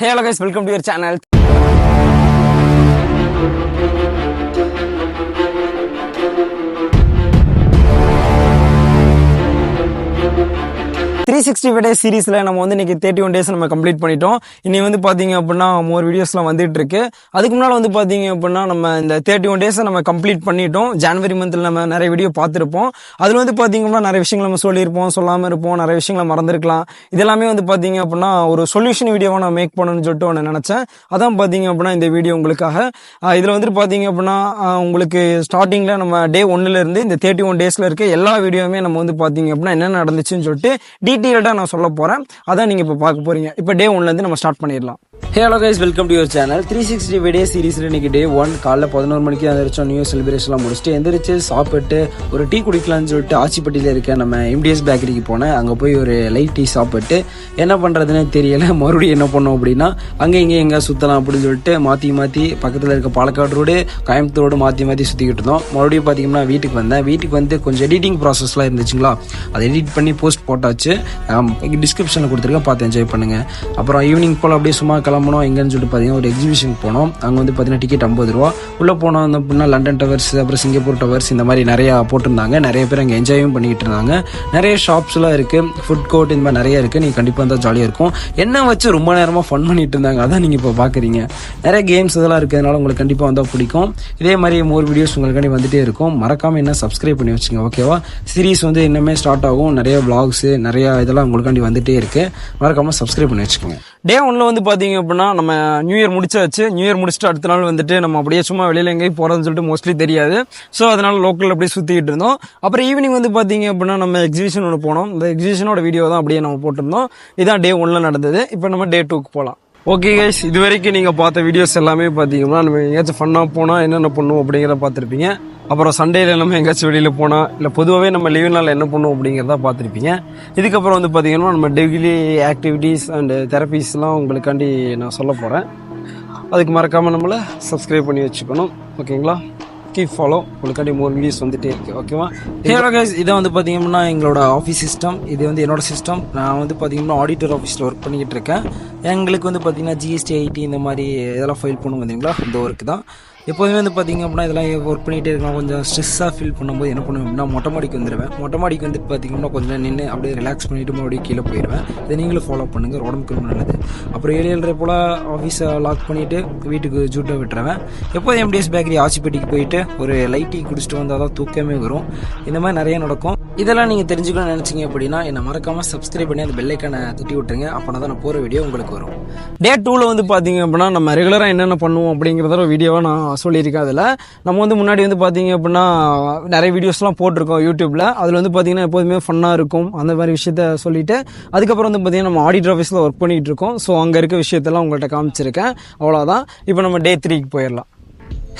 Hey hello guys, welcome to your channel. 365 days சீரிஸ்ல நம்ம வந்து இன்னைக்கு 31 days நம்ம கம்ப்ளீட் பண்ணிட்டோம். இனி வந்து பாத்தீங்க அப்படின்னா மோர் வீடியோஸ்லாம் வந்துட்டு இருக்கு. அதுக்கு முன்னால வந்து பாத்தீங்க அப்படின்னா நம்ம இந்த 31 days நம்ம கம்ப்ளீட் பண்ணிட்டோம். ஜனவரி மந்த்ல நம்ம நிறைய வீடியோ பார்த்திருப்போம். அதுல வந்து பாத்தீங்கன்னா நிறைய விஷயங்கள் நம்ம சொல்லியிருப்போம், சொல்லாம இருப்போம், நிறைய விஷயங்களை மறந்துருக்கலாம். இதெல்லாமே வந்து பாத்தீங்க அப்படின்னா ஒரு சொல்யூஷன் வீடியோவா நான் மேக் பண்ணணும்னு சொல்லிட்டு ஒன்று நினைச்சேன். அதான் பாத்தீங்க அப்படின்னா இந்த வீடியோ உங்களுக்காக. இதுல வந்துட்டு பாத்தீங்க அப்படின்னா உங்களுக்கு ஸ்டார்டிங்ல நம்ம டே 1ல இருந்து இந்த 31 daysல இருக்க எல்லா வீடியோவுமே நம்ம வந்து பாத்தீங்க அப்படின்னா என்ன நடந்துச்சுன்னு சொல்லிட்டு டீட்டெயில்டா நான் சொல்ல போறேன். அதான் நீங்க இப்ப பார்க்க போறீங்க. இப்ப டே 1ல இருந்து நம்ம ஸ்டார்ட் பண்ணிடலாம். Hello guys, welcome to your channel. 365 டே சீரிஸ்ல இன்னைக்கு டே 1 காலைல 11 மணிக்கு எந்திரிச்சோம். நியூ செலிப்ரேஷன்லாம் முடிச்சுட்டு எந்திரிச்சு சாப்பிட்டு ஒரு டீ குடிக்கலாம்னு சொல்லிட்டு ஆச்சிப்பட்டியில இருக்க நம்ம MDS பேக்கரிக்கு போனேன். அங்கே போய் ஒரு லைட் டீ சாப்பிட்டு என்ன பண்ணுறதுன்னு தெரியல. மறுபடியும் என்ன பண்ணோம் அப்படின்னா அங்கே இங்கே எங்கே சுற்றலாம் அப்படின்னு சொல்லிட்டு மாற்றி பக்கத்தில் இருக்க பாலக்காடு ரோடு, கோயம்புத்தூர் ரோடு மாற்றி சுற்றிக்கிட்டு இருந்தோம். மறுபடியும் பார்த்தீங்கன்னா வீட்டுக்கு வந்தேன். வீட்டுக்கு வந்து கொஞ்சம் எடிட்டிங் ப்ராசஸ்லாம் இருந்துச்சுங்களா, அதை எடிட் பண்ணி போஸ்ட் போட்டாச்சு. டிஸ்கிரிப்ஷனில் கொடுத்துருக்கேன், பார்த்து என்ஜாய் பண்ணுங்கள். அப்புறம் ஈவினிங் போல் அப்படியே சும்மா கிளம்பணும். எங்கன்னு சொல்லிட்டு பார்த்தீங்கன்னா ஒரு எக்ஸிபிஷனுக்கு போனோம். அங்கே வந்து பார்த்தீங்கன்னா டிக்கெட் 50 ரூபா. உள்ளே போனோம் அப்படின்னா லண்டன் டவர்ஸ், அப்புறம் சிங்கப்பூர் டவர்ஸ், இந்த மாதிரி நிறையா போட்டிருந்தாங்க. நிறைய பேர் அங்கே என்ஜாயும் பண்ணிக்கிட்டு இருந்தாங்க. நிறைய ஷாப்ஸ்லாம் இருக்குது, ஃபுட் கோர்ட் இந்த மாதிரி நிறைய இருக்குது. நீங்கள் கண்டிப்பாக இருந்தால் ஜாலியாக இருக்கும். என்ன வச்சு ரொம்ப நேரமாக ஃபன் பண்ணிட்டு இருந்தாங்க, அதான் நீங்கள் இப்போ பார்க்குறீங்க. நிறைய கேம்ஸ் இதெல்லாம் இருக்கிறதுனால உங்களுக்கு கண்டிப்பாக வந்தால் பிடிக்கும். இதே மாதிரி மோர் வீடியோஸ் உங்களுக்காண்டி வந்துகிட்டே இருக்கும். மறக்காமல் என்ன சப்ஸ்கிரைப் பண்ணி வச்சுங்க, ஓகேவா? சீரிஸ் வந்து இன்னுமே ஸ்டார்ட் ஆகும். நிறைய விளாக்ஸு நிறையா இதெல்லாம் உங்களுக்காண்டி வந்துகிட்டே இருக்குது. மறக்காமல் சப்ஸ்கிரைப் பண்ணி வச்சுக்கோங்க. டே 1ல வந்து பார்த்தீங்க அப்படின்னா நம்ம நியூ இயர் முடிச்சாச்சு. நியூ இயர் முடிச்சுட்டு அடுத்த நாள் வந்துட்டு நம்ம அப்படியே சும்மா வெளியில் எங்கேயும் போகிறதுன்னு சொல்லிட்டு மோஸ்ட்லி தெரியாது. ஸோ அதனால லோக்கலில் அப்படியே சுற்றிக்கிட்டு இருந்தோம். அப்புறம் ஈவினிங் வந்து பார்த்தீங்க அப்படின்னா நம்ம எக்ஸிபிஷன் ஒன்று போனோம். இந்த எக்ஸிபிஷனோட வீடியோ தான் அப்படியே நம்ம போட்டிருந்தோம். இதான் டே 1ல நடந்தது. இப்போ நம்ம டே 2க்கு போகலாம். ஓகே கைஸ், இது வரைக்கும் நீங்கள் பார்த்த வீடியோஸ் எல்லாமே பார்த்தீங்கன்னா நம்ம எங்கேயாச்சும் ஃபன்னாக போனால் என்னென்ன பண்ணுவோம் அப்படிங்கிறத பார்த்துருப்பீங்க. அப்புறம் சண்டேல நம்ம எங்கேயாச்சும் வெளியில் போனால், இல்லை பொதுவாகவே நம்ம லீவ் நாளில் என்ன பண்ணுவோம் அப்படிங்கிறத பார்த்துருப்பீங்க. இதுக்கப்புறம் வந்து பார்த்தீங்கன்னா நம்ம டெய்லி ஆக்டிவிட்டீஸ் அண்ட் தெரப்பீஸ்லாம் உங்களுக்காண்டி நான் சொல்ல போகிறேன். அதுக்கு மறக்காமல் நம்மளை சப்ஸ்கிரைப் பண்ணி வச்சுக்கணும், ஓகேங்களா? கீப் ஃபாலோ, உங்களுக்காண்டி மோர் வீடியோஸ் வந்துட்டே இருக்கு, ஓகேவா? ஹலோ கைஸ், இதை வந்து பார்த்தீங்கன்னா எங்களோட ஆஃபீஸ் சிஸ்டம். இது வந்து என்னோட சிஸ்டம். நான் வந்து பார்த்தீங்கன்னா ஆடிட்டர் ஆஃபீஸில் ஒர்க் பண்ணிக்கிட்டு இருக்கேன். எங்களுக்கு வந்து பார்த்தீங்கன்னா GST, IT இந்த மாதிரி இதெல்லாம் ஃபைல் பண்ணுவோம் வந்தீங்களா, இந்த ஒர்க்கு தான். எப்போதுமே வந்து பார்த்திங்க அப்படின்னா இதெல்லாம் ஒர்க் பண்ணிகிட்டே இருக்கலாம். கொஞ்சம் ஸ்ட்ரெஸ்ஸாக ஃபீல் பண்ணும்போது என்ன பண்ணுவேன் அப்படின்னா மொட்டை மாடிக்கு வந்துடுவேன். மொட்டை மாடிக்கு வந்துட்டு பார்த்திங்கன்னா கொஞ்சம் நின்று அப்படியே ரிலாக்ஸ் பண்ணிவிட்டு மறுபடியும் கீழே போயிடுவேன். இதை நீங்களும் ஃபாலோ பண்ணுங்கள், உடம்புக்கு ரொம்ப நல்லது. அப்புறம் 7:30 போல் ஆஃபீஸை லாக் பண்ணிவிட்டு வீட்டுக்கு ஜூட்டை விட்டுருவேன். எப்போதும் MDS பேக்கரி ஆச்சிப்பட்டிக்கு போயிட்டு ஒரு லைட் டீ குடிச்சிட்டு வந்தால் தான் தூக்கமே வரும். இந்த மாதிரி நிறைய நடக்கும். இதெல்லாம் நீங்கள் தெரிஞ்சுக்கணும்னு நினச்சிங்க அப்படின்னா என்னை மறக்காமல் சப்ஸ்கிரைப் பண்ணி அந்த பெல்லைக்கான தட்டி விட்டுருங்க. அப்படின்னா தான் நான் போகிற வீடியோ உங்களுக்கு வரும். டே 2ல வந்து பார்த்தீங்க அப்படின்னா நம்ம ரெகுலராக என்னென்ன பண்ணுவோம் அப்படிங்கிறத வீடியோவாக நான் சொல்லியிருக்கேன். அதில் நம்ம வந்து முன்னாடி வந்து பார்த்தீங்க அப்படின்னா நிறைய வீடியோஸ்லாம் போட்டிருக்கோம் யூடியூப்பில். அதில் வந்து பார்த்தீங்கன்னா எப்போதுமே ஃபன்னாக இருக்கும். அந்த மாதிரி விஷயத்த சொல்லிவிட்டு அதுக்கப்புறம் வந்து பார்த்தீங்கன்னா நம்ம ஆடிட்டர் ஆஃபீஸில் ஒர்க் பண்ணிகிட்டு இருக்கோம். ஸோ அங்கே இருக்க விஷயத்தெல்லாம் உங்கள்கிட்ட காமிச்சிருக்கேன். அவ்வளோதான். இப்போ நம்ம டே 3க்கு போயிடலாம்.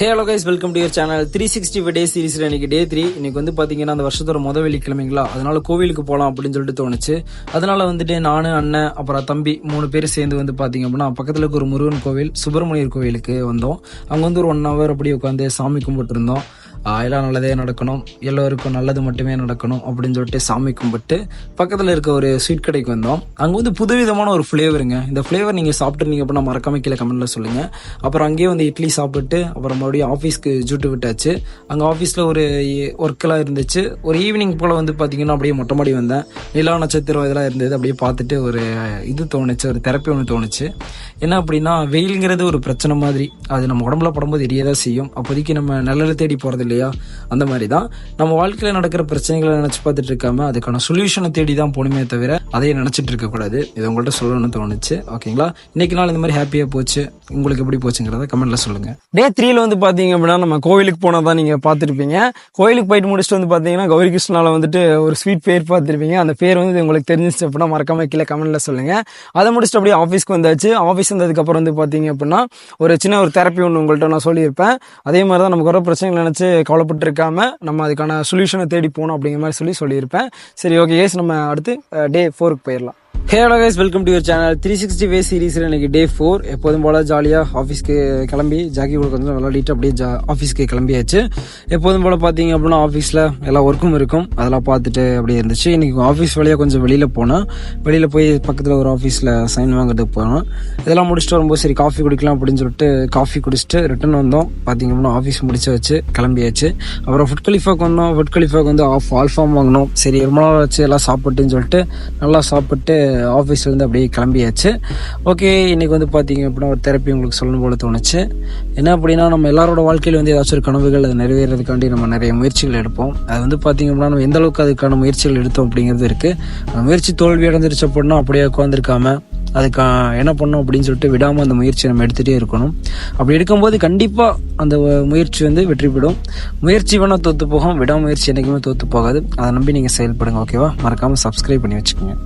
Hello guys, welcome to your channel. 365 டே சீரிஸ்ல இன்னைக்கு டே 3. இன்னைக்கு வந்து பாத்தீங்கன்னா அந்த வருஷத்தோட முதல் வெள்ளிக்கிழமைங்களா, அதனால கோவிலுக்கு போகலாம் அப்படின்னு சொல்லிட்டு தோணுச்சு. அதனால வந்துட்டு நானு, அண்ணன், அப்புறம் தம்பி 3 பேர் சேர்ந்து வந்து பாத்தீங்க அப்படின்னா பக்கத்துல இருக்க ஒரு முருகன் கோவில், சுப்பிரமணியர் கோவிலுக்கு வந்தோம். அங்க வந்து ஒரு 1 hour அப்படியே உட்காந்து சாமி கும்பிட்டு இருந்தோம். எல்லாம் நல்லதே நடக்கணும், எல்லோருக்கும் நல்லது மட்டுமே நடக்கணும் அப்படின்னு சொல்லிட்டு சாமி கும்பிட்டு பக்கத்தில் இருக்க ஒரு ஸ்வீட் கடைக்கு வந்தோம். அங்கே வந்து புதுவிதமான ஒரு ஃப்ளேவருங்க. இந்த ஃப்ளேவர் நீங்கள் சாப்பிட்ருந்தீங்க அப்படின்னா மறக்காம கீழே கமெண்ட்டில் சொல்லுங்கள். அப்புறம் அங்கேயே வந்து இட்லி சாப்பிட்டு அப்புறம் மறுபடியும் ஆஃபீஸ்க்கு ஜூட்டு விட்டாச்சு. அங்கே ஆஃபீஸில் ஒரு ஒர்க்கெல்லாம் இருந்துச்சு. ஒரு ஈவினிங் போல் வந்து பார்த்தீங்கன்னா அப்படியே மொட்டை மாடி வந்தேன். நிலா நட்சத்திரம் இதெல்லாம் இருந்தது. அப்படியே பார்த்துட்டு ஒரு இது தோணுச்சு, ஒரு தெரப்பி ஒன்று தோணுச்சு. என்ன அப்படின்னா வெயிலுங்கிறது ஒரு பிரச்சனை மாதிரி, அது நம்ம உடம்புல படும்போது எரியதான் செய்யும். அப்போதைக்கு நம்ம நல்லது தேடி போகிறது இல்லையா, அந்த மாதிரி தான் நம்ம வாழ்க்கையில் நடக்கிற பிரச்சனைகளை நினைச்சு பார்த்துட்டு இருக்காம அதுக்கான சொல்யூஷனை தேடி தான் போகணுமே தவிர அதையே நினைச்சிட்டு இருக்க கூடாது. இது உங்கள்கிட்ட சொல்லணும்னு தோணுச்சு, ஓகேங்களா? இன்னைக்கு நாள் இந்த மாதிரி ஹாப்பியா போச்சு. உங்களுக்கு எப்படி போச்சுங்கிறத கமெண்ட்ல சொல்லுங்க. டே 3ல வந்து பாத்தீங்க அப்படின்னா நம்ம கோவிலுக்கு போனதான் நீங்க பார்த்துருப்பீங்க. கோவிலுக்கு போயிட்டு முடிச்சுட்டு வந்து பாத்தீங்கன்னா கௌரி கிருஷ்ணால வந்துட்டு ஒரு ஸ்வீட் பேர் பார்த்துருப்பீங்க. அந்த பேர் வந்து உங்களுக்கு தெரிஞ்சிச்சு அப்படின்னா மறக்காம கீழே கமெண்ட்ல சொல்லுங்க. அதை முடிச்சுட்டு அப்படியே ஆஃபீஸ்க்கு வந்தாச்சு. ஆஃபீஸ் வந்ததுக்கு அப்புறம் வந்து பாத்தீங்க அப்படின்னா ஒரு சின்ன ஒரு தெரப்பி ஒன்று உங்கள்கிட்ட நான் சொல்லியிருப்பேன். அதே மாதிரி தான் நமக்கு வர பிரச்சனைகள் நினைச்சு கவலைப்பட்டு இருக்காம நம்ம அதுக்கான சொல்யூஷனை தேடி போகணும் அப்படிங்கிற மாதிரி சொல்லியிருப்பேன். சரி, ஓகே கேஸ், நம்ம அடுத்து டே 4க்கு போயிடலாம். Hello guys, welcome to your channel 360 வே சீரீஸ்ல இன்னைக்கு டே 4. எப்போதும் போல ஜாலியா ஆஃபீஸ்க்கு கிளம்பி ஜாக்கி கூட கொஞ்சம் விளையாடிட்டு அப்படியே ஆஃபீஸ்க்கு கிளம்பியாச்சு. எப்போதும் போல பாத்தீங்க அப்படின்னா ஆஃபீஸ்ல எல்லா ஒர்க்கும் இருக்கும், அதெல்லாம் பார்த்துட்டு அப்படியே இருந்துச்சு. இன்னைக்கு ஆஃபீஸ் வழியா கொஞ்சம் வெளியில போய் பக்கத்துல ஒரு ஆஃபீஸ்ல சைன் வாங்குறதுக்கு போனோம். இதெல்லாம் முடிச்சுட்டு வரும்போது சரி காஃபி குடிக்கலாம் அப்படின்னு சொல்லிட்டு காஃபி குடிச்சிட்டு ரிட்டர்ன் வந்தோம். பாத்தீங்க அப்படின்னா ஆஃபீஸ் முடிச்சு வச்சு கிளம்பியாச்சு. அப்புறம் ஃபுட் கலிஃபாக்கு வந்தோம். ஃபுட் கலிஃபாக்கு வந்து ஆல்ஃபார்ம் வாங்கினோம். சரி ரொம்ப நாள் வச்சு எல்லாம் சாப்பிட்டுன்னு சொல்லிட்டு நல்லா சாப்பிட்டு ஆஃபீஸ்லேருந்து அப்படியே கிளம்பியாச்சு. ஓகே, இன்றைக்கி வந்து பார்த்தீங்க அப்படின்னா ஒரு தெரப்பி உங்களுக்கு சொல்லணும் போல தோணுச்சு. என்ன அப்படின்னா, நம்ம எல்லாரோட வாழ்க்கையில் வந்து ஏதாச்சும் ஒரு கனவுகள் அதை நிறைவேறதுக்காண்டி நம்ம நிறைய முயற்சிகள் எடுப்போம். அது வந்து பார்த்தீங்க அப்படின்னா நம்ம எந்த அளவுக்கு அதுக்கான முயற்சிகள் எடுத்தோம் அப்படிங்கிறது இருக்குது. முயற்சி தோல்வி அடைஞ்சிருச்சு அப்படின்னா அப்படியே உட்காந்துருக்காம அதுக்கு என்ன பண்ணோம் அப்படின்னு சொல்லிட்டு விடாமல் அந்த முயற்சியை நம்ம எடுத்துகிட்டே இருக்கணும். அப்படி எடுக்கும்போது கண்டிப்பாக அந்த முயற்சி வந்து வெற்றி பெறும். முயற்சி வேணால் தோற்று போகும், விடாமுயற்சி என்றைக்குமே தோற்று போகாது. அதை நம்பி நீங்கள் செயல்படுங்க. ஓகேவா? மறக்காமல் சப்ஸ்கிரைப் பண்ணி வச்சுக்கோங்க.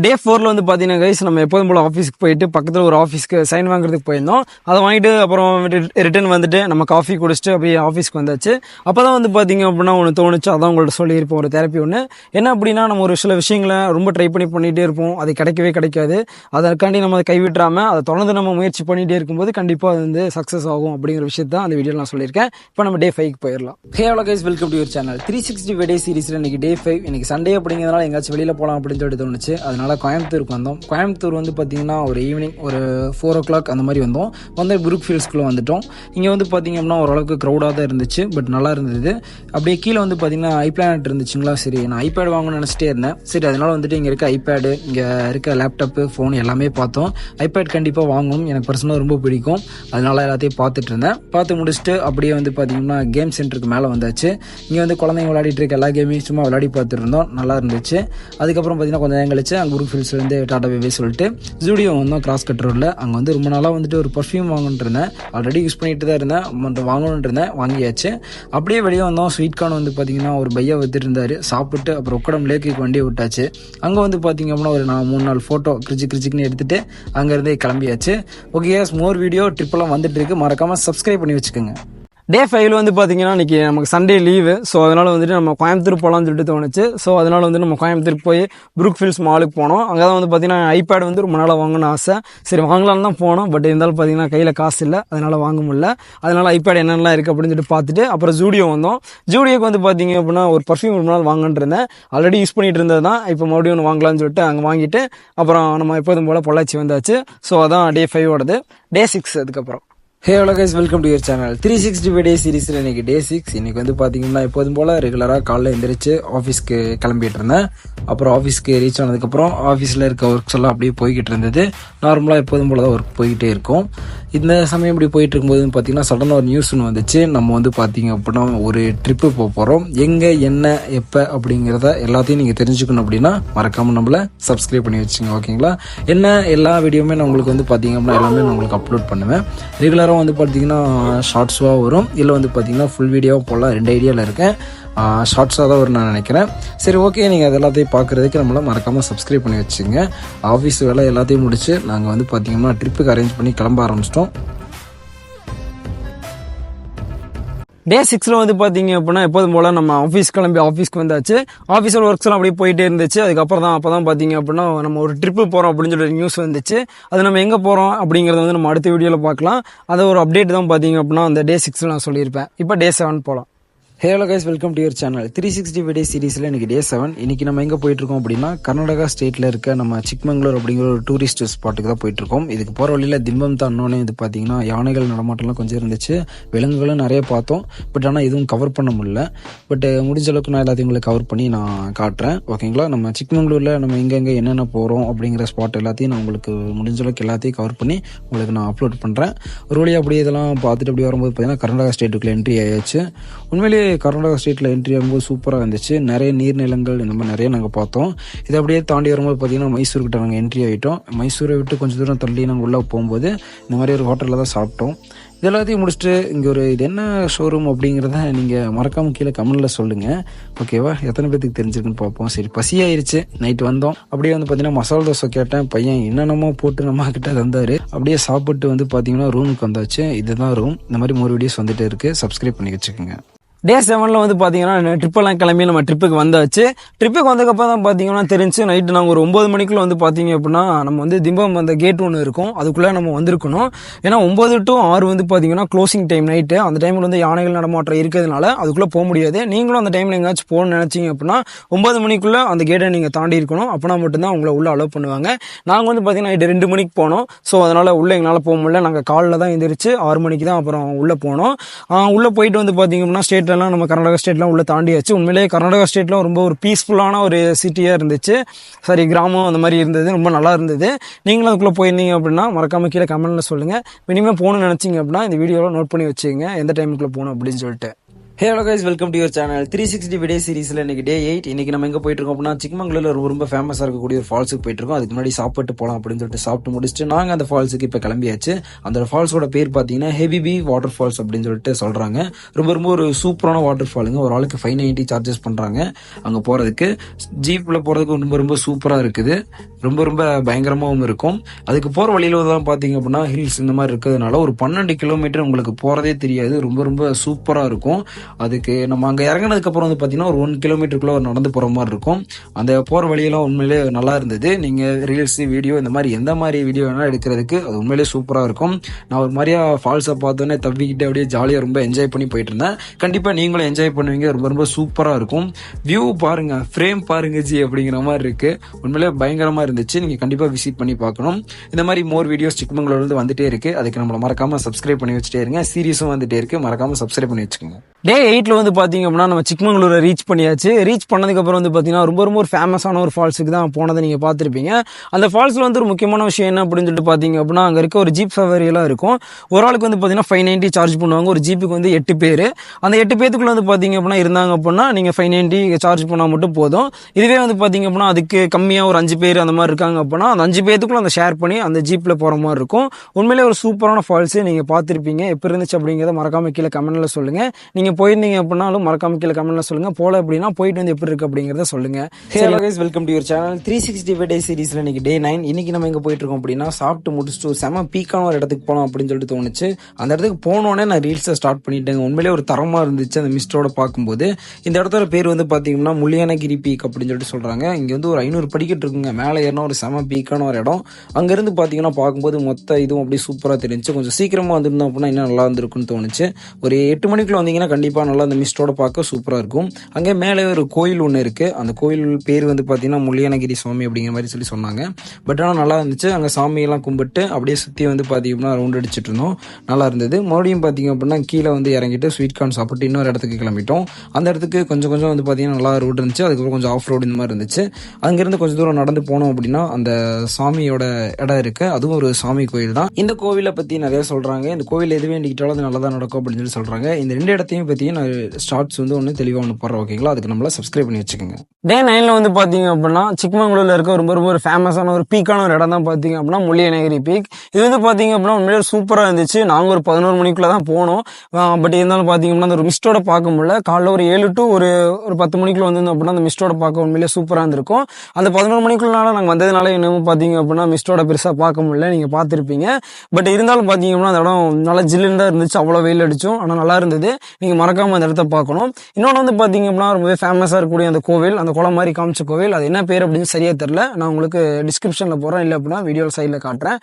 டே 4 வந்து பார்த்தீங்கன்னா கைஸ், நம்ம எப்போதும் போல ஆஃபீஸ்க்கு போயிட்டு பக்கத்தில் ஒரு ஆஃபீஸ்க்கு சைன் வாங்குறதுக்கு போயிருந்தோம். அதை வாங்கிட்டு அப்புறம் ரிட்டர்ன் வந்துட்டு நம்ம காஃபி குடிச்சிட்டு அப்படியே ஆஃபீஸ்க்கு வந்தாச்சு. அப்போ தான் வந்து பார்த்தீங்க அப்படின்னா ஒன்று தோணுச்சு, அதான் உங்கள்ட்ட சொல்லியிருப்போம் ஒரு தெரப்பி ஒன்று. என்ன அப்படின்னா, நம்ம ஒரு சில விஷயங்களை ரொம்ப ட்ரை பண்ணிகிட்டே இருப்போம், அது கிடைக்காது. அதற்காண்டி நம்ம அதை கைவிட்டுறாமல் அதை தொடர்ந்து நம்ம முயற்சி பண்ணிகிட்டே இருக்கும்போது கண்டிப்பாக அது வந்து சக்ஸஸ் ஆகும் அப்படிங்கிற விஷயத்தை அந்த வீடியோவில் நான் சொல்லியிருக்கேன். இப்போ நம்ம டே 5க்கு போயிடலாம். Hello guys, welcome to your channel 360 வே சீரீஸில் இன்னைக்கு டே 5. இன்னைக்கு சண்டே அப்படிங்கிறதுனால எங்கேயாச்சும் வெளியில் போகலாம் அப்படின்னு சொல்லிட்டு தோணுச்சு. அதனால கோயம்புத்தூருக்கு வந்தோம். கோயம்புத்தூர் வந்து பார்த்தீங்கன்னா ஒரு ஈவினிங் ஒரு 4 o'clock அந்த மாதிரி வந்து புரூக் ஃபீல்ட்ஸ்குள்ளே வந்துட்டோம். இங்கே வந்து பார்த்தீங்க அப்படின்னா ஓரளவுக்கு க்ரௌடாக தான் இருந்துச்சு, பட் நல்லா இருந்தது. அப்படியே கீழே வந்து பார்த்தீங்கன்னா ஐபிளானட் இருந்துச்சுங்களா. சரி, நான் ஐபேட் வாங்கணும்னு நினச்சிட்டே இருந்தேன். சரி, அதனால வந்துட்டு இங்கே இருக்க ஐபேடு, இங்கே இருக்க லேப்டாப்பு, ஃபோன் எல்லாமே பார்த்தோம். ஐபேட் கண்டிப்பாக வாங்கணும், எனக்கு பர்சனலாக ரொம்ப பிடிக்கும். அதனால எல்லாத்தையும் பார்த்து முடிச்சுட்டு அப்படியே வந்து பார்த்தீங்கன்னா கேம் சென்டருக்கு மேலே வந்தாச்சு. இங்கே வந்து குழந்தைங்க விளையாடிட்டு இருக்க எல்லா கேமையும் சும்மா விளையாடி பார்த்துட்டு இருந்தோம், நல்லா இருந்துச்சு. அதுக்கப்புறம் பார்த்தீங்கன்னா கொஞ்சம் நேரம் கழிச்சு அங்கே புரூக் ஃபீல்ட்ஸ்லேருந்து டாடா பேபி சொல்லிட்டு ஜூடியோ வந்தோம், கிராஸ் கட் ரோடில். அங்கே வந்து ரொம்ப நாளாக வந்துட்டு ஒரு பர்ஃப்யூம் வாங்கணுன்னு இருந்தேன், ஆல்ரெடி யூஸ் பண்ணிட்டு தான் இருந்தேன், வாங்கணுன்னு இருந்தேன், வாங்கியாச்சு. அப்படியே வெளியே வந்தோம். ஸ்வீட் கார்ன் வந்து பார்த்தீங்கன்னா ஒரு பையா வித்துட்டு இருந்தார், சாப்பிட்டு அப்புறம் உக்கடம் லேக்கு வண்டியை விட்டாச்சு. அங்கே வந்து பார்த்தீங்க அப்படின்னா ஒரு 3-4 ஃபோட்டோ கிரிச்சிக்குன்னு எடுத்துகிட்டு அங்கேருந்தே கிளம்பியாச்சு. ஓகே, மோர் வீடியோ ட்ரிப்பெல்லாம் வந்துட்டு இருக்கு, மறக்காமல் சப்ஸ்கிரைப் பண்ணி வச்சுக்கோங்க. டே 5 வந்து பார்த்தீங்கன்னா இன்றைக்கி நமக்கு சண்டே லீவு. ஸோ அதனால் வந்துட்டு நம்ம கோயம்புத்தூர் போகலான்னு சொல்லிட்டு தோணுச்சு. ஸோ அதனால் வந்து நம்ம கோயம்புத்தூருக்கு போய் புரூக் ஃபீல்ட்ஸ் மாலுக்கு போனோம். அங்கே தான் வந்து பார்த்தீங்கன்னா ஐபேட் வந்து ரொம்ப நாளாக வாங்கணும்னு ஆசை. சரி வாங்கலான்னு தான் போனோம், பட் இருந்தாலும் பார்த்தீங்கன்னா கையில் காசு இல்லை, அதனால் வாங்க முடியல. அதனால் ஐபேட் என்னென்னலாம் இருக்குது அப்படின்னு சொல்லிட்டு பார்த்துட்டு அப்புறம் ஜூடியோ வந்தோம். ஜூடியோக்கு வந்து பார்த்தீங்க அப்படின்னா ஒரு பர்ஃப்யூம் ரொம்ப நாள் வாங்கன்னு இருந்தேன், ஆல்ரெடி யூஸ் பண்ணிட்டு இருந்தது தான். இப்போ மறுபடியும் ஒன்று வாங்கலான்னு சொல்லிட்டு அங்கே வாங்கிட்டு அப்புறம் நம்ம எப்போதும் போல் பொள்ளாச்சி வந்தாச்சு. ஸோ அதான் டே 5ஓடது. டே 6 அதுக்கப்புறம். Hello guys, welcome to your channel 360 வே சீரீஸில் இன்னைக்கு டே 6. இன்னைக்கு வந்து பார்த்தீங்கன்னா எப்போதும் போல் ரெகுலராக காலைல எழுந்திரிச்சு ஆஃபீஸ்க்கு கிளம்பிட்டு இருந்தேன். அப்புறம் ஆஃபீஸ்க்கு ரீச் ஆனதுக்கப்புறம் ஆஃபீஸில் இருக்க ஒர்க்ஸ் எல்லாம் அப்படியே போய்கிட்டு இருந்தது. நார்மலாக எப்போதும் போல் தான் ஒர்க் போய்கிட்டே இருக்கும். இந்த சமயம் இப்படி போயிட்டு இருக்கும்போது பார்த்தீங்கன்னா சடனாக ஒரு நியூஸ் ஒன்று வந்துச்சு. நம்ம வந்து பார்த்தீங்க அப்படின்னா ஒரு ட்ரிப்பு போக போகிறோம். எங்கே, என்ன, எப்போ அப்படிங்கிறத எல்லாத்தையும் நீங்கள் தெரிஞ்சுக்கணும் அப்படின்னா மறக்காமல் நம்மளை சப்ஸ்கிரைப் பண்ணி வச்சுங்க. ஓகேங்களா? என்ன எல்லா வீடியோவுமே நான் உங்களுக்கு வந்து பார்த்தீங்க அப்படின்னா எல்லாமே நான் உங்களுக்கு அப்லோட் பண்ணுவேன். ரெகுலராக வந்து பார்த்தீங்கன்னா ஷார்ட்ஸாக வரும், இல்லை வந்து பார்த்தீங்கன்னா ஃபுல் வீடியோவாக போடலாம். 2 ஐடியாவில் இருக்கேன். ஷார்ட்ஸாக தான் வரும் நான் நினைக்கிறேன். சரி, ஓகே, நீங்கள் அது எல்லாத்தையும் பார்க்குறதுக்கு நம்மளை மறக்காமல் சப்ஸ்கிரைப் பண்ணி வச்சுங்க. ஆஃபீஸ் வேலை எல்லாத்தையும் முடிச்சு நாங்கள் வந்து பார்த்தீங்கன்னா ட்ரிப்புக்கு அரேஞ்ச் பண்ணி கிளம்ப ஆரம்பிச்சிட்டோம். டே 6 வந்து பார்த்தீங்க அப்படின்னா எப்போதும் போல் நம்ம ஆஃபீஸ்க்கு வந்தாச்சு. ஆஃபீஸில் ஒர்க்ஸ் எல்லாம் அப்படியே போயிட்டே இருந்துச்சு. அதுக்கப்புறம் தான் அப்போ தான் பார்த்தீங்க அப்படின்னா நம்ம ஒரு ட்ரிப்பு போகிறோம் அப்படின்னு சொல்லி நியூஸ் வந்துச்சு. அது நம்ம எங்கே போகிறோம் அப்படிங்கிறத வந்து நம்ம அடுத்த வீடியோவில் பார்க்கலாம். அதை ஒரு அப்டேட் தான் பார்த்தீங்க அப்படின்னா அந்த டே 6 நான் சொல்லியிருப்பேன். இப்போ டே 7 போகலாம். Hello guys, welcome to your channel 360 வே சீரீஸில் இன்றைக்கி டே 7. இன்றைக்கி நம்ம எங்கே போயிட்டுருக்கோம் அப்படின்னா கர்நாடகா ஸ்டேட்டில் இருக்க நம்ம சிக்மங்களூர் அப்படிங்கிற ஒரு டூரிஸ்ட் ஸ்பாட்டுக்கு தான் போயிட்டுருக்கோம். இதுக்கு போகிற வழியில் திம்பம் தானோன்னே இது பார்த்தீங்கன்னா யானைகள் நடமாட்டம்லாம் கொஞ்சம் இருந்துச்சு, விலங்குகளும் நிறைய பார்த்தோம். பட் ஆனால் எதுவும் கவர் பண்ண முடியல. பட் முடிஞ்ச அளவுக்கு நான் எல்லாத்தையும் உங்களுக்கு கவர் பண்ணி நான் காட்டுறேன். ஓகேங்களா? நம்ம சிக்மங்களூரில் நம்ம எங்கெங்கே என்னென்ன போகிறோம் அப்படிங்கிற ஸ்பாட் எல்லாத்தையும் நான் உங்களுக்கு முடிஞ்ச அளவுக்கு எல்லாத்தையும் கவர் பண்ணி உங்களுக்கு நான் அப்லோட் பண்ணுறேன். ஒரு வழியாக அப்படியே இதெல்லாம் பார்த்துட்டு அப்படி வரும்போது பார்த்தீங்கன்னா கர்நாடகா ஸ்டேட்டுக்குள்ளே என்ட்ரி ஆயாச்சு. உண்மையிலேயே கர்நாடகா ஸ்டேட்டில் என்ட்ரி ஆகும்போது சூப்பராக இருந்துச்சு. நிறைய நீர்நிலங்கள் இந்த மாதிரி நிறைய நாங்கள் பார்த்தோம். இதை அப்படியே தாண்டி வரும்போது பார்த்தீங்கன்னா மைசூர்கிட்ட நாங்கள் என்ட்ரி ஆகிட்டோம். மைசூரை விட்டு கொஞ்சம் தூரம் தள்ளி நாங்கள் உள்ளே போகும்போது இந்த மாதிரி ஒரு ஹோட்டலில் தான் சாப்பிட்டோம். இது எல்லாத்தையும் முடிச்சுட்டு இங்கே இது என்ன ஷோரூம் அப்படிங்கிறத நீங்கள் மறக்காமல் கீழே கமெண்டில் சொல்லுங்கள். ஓகேவா? எத்தனை பேருக்கு தெரிஞ்சிருக்குன்னு பார்ப்போம். சரி, பசியாயிருச்சு, நைட்டு வந்தோம். அப்படியே வந்து பார்த்தீங்கன்னா மசாலா தோசை கேட்டேன். பையன் என்னென்னமோ போட்டு நம்ம கிட்ட தந்தார். அப்படியே சாப்பிட்டு வந்து பார்த்தீங்கன்னா ரூமுக்கு வந்தாச்சு. இதுதான் ரூம். இந்த மாதிரி 3 வீடியோஸ் வந்துட்டு இருக்குது. சப்ஸ்கிரைப் பண்ணி வச்சுக்கோங்க. டே 7ல் வந்து பார்த்தீங்கன்னா ட்ரிப்பெல்லாம் கிளம்பி நம்ம ட்ரிப்புக்கு வந்தாச்சு. ட்ரிப்புக்கு வந்ததுக்கப்புறம் தான் பார்த்தீங்கன்னா தெரிஞ்சு நைட்டு நாங்கள் ஒரு 9 மணிக்குள்ள வந்து பார்த்தீங்க அப்படின்னா நம்ம வந்து திம்பம் அந்த கேட் ஒன்று இருக்கும், அதுக்குள்ளே நம்ம வந்திருக்கணும். ஏன்னா 9 to 6 வந்து பார்த்தீங்கன்னா க்ளோசிங் டைம் நைட்டு. அந்த டைமில் வந்து யானைகள் நடமாட்டம் இருக்கிறதுனால அதுக்குள்ளே போக முடியாது. நீங்களும் அந்த டைமில் எங்கேயாச்சும் போகணும்னு நினச்சிங்க அப்படின்னா 9 மணிக்குள்ளே அந்த கேட்டை நீங்கள் தாண்டி இருக்கணும். அப்படின்னா மட்டும்தான் உங்களை உள்ளே அலோவ் பண்ணுவாங்க. நாங்கள் வந்து பார்த்தீங்கன்னா நைட்டு 2 மணிக்கு போனோம். ஸோ அதனால் உள்ளே எங்களால் போக முடியல. நாங்கள் காலைல தான் எந்திரிச்சு 6 மணிக்கு தான் அப்புறம் உள்ளே போனோம். உள்ளே போயிட்டு வந்து பார்த்தீங்க அப்படின்னா ஸ்டேட்லாம் நம்ம கர்நாடகா ஸ்டேட்லாம் உள்ள தாண்டியாச்சு. உண்மையிலேயே கர்நாடகா ஸ்டேட்லாம் ரொம்ப ஒரு பீஸ்ஃபுல்லான ஒரு சிட்டியாக இருந்துச்சு. சரி, கிராமம் அந்த மாதிரி இருந்தது, ரொம்ப நல்லா இருந்தது. நீங்களும் அதுக்குள்ளே போயிருந்தீங்க அப்படின்னா மறக்காம கீழே கமெண்ட்டில் சொல்லுங்கள். இனிமேல் போகணும்னு நினச்சிங்க அப்படின்னா இந்த வீடியோவில் நோட் பண்ணி வச்சுக்கோங்க எந்த டைமுக்குள்ளே போகணும் அப்படின்னு சொல்லிட்டு. Hello guys, welcome to your channel 360 விடே சீரிஸில் இன்னைக்கு டே 8. இன்னைக்கு நம்ம எங்கே போயிட்டு இருக்கோம் அப்படின்னா சிக்மங்களூரில் ரொம்ப ஃபேமஸாக இருக்கக்கூடிய ஒரு ஃபால்ஸுக்கு போயிட்டு இருக்கோம். அதுக்கு முன்னாடி சாப்பிட்டு போகலாம் அப்படின்னு சொல்லிட்டு சாப்பிட்டு முடிச்சுட்டு நாங்கள் அந்த ஃபால்ஸுக்கு இப்போ கிளம்பியாச்சு. அந்த ஃபால்ஸோட பேர் பார்த்தீங்கன்னா ஹெவிபி வாட்டர் ஃபால்ஸ் அப்படின்னு சொல்லிட்டு சொல்கிறாங்க. ரொம்ப ஒரு சூப்பரான வாட்டர் ஃபாலுங்க. ஒரு ஆளுக்கு 590 சார்ஜஸ் பண்ணுறாங்க அங்கே போகிறதுக்கு. ஜீப்பில் போகிறதுக்கு ரொம்ப சூப்பராக இருக்குது. ரொம்ப பயங்கரமாகவும் இருக்கும். அதுக்கு போகிற வழியில் தான் பார்த்தீங்க அப்படின்னா ஹில்ஸ் இந்த மாதிரி இருக்கிறதுனால ஒரு 12 கிலோமீட்டர் உங்களுக்கு போகிறதே தெரியாது. ரொம்ப சூப்பராக இருக்கும். அதுக்கு நம்ம அங்கே இறங்கினதுக்கப்புறம் வந்து பார்த்தீங்கன்னா ஒரு 1 கிலோமீட்டருக்குள்ளே ஒரு நடந்து போகிற மாதிரி இருக்கும். அந்த போகிற வழியெல்லாம் உண்மையிலே நல்லா இருந்தது. நீங்கள் ரீல்ஸ் வீடியோ இந்த மாதிரி எந்த மாதிரி வீடியோ வேணால் எடுக்கிறதுக்கு அது உண்மையிலே சூப்பராக இருக்கும். நான் ஒரு மாதிரியா ஃபால்ஸை பார்த்தோன்னே தவிக்கிட்டு அப்படியே ஜாலியாக ரொம்ப என்ஜாய் பண்ணி போயிட்டு இருந்தேன். கண்டிப்பாக நீங்களும் என்ஜாய் பண்ணுவீங்க. ரொம்ப சூப்பராக இருக்கும். வியூ பாருங்க, ஃப்ரேம் பாருங்க ஜி அப்படிங்கிற மாதிரி இருக்குது. உண்மையிலே பயங்கரமாக இருந்துச்சு. நீங்கள் கண்டிப்பாக விசிட் பண்ணி பார்க்கணும். இந்த மாதிரி மோர் வீடியோஸ் சிக்மங்களூர்லேருந்து வந்துட்டே இருக்குது. அதுக்கு நம்மளை மறக்காமல் சப்ஸ்கிரைப் பண்ணி வச்சுட்டே இருங்க. சீரியஸும் வந்துட்டே இருக்குது, மறக்காமல் சப்ஸ்கிரைப் பண்ணி வச்சுக்கோங்க. டே 8ல் வந்து பார்த்தீங்க அப்படின்னா நம்ம சிக்மங்களூரை ரீச் பண்ணியாச்சு. ரீச் பண்ணதுக்கப்புறம் வந்து பார்த்தீங்கன்னா ரொம்ப ஒரு ஃபேமஸான ஒரு ஃபால்ஸுக்கு தான் போனதை நீங்கள் பார்த்துருப்பீங்க. அந்த ஃபால்ஸில் வந்து ஒரு முக்கியமான விஷயம் என்ன அப்படின்னு சொல்லிட்டு பார்த்தீங்க அப்படின்னா அங்கே இருக்க ஒரு ஜீப் சவாரியெல்லாம் இருக்கும். ஒரு ஆளுக்கு வந்து பார்த்தீங்கன்னா 590 சார்ஜ் பண்ணுவாங்க. ஒரு ஜீப்புக்கு வந்து 8 பேர். அந்த 8 பேத்துக்குள்ள வந்து பார்த்தீங்க அப்படின்னா இருந்தாங்க அப்படின்னா நீங்கள் 590 சார்ஜ் பண்ணால் மட்டும் போதும். இதுவே வந்து பார்த்தீங்க அப்படின்னா அதுக்கு கம்மியாக ஒரு 5 பேர் அந்த மாதிரி இருக்காங்க அப்படின்னா அந்த 5 பேத்துக்குள்ள அந்த ஷேர் பண்ணி அந்த ஜீப்பில் போகிற மாதிரி இருக்கும். உண்மையிலே ஒரு சூப்பரான ஃபால்ஸு நீங்கள் பார்த்துருப்பீங்க. எப்படி இருந்துச்சு அப்படிங்கிறத மறக்காம கீழே கமெண்ட்டில் சொல்லுங்கள். நீங்கள் போயிருந்தீங்க அப்படின்னாலும் மறக்காம கீழே கமெண்ட்ல சொல்லுங்க. போல அப்படின்னா போயிட்டு வந்து எப்படி இருக்கு அப்படிங்கறத சொல்லுங்க. Hello guys, welcome to your channel 365 டே சீரிஸ்ல இன்னைக்கு டே 9. இன்னைக்கு நம்ம எங்க போயிட்டு இருக்கோம் அப்படின்னா சாப்பிட்டு முடிச்சுட்டு ஒரு செம பீக்கான ஒரு இடத்துக்கு போகலாம் அப்படின்னு சொல்லிட்டு தோணுச்சு. அந்த இடத்துக்கு போனோடனே நான் ரீல்ஸை ஸ்டார்ட் பண்ணிட்டேங்க. உண்மையிலே ஒரு தரமா இருந்துச்சு அந்த மிஸ்டோட பார்க்கும்போது. இந்த இடத்தோட பேர் வந்து பாத்தீங்கன்னா முள்ளியானகிரி பீக் அப்படின்னு சொல்லிட்டு சொல்றாங்க. இங்க வந்து ஒரு 500 படிக்கட்டு இருக்குங்க. மேலே ஏறினா ஒரு செம பீக்கான ஒரு இடம். அங்க இருந்து பாத்தீங்கன்னா பார்க்கும்போது மொத்த இதுவும் அப்படியே சூப்பரா தெரிஞ்சு. கொஞ்சம் சீக்கிரமா வந்திருந்தோம் அப்படின்னா இன்னும் நல்லா இருந்திருக்குன்னு தோணுச்சு. ஒரு 8 மணிக்குள்ள வந்தீங்கன்னா கண்டிப்பா நல்லா அந்த மிஸ்டோட பார்க்க சூப்பராக இருக்கும். அங்கே மேலே ஒரு கோயில் ஒன்று இருக்குது. அந்த கோயில் பேர் வந்து பார்த்தீங்கன்னா முள்ளியானகிரி சுவாமி அப்படிங்கிற மாதிரி சொல்லி சொன்னாங்க. பட் ஆனால் நல்லா இருந்துச்சு. அங்கே சாமியெல்லாம் கும்பிட்டு அப்படியே சுற்றி வந்து பார்த்தீங்கன்னா ரவுண்ட் அடிச்சுட்டு இருந்தோம். நல்லா இருந்தது. மறுபடியும் பார்த்தீங்க அப்படின்னா கீழே வந்து இறங்கிட்டு ஸ்வீட் கார்ன் சாப்பிட்டு இன்னொரு இடத்துக்கு கிளம்பிட்டோம். அந்த இடத்துக்கு கொஞ்சம் வந்து பார்த்தீங்கன்னா நல்லா ரோடு இருந்துச்சு. அதுக்கப்புறம் கொஞ்சம் ஆஃப் ரோடு இந்த மாதிரி இருந்துச்சு. அங்கேருந்து கொஞ்சம் தூரம் நடந்து போனோம் அப்படின்னா அந்த சாமியோட இடம் இருக்குது. அதுவும் ஒரு சாமி கோயில் தான். இந்த கோவிலை பற்றி நிறைய சொல்கிறாங்க. இந்த கோவில் எது வேண்டிக்கிட்டாலும் அது நல்லா தான் நடக்கும் அப்படின்னு சொல்லி சொல்கிறாங்க. இந்த 2 இடத்தையும் பற்றி நான் ஷார்ட்ஸ் வந்து ஒன்று தெளிவாக ஒன்று போடுறோம், ஓகேங்களா? அதுக்கு நம்மள சப்ஸ்கிரைப் பண்ணி வச்சுக்கோங்க. டே 9ல் வந்து பார்த்தீங்க அப்படின்னா சிக்மங்களூரில் இருக்க ரொம்ப ஒரு ஃபேமஸான ஒரு பீக்கான ஒரு இடம் தான் பார்த்தீங்க அப்படின்னா முள்ளியானகிரி பீக். இது வந்து பார்த்தீங்க அப்படின்னா உண்மையிலே சூப்பராக இருந்துச்சு. நாங்கள் ஒரு 11 மணிக்குள்ளே தான் போனோம். பட் இருந்தாலும் பார்த்தீங்க அப்படின்னா அந்த ஒரு மிஸ்டோட பார்க்க முடியல. காலைல ஒரு 7 to ஒரு 10 மணிக்குள்ள வந்திருந்தோம் அப்படின்னா அந்த மிஸ்டோட பார்க்க உண்மையிலே சூப்பராக இருந்திருக்கும். அந்த 11 மணிக்குள்ளனால நாங்கள் வந்ததுனால இன்னமும் பார்த்தீங்க அப்படின்னா மிஸ்டோட பெருசாக பார்க்க முடியல. நீங்கள் பார்த்துருப்பீங்க. பட் இருந்தாலும் பார்த்தீங்க அப்படின்னா அந்த இடம் நல்லா ஜில்லுன்னு தான் இருந்துச்சு. அவ்வளோ வெயில் அடிச்சோம், ஆனால் நல்லா இருந்தது. நீங்கள் மறக்காமல் அந்த இடத்த பார்க்கணும். இன்னொன்று வந்து பார்த்தீங்க அப்படின்னா ரொம்பவே ஃபேமஸாக இருக்கக்கூடிய அந்த கோவில், அந்த குளம் மாதிரி காமிச்ச கோவில், அது என்ன பேர் அப்படின்னு சரியாக தெரில. நான் உங்களுக்கு டிஸ்கிரிப்ஷனில் போகிறேன், இல்லை அப்படின்னா வீடியோ சைடில் காட்டுறேன்.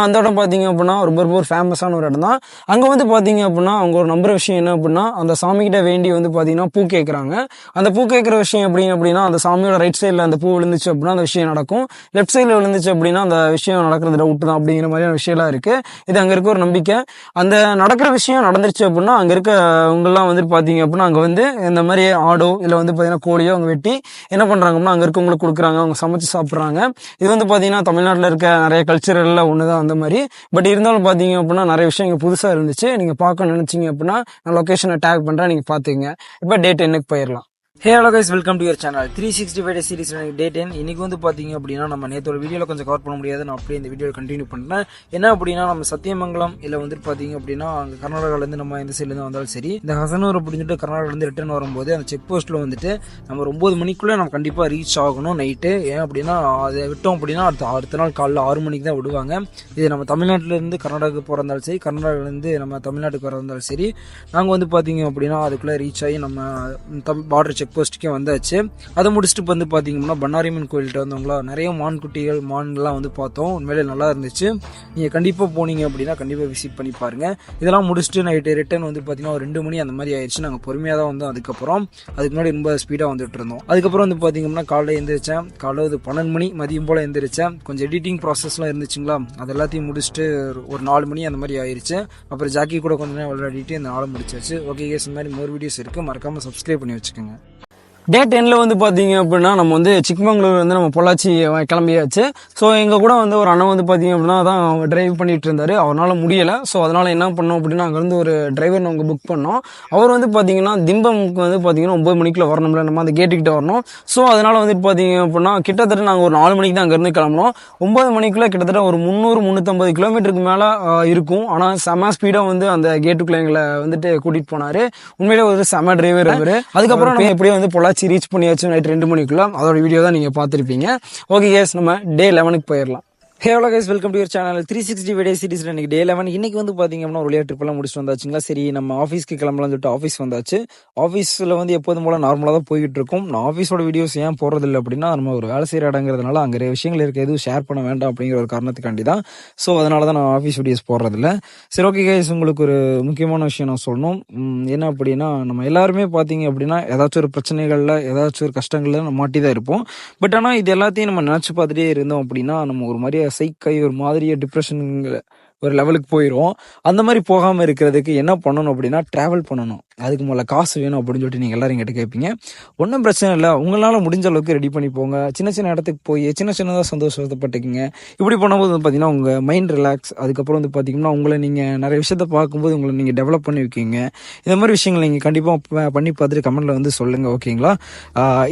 அந்த இடம் பார்த்தீங்க அப்படின்னா ரொம்ப ஒரு ஃபேமஸான ஒரு இடம் தான். அங்கே வந்து பார்த்தீங்க அப்படின்னா அவங்க ஒரு நம்புற விஷயம் என்ன அப்படின்னா அந்த சாமிகிட்ட வேண்டி வந்து பார்த்தீங்கன்னா பூ கேட்குறாங்க. அந்த பூ கேட்குற விஷயம் அப்படின்னா அந்த சாமியோட ரைட் சைடில் அந்த பூ விழுந்துச்சு அப்படின்னா அந்த விஷயம் நடக்கும். லெஃப்ட் சைடில் விழுந்துச்சு அப்படின்னா அந்த விஷயம் நடக்கிறது டவுட் தான் அப்படிங்கிற மாதிரியான விஷயம்லாம் இருக்குது. இது அங்கே இருக்க ஒரு நம்பிக்கை. அந்த நடக்கிற விஷயம் நடந்துருச்சு அப்படின்னா அங்கே இருக்கவங்கெல்லாம் வந்துட்டு பார்த்தீங்க அப்படின்னா அங்கே வந்து இந்த மாதிரி ஆடோ இல்லை வந்து பார்த்தீங்கன்னா கோழியோ அவங்க வெட்டி என்ன பண்ணுறாங்க அப்படின்னா அங்கே இருக்கவங்களுக்கு கொடுக்குறாங்க. அவங்க சமைச்சு சாப்பிட்றாங்க. இது வந்து பார்த்தீங்கன்னா தமிழ்நாட்டில் இருக்க நிறைய கல்ச்சரலில் ஒன்று தான் அந்த மாதிரி. பட் இருந்தாலும் பார்த்தீங்க அப்படின்னா நிறைய விஷயம் இங்கே புதுசாக இருந்துச்சு. நீங்கள் பார்க்க நினச்சிங்க அப்படின்னா நான் லொக்கேஷனை டேக் பண்ணுறேன், நீங்கள் பார்த்துங்க. இப்போ டே 10க்கு போயிடலாம். Hey hello guys, welcome to your channel 365 day series day 10. இன்னைக்கு வந்து பார்த்தீங்க அப்படின்னா நம்ம நேற்றோட வீடியோவில் கொஞ்சம் கவர் பண்ண முடியாது, நான் அப்படியே இந்த வீடியோவில் கண்டினியூ பண்ணுறேன். என்ன அப்படின்னா நம்ம சத்தியமங்கலம் இல்லை வந்துட்டு பார்த்தீங்க அப்படின்னா அங்கே கர்நாடகாலேருந்து நம்ம இந்த சைட்லேருந்து வந்தாலும் சரி, இந்த ஹசனூர் அப்படின்ட்டு கர்நாடகாலேருந்து ரிட்டர்ன் வரும்போது அந்த செக் போஸ்ட்டில் வந்துட்டு நம்ம 9 மணிக்குள்ளே நம்ம கண்டிப்பாக ரீச் ஆகணும் நைட்டு. ஏன் அப்படின்னா அதை விட்டோம் அப்படின்னா அடுத்த நாள் காலைல 6 மணிக்கு தான் விடுவாங்க. இது நம்ம தமிழ்நாட்டிலேருந்து கர்நாடகாவுக்கு போகிறதாலும் சரி, கர்நாடகாலேருந்து நம்ம தமிழ்நாட்டுக்கு வரந்தாலும் சரி, நாங்கள் வந்து பார்த்தீங்க அப்படின்னா அதுக்குள்ளே ரீச் ஆகி நம்ம பார்டர் செக் போஸ்ட்டுக்கே வந்தாச்சு. அதை முடிச்சுட்டு வந்து பார்த்தீங்கன்னா பண்ணாரியம்மன் கோயில்கிட்ட வந்தவங்களா நிறைய மான்குட்டிகள் மான்கள்லாம் வந்து பார்த்தோம். உண்மையிலே நல்லா இருந்துச்சு. நீங்கள் கண்டிப்பாக போனீங்க அப்படின்னா கண்டிப்பாக விசிட் பண்ணி பாருங்கள். இதெல்லாம் முடிச்சுட்டு நைட்டு ரிட்டர்ன் வந்து பார்த்தீங்கன்னா ஒரு 2 மணி அந்த மாதிரி ஆயிடுச்சு. நாங்கள் பொறுமையாக தான் வந்தோம். அதுக்கு முன்னாடி ரொம்ப ஸ்பீடாக வந்துட்டு இருந்தோம். அதுக்கப்புறம் வந்து பார்த்தீங்கன்னா காலையில் எழுந்திரிச்சேன். காலையில் ஒரு 12 மணி மதியம் போல் எழுந்திரிச்சேன். கொஞ்சம் எடிட்டிங் ப்ராசஸ்லாம் இருந்துச்சுங்களா, அது எல்லாத்தையும் முடிச்சுட்டு ஒரு 4 மணி அந்த மாதிரி ஆயிடுச்சு. அப்புறம் ஜாக்கி கூட கொஞ்சம் நேரம் விளையாடிட்டு இந்த நாளை முடிச்சாச்சு. ஓகே கேஸ், இந்த மாதிரி மோர் வீடியோஸ் இருக்குது, மறக்காமல் சப்ஸ்கிரைப் பண்ணி வச்சுக்கோங்க. டே 10ல் வந்து பார்த்தீங்க அப்படின்னா நம்ம வந்து சிக்மங்களூர் வந்து நம்ம பொள்ளாச்சி கிளம்பியாச்சு. ஸோ எங்கள் கூட வந்து ஒரு அண்ணன் வந்து பார்த்தீங்க அப்படின்னா தான் டிரைவ் பண்ணிட்டு இருந்தார். அவரால் முடியலை. ஸோ அதனால் என்ன பண்ணோம் அப்படின்னா அங்கேருந்து ஒரு டிரைவர் நாங்கள் புக் பண்ணோம். அவர் வந்து பார்த்தீங்கன்னா திம்பம்க்கு வந்து பார்த்தீங்கன்னா 9 மணிக்குள்ள வரணும்ல, நம்ம அந்த கேட்டுக்கிட்ட வரணும். ஸோ அதனால் வந்துட்டு பார்த்தீங்க அப்படின்னா கிட்டத்தட்ட நாங்கள் ஒரு 4 மணிக்கு தான் அங்கேருந்து கிளம்புனோம். 9 மணிக்குள்ளே கிட்டத்தட்ட ஒரு 300-350 கிலோமீட்டருக்கு மேலே இருக்கும். ஆனால் செம ஸ்பீடாக வந்து அந்த கேட்டுக்குள்ளே எங்களை வந்துட்டு கூட்டிகிட்டு போனார். உண்மையிலே ஒரு செம டிரைவர் அவர். அதுக்கப்புறம் நம்ம எப்படியே வந்து பொள்ளாச்சி ரீச் பண்ணியாச்சு நைட் 2 மணிக்குள்ள. அதோட வீடியோ தான் நீங்க பார்த்திருப்பீங்க. ஓகே கேஸ், நம்ம டே 11க்கு போயிடலாம். Hey hello guys, welcome to your channel 365 day series. இன்னைக்கு டே 11. இன்னைக்கு வந்து பாத்தீங்க அப்படின்னா ஒரு ட்ரிப் எல்லாம் முடிச்சுட்டு வந்தாச்சுங்களா. சரி, நம்ம ஆஃபீஸ்க்கு கிளம்பலாம்னு சொல்லிட்டு ஆஃபீஸ் வந்தாச்சு. ஆஃபீஸில் வந்து எப்போதும் போல நார்மலாக தான் போய்கிட்டு இருக்கும். நான் ஆஃபீஸோட வீடியோஸ் ஏன் போடுறதில்லை அப்படின்னா, நம்ம ஒரு வேலை செய்கிற இடங்கிறதுனால அங்கே நிறைய விஷயங்கள் இருக்குது, எதுவும் ஷேர் பண்ண வேண்டாம் அப்படிங்கிற ஒரு காரணத்துக்காண்டி தான். ஸோ அதனால தான் நான் ஆஃபீஸ் வீடியோஸ் போடுறதில்ல. சரி, ஓகே கைஸ், உங்களுக்கு ஒரு முக்கியமான விஷயம் நான் சொல்லணும். என்ன அப்படின்னா, நம்ம எல்லாருமே பார்த்தீங்க அப்படின்னா ஏதாச்சும் ஒரு பிரச்சனைகளில் ஏதாச்சும் ஒரு கஷ்டங்களில் நம்ம மாட்டி தான் இருப்போம். பட் ஆனால் இது எல்லாத்தையும் நம்ம நினச்சி பார்த்துட்டே இருந்தோம் அப்படின்னா நம்ம ஒரு மாதிரியே சைக்காய் ஒரு மாதிரியே டிப்ரெஷனுங்கிற ஒரு லெவலுக்கு போயிடும். அந்த மாதிரி போகாமல் இருக்கிறதுக்கு என்ன பண்ணணும் அப்படின்னா, ட்ராவல் பண்ணணும். அதுக்கு முதல்ல காசு வேணும் அப்படின்னு சொல்லிட்டு நீங்கள் எல்லாரும் என்கிட்ட கேட்பீங்க. ஒன்றும் பிரச்சனை இல்லை, உங்களால் முடிஞ்ச அளவுக்கு ரெடி பண்ணி போங்க. சின்ன சின்ன இடத்துக்கு போய் சின்ன சின்னதாக சந்தோஷப்பட்டுக்குங்க. இப்படி பண்ணும்போது வந்து பார்த்தீங்கன்னா உங்கள் மைண்ட் ரிலாக்ஸ். அதுக்கப்புறம் வந்து பார்த்தீங்கன்னா உங்களை நீங்கள் நிறைய விஷயத்த பார்க்கும்போது உங்களை நீங்கள் டெவலப் பண்ணி வைக்கிங்க. இந்த மாதிரி விஷயங்களை நீங்கள் கண்டிப்பாக பண்ணி பார்த்துட்டு கமெண்ட்டில் வந்து சொல்லுங்கள், ஓகேங்களா?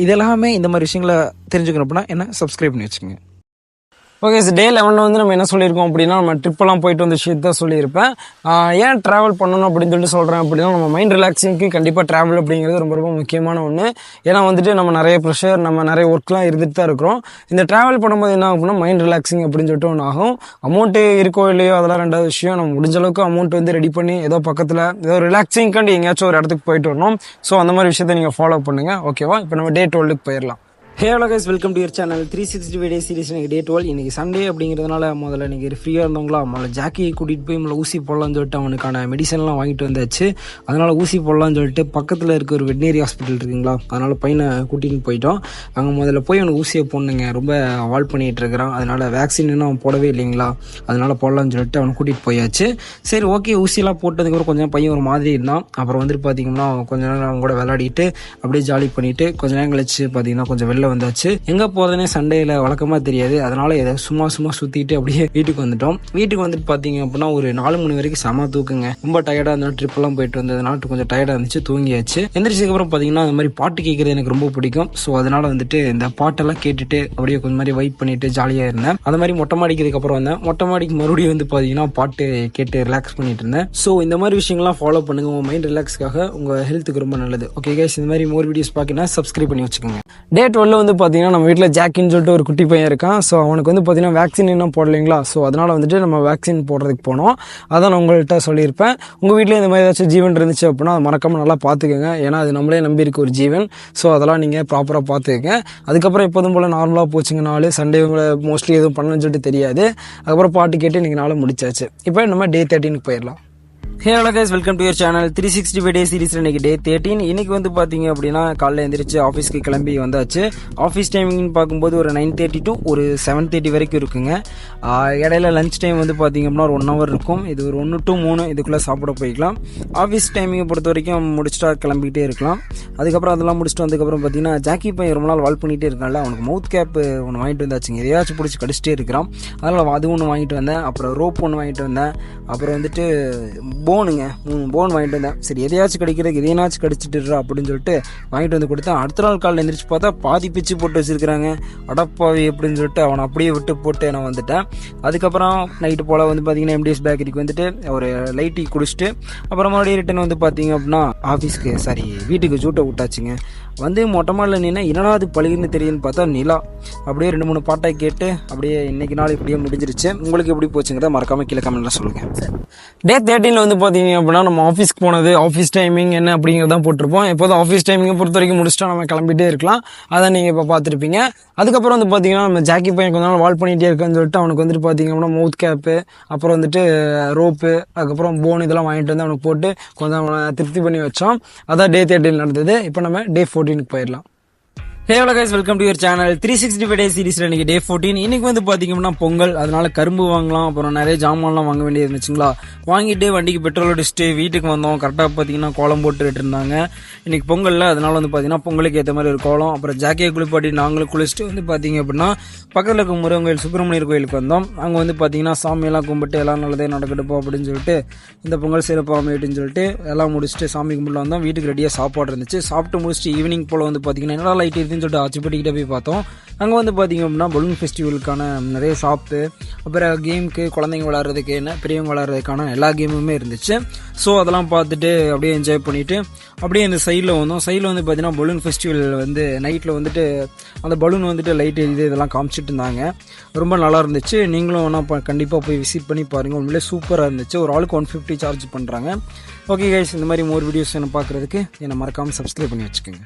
இதெல்லாமே இந்த மாதிரி விஷயங்களை தெரிஞ்சுக்கணும் அப்படின்னா என்ன சப்ஸ்கிரைப் பண்ணி வச்சுக்கோங்க. ஓகே சார், டே 11 வந்து நம்ம என்ன சொல்லியிருக்கோம் அப்படின்னா, நம்ம ட்ரிப்பெல்லாம் போயிட்டு வந்த விஷயத்த தான் சொல்லியிருப்பேன். ஏன் ட்ராவல் பண்ணணும் அப்படின்னு சொல்லிட்டு சொல்கிறேன் அப்படின்னா, நம்ம மைண்ட் ரிலாக்ஸிங்க்கு கண்டிப்பாக ட்ராவல் அப்படிங்கிறது ரொம்ப ரொம்ப முக்கியமான ஒன்று. ஏன்னா வந்துட்டு நம்ம நிறைய ப்ரெஷர், நம்ம நிறைய ஒர்க்லாம் இருந்துட்டு தான் இருக்கிறோம். இந்த ட்ராவல் பண்ணும்போது என்ன ஆகும்னா மைண்ட் ரிலாக்ஸிங் அப்படின்னு சொல்லிட்டு ஒன்று ஆகும். அமௌண்ட்டு இருக்கோ இல்லையோ அதெல்லாம் ரெண்டாவது விஷயம். நம்ம முடிஞ்ச அளவுக்கு அமௌண்ட் வந்து ரெடி பண்ணி ஏதோ பக்கத்தில் ஏதோ ரிலாக்ஸிங்காண்டி எங்கேயாச்சும் ஒரு இடத்துக்கு போயிட்டு வரணும். ஸோ அந்த மாதிரி விஷயத்தை நீங்கள் ஃபாலோ பண்ணுங்கள், ஓகேவா? இப்போ நம்ம டே 12க்கு போயிடலாம். Hey hello guys, welcome to your channel 365 day series. இன்னைக்கு டே 12. இன்னைக்கு சண்டே அப்படிங்கிறதுனால முதல்ல இன்னைக்கு ஃப்ரீயாக இருந்தவங்களா முதல்ல ஜாக்கியை கூட்டிகிட்டு போய் முதல்ல ஊசி போடலான்னு சொல்லிட்டு அவனுக்கான மெடிசன்லாம் வாங்கிட்டு வந்தாச்சு. அதனால் ஊசி போடலான்னு சொல்லிட்டு பக்கத்தில் இருக்க ஒரு வெட்டினரி ஹாஸ்பிட்டல் இருக்குங்களா, அதனால் பையனை கூட்டிகிட்டு போயிட்டோம். அங்கே முதல்ல போய் அவனுக்கு ஊசியை போடணுங்க. ரொம்ப அவாய்ட் பண்ணிகிட்டு இருக்கிறான். அதனால் வேக்சின் இன்னும் அவன் போடவே இல்லைங்களா, அதனால் போடலான்னு சொல்லிட்டு அவனை கூட்டிகிட்டு போயாச்சு. சரி, ஓகே. ஊசியெல்லாம் போட்டதுக்கப்புறம் கொஞ்சம் பையன் ஒரு மாதிரி இருந்தான். அப்புறம் வந்துட்டு பார்த்தீங்கன்னா கொஞ்ச நேரம் அவங்க கூட விளையாடிட்டு அப்படியே ஜாலி பண்ணிவிட்டு கொஞ்ச நேரம் கழிச்சு பார்த்தீங்கன்னா கொஞ்சம் வெளில வந்தாச்சு. எங்க போறதுனே சண்டேல வழக்கமா தெரியாது. அதனால ஏதோ சும்மா சுத்திட்டு அப்படியே வீட்டுக்கு வந்துட்டோம். வீட்டுக்கு வந்துட்டு பாத்தீங்க அப்படின்னா ஒரு 4 மணி வரைக்கும் செம தூக்குங்க. ரொம்ப டயர்டா இருந்தாலும் ட்ரிப் எல்லாம் போயிட்டு வந்ததுனால கொஞ்சம் டயர்டா இருந்துச்சு, தூங்கியாச்சு. எந்திரிச்சதுக்கு அப்புறம் பாத்தீங்கன்னா இந்த மாதிரி பாட்டு கேட்கறது எனக்கு ரொம்ப பிடிக்கும். ஸோ அதனால வந்துட்டு இந்த பாட்டெல்லாம் கேட்டுட்டு அப்படியே கொஞ்சம் மாதிரி வைப் பண்ணிட்டு ஜாலியா இருந்தேன். அது மாதிரி மொட்டை மாடிக்கிறதுக்கு அப்புறம் வந்தேன். மொட்டை மாடிக்கு மறுபடியும் வந்து பாத்தீங்கன்னா பாட்டு கேட்டு ரிலாக்ஸ் பண்ணிட்டு இருந்தேன். ஸோ இந்த மாதிரி விஷயங்கள்லாம் ஃபாலோ பண்ணுங்க, உங்க மைண்ட் ரிலாக்ஸ்க்காக, உங்க ஹெல்த்துக்கு ரொம்ப நல்லது. ஓகே கைஸ், இந்த மாதிரி மோர் வீடியோஸ் பார்க்கணும், சப்ஸ்கிரைப் பண்ணி வச்சுக்கோங்க. டே 12 வந்து பார்த்தீங்கன்னா நம்ம வீட்டில் ஜாக்கின்னு சொல்லிட்டு ஒரு குட்டி பையன் இருக்கான். ஸோ அவனுக்கு வந்து பார்த்தீங்கன்னா வேக்சின் இன்னும் போடலைங்களா. ஸோ அதனால் வந்துட்டு நம்ம வேக்சின் போடுறதுக்கு போனோம். அதான் நான் உங்கள்கிட்ட சொல்லியிருப்பேன். உங்கள் வீட்டில் இந்த மாதிரி ஏதாச்சும் ஜீவன் இருந்துச்சு அப்படின்னா அது மறக்காமல் நல்லா பார்த்துக்கோங்க. ஏன்னா அது நம்மளே நம்பி இருக்க ஒரு ஜீவன். ஸோ அதெல்லாம் நீங்கள் ப்ராப்பராக பார்த்துக்கங்க. அதுக்கப்புறம் எப்போதும் போல் நார்மலாக போச்சுங்க நாள். சண்டே மோஸ்ட்லி எதுவும் பண்ணணும்னு சொல்லிட்டு தெரியாது. அதுக்கப்புறம் பாட்டு கேட்டு இன்றைக்கி நாளும் முடிச்சாச்சு. இப்போ நம்ம டே 13க்கு போயிடலாம். Hey hello guys, welcome to your channel 365 day series. இன்னைக்கு டே 13. இன்னைக்கு வந்து பார்த்தீங்க அப்படின்னா காலையில் எழுந்திரிச்சு ஆஃபீஸ்க்கு கிளம்பி வந்தாச்சு. ஆஃபீஸ் டைமிங்னு பார்க்கும்போது ஒரு 9:30 to ஒரு 7:30 வரைக்கும் இருக்குங்க. இடையில லஞ்ச் டைம் வந்து பார்த்தீங்க அப்படின்னா ஒரு 1 hour இருக்கும். இது ஒரு 1 to 3 இதுக்குள்ளே சாப்பிட போய்க்கலாம். ஆஃபீஸ் டைமிங்கை பொறுத்த வரைக்கும் முடிச்சுட்டா கிளம்பிக்கிட்டே இருக்கலாம். அதுக்கப்புறம் அதெல்லாம் முடிச்சுட்டு வந்ததுக்கப்புறம் பார்த்தீங்கன்னா ஜாக்கி பையன் ரொம்ப நாள் வால் பண்ணிகிட்டே இருக்கான்ல, அவனுக்கு மவுத் கேப் ஒன்று வாங்கிட்டு வந்தாச்சுங்க. எதையாச்சும் பிடிச்சி கடிச்சிட்டே இருக்கிறான். அதனால் அது ஒன்று வாங்கிட்டு வந்தேன். அப்புறம் ரோப் ஒன்று வாங்கிட்டு வந்தேன். அப்புறம் வந்துட்டு போனுங்க போன் வாங்கிட்டு வந்தேன். சரி எதையாச்சும் கிடைக்கிறதுக்கு எதையாச்சும் கடிச்சிட்டுறா அப்படின்னு சொல்லிட்டு வாங்கிட்டு வந்து கொடுத்தேன். அடுத்த நாள் காலையில் எந்திரிச்சு பார்த்தா பாதி பிச்சு போட்டு வச்சிருக்கிறாங்க. அடப்பாவி அப்படின்னு சொல்லிட்டு அவனை அப்படியே விட்டு போட்டு நான் வந்துட்டேன். அதுக்கப்புறம் நைட்டு போல் வந்து பார்த்தீங்கன்னா எம்டிஎஸ் பேக்கரிக்கு வந்துட்டு ஒரு லைட் டீ குடிச்சிட்டு அப்புறம் மறுபடியும் ரிட்டன் வந்து பார்த்தீங்க அப்படின்னா வீட்டுக்கு ஜூட்டை விட்டாச்சுங்க. வந்து மொட்டை மாடில் நின்று என்னடா அது பழகுன்னு தெரியுதுன்னு பார்த்தா நிலா. அப்படியே 2-3 பாட்டாக கேட்டு அப்படியே இன்னைக்கு நாள் இப்படியே முடிஞ்சிருச்சு. உங்களுக்கு எப்படி போச்சுங்கிறத மறக்காம கீழே கமெண்ட்ல சொல்லுங்க. டே 13 வந்து பார்த்தீங்க அப்படின்னா நம்ம ஆஃபீஸ்க்கு போனது, ஆஃபீஸ் டைமிங் என்ன அப்படிங்கிறதான் போட்டிருப்போம். எப்போதும் ஆஃபீஸ் டைமிங்கை பொறுத்த வரைக்கும் முடிச்சுட்டா நம்ம கிளம்பிட்டே இருக்கலாம். அதான் நீங்கள் இப்போ பார்த்துருப்பீங்க. அதுக்கப்புறம் வந்து பார்த்தீங்கன்னா நம்ம ஜாக்கி பையன் கொஞ்ச நாள் வால் பண்ணிகிட்டே இருக்கான்னு சொல்லிட்டு அவனுக்கு வந்துட்டு பார்த்தீங்க அப்படின்னா மவுத் கேப்பு, அப்புறம் வந்துட்டு ரோப்பு, அதுக்கப்புறம் போன் இதெல்லாம் வாங்கிட்டு வந்து அவனுக்கு போட்டு கொஞ்சம் திருப்தி பண்ணி வச்சோம். அதான் டே 13 நடந்தது. இப்போ நம்ம டே 14 போயிடலாம். Hey hello guys, welcome to your channel 365 டே சீரிஸ்ல இன்னைக்கு டே 14. இன்னைக்கு வந்து பாத்தீங்கன்னா பொங்கல், அதனால கரும்பு வாங்கலாம், அப்புறம் நிறைய ஜாமான்லாம் வாங்க வேண்டியது இருந்துச்சுங்களா. வாங்கிட்டு வண்டிக்கு பெட்ரோல் அடிச்சுட்டு வீட்டுக்கு வந்தோம். கரெக்டாக பார்த்தீங்கன்னா கோலம் போட்டுட்டு இருந்தாங்க. இன்னைக்கு பொங்கல்ல, அதனால வந்து பார்த்தீங்கன்னா பொங்கலுக்கு ஏற்ற மாதிரி ஒரு கோலம். அப்புறம் ஜாக்கியை குளிப்பாட்டி நாங்களும் குளிச்சுட்டு வந்து பார்த்தீங்க அப்படின்னா பக்கத்தில் இருக்க முருகன் கோயில் சுப்பிரமணியர் கோயிலுக்கு வந்தோம். அங்கே வந்து பார்த்தீங்கன்னா சாமியெல்லாம் கும்பிட்டு எல்லாம் நல்லதே நடக்கட்டுப்போம் அப்படின்னு சொல்லிட்டு இந்த பொங்கல் சிறப்பு அமைட்டுன்னு சொல்லிட்டு எல்லாம் முடிச்சுட்டு சாமி கும்பிட்டு வந்தோம். வீட்டுக்கு ரெடியாக சாப்பாடு இருந்துச்சு. சாப்பிட்டு முடிச்சுட்டு ஈவினிங் போல் வந்து பார்த்தீங்கன்னா என்னடா லைட் இருக்குன்னு சொல்லிட்டு ஆச்சுப்பட்டிக்கிட்டே போய் பார்த்தோம். அங்கே வந்து பார்த்தீங்க அப்படின்னா பலூன் ஃபெஸ்டிவலுக்கான நிறைய ஷாப்பு, அப்புறம் கேமுக்கு குழந்தைங்க விளாட்றதுக்கு என்ன பெரியவங்க விளாட்றதுக்கான எல்லா கேமுமே இருந்துச்சு. ஸோ அதெல்லாம் பார்த்துட்டு அப்படியே என்ஜாய் பண்ணிவிட்டு அப்படியே இந்த சைடில் வந்தோம். சைடில் வந்து பார்த்தீங்கன்னா பலூன் ஃபெஸ்டிவல் வந்து நைட்டில் வந்துட்டு அந்த பலூன் வந்துட்டு லைட் எரியுது இதெல்லாம் காமிச்சிட்டு இருந்தாங்க. ரொம்ப நல்லா இருந்துச்சு. நீங்களும் வேணால் கண்டிப்பாக போய் விசிட் பண்ணி பாருங்கள். உண்மையிலே சூப்பராக இருந்துச்சு. ஒரு ஆளுக்கு 150 சார்ஜ் பண்ணுறாங்க. ஓகே கைஸ், இந்த மாதிரி மோர் வீடியோஸ் என்ன பார்க்குறதுக்கு என்னை மறக்காமல் சப்ஸ்கிரைப் பண்ணி வச்சுக்கோங்க.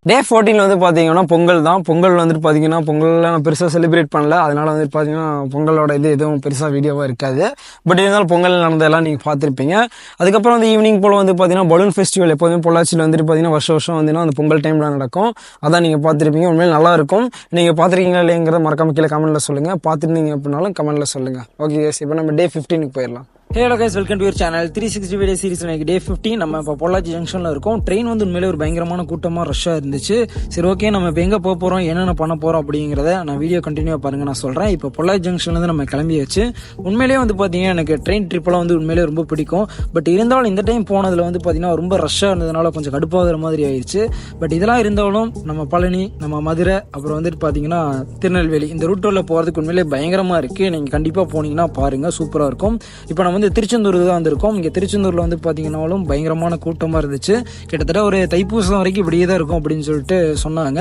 டே 14 வந்து பார்த்தீங்கன்னா பொங்கல் தான். பொங்கல் வந்துட்டு பார்த்தீங்கன்னா பொங்கலில் நான் பெருசாக செலிப்ரேட் பண்ணல. அதனால வந்துட்டு பார்த்தீங்கன்னா பொங்கலோட இது எதுவும் பெருசாக வீடியோவாக இருக்காது. பட் இருந்தாலும் பொங்கல் நடந்ததெல்லாம் நீங்கள் பார்த்துருப்பீங்க. அதுக்கப்புறம் வந்து ஈவினிங் போல் வந்து பார்த்தீங்கன்னா பலூன் ஃபெஸ்டிவல் எப்போதுமே பொள்ளாச்சியில் வந்துட்டு பார்த்தீங்கன்னா வருஷம் வந்துன்னா அந்த பொங்கல் டைமில் நடக்கும். அதான் நீங்கள் பார்த்துருப்பீங்க. உண்மையிலே நல்லா இருக்கும். நீங்கள் பார்த்துருக்கீங்களா இல்லைங்கிறத மறக்காம கீழே கமெண்ட்டில் சொல்லுங்கள். பார்த்துருந்தீங்க அப்படின்னாலும் கமெண்ட்டில் சொல்லுங்கள். ஓகே, இப்போ நம்ம டே 15 போயிடலாம். Hello guys, welcome to your channel 365 day series. இன்னைக்கு டே 15. நம்ம இப்போ பொள்ளாச்சி ஜங்ஷனில் இருக்கோம். ட்ரெயின் வந்து உண்மையிலே ஒரு பயங்கரமான கூட்டமாக ரஷ்ஷாக இருந்துச்சு. சரி, ஓகே, நம்ம இப்போ எங்கே போக போகிறோம், என்னென்ன பண்ண போகிறோம் அப்படிங்கிறத நான் வீடியோ கண்டினியூவாக பாருங்கள், நான் சொல்கிறேன். இப்போ பொள்ளாச்சி ஜங்ஷன்லேருந்து நம்ம கிளம்பியாச்சு. உண்மையிலேயே வந்து பார்த்தீங்கன்னா எனக்கு ட்ரெயின் ட்ரிப்பெல்லாம் வந்து உண்மையிலே ரொம்ப பிடிக்கும். பட் இருந்தாலும் இந்த டைம் போனதில் வந்து பார்த்தீங்கன்னா ரொம்ப ரஷ்ஷாக இருந்ததுனால கொஞ்சம் கடுப்பாகிற மாதிரி ஆயிடுச்சு. பட் இதெல்லாம் இருந்தாலும் நம்ம பழனி, நம்ம மதுரை, அப்புறம் வந்துட்டு பார்த்தீங்கன்னா திருநெல்வேலி இந்த ரூட்டில் போகிறதுக்கு உண்மையிலே பயங்கரமாக இருக்குது. நீங்கள் கண்டிப்பாக போனீங்கன்னா பாருங்கள், சூப்பராக இருக்கும். இப்போ நம்ம வந்து திருச்செந்தூர் தான் வந்திருக்கோம். இங்கே திருச்செந்தூரில் வந்து பார்த்தீங்கன்னாலும் பயங்கரமான கூட்டமாக இருந்துச்சு. கிட்டத்தட்ட ஒரு தைப்பூசம் வரைக்கும் இப்படியே தான் இருக்கும் அப்படின்னு சொல்லிட்டு சொன்னாங்க.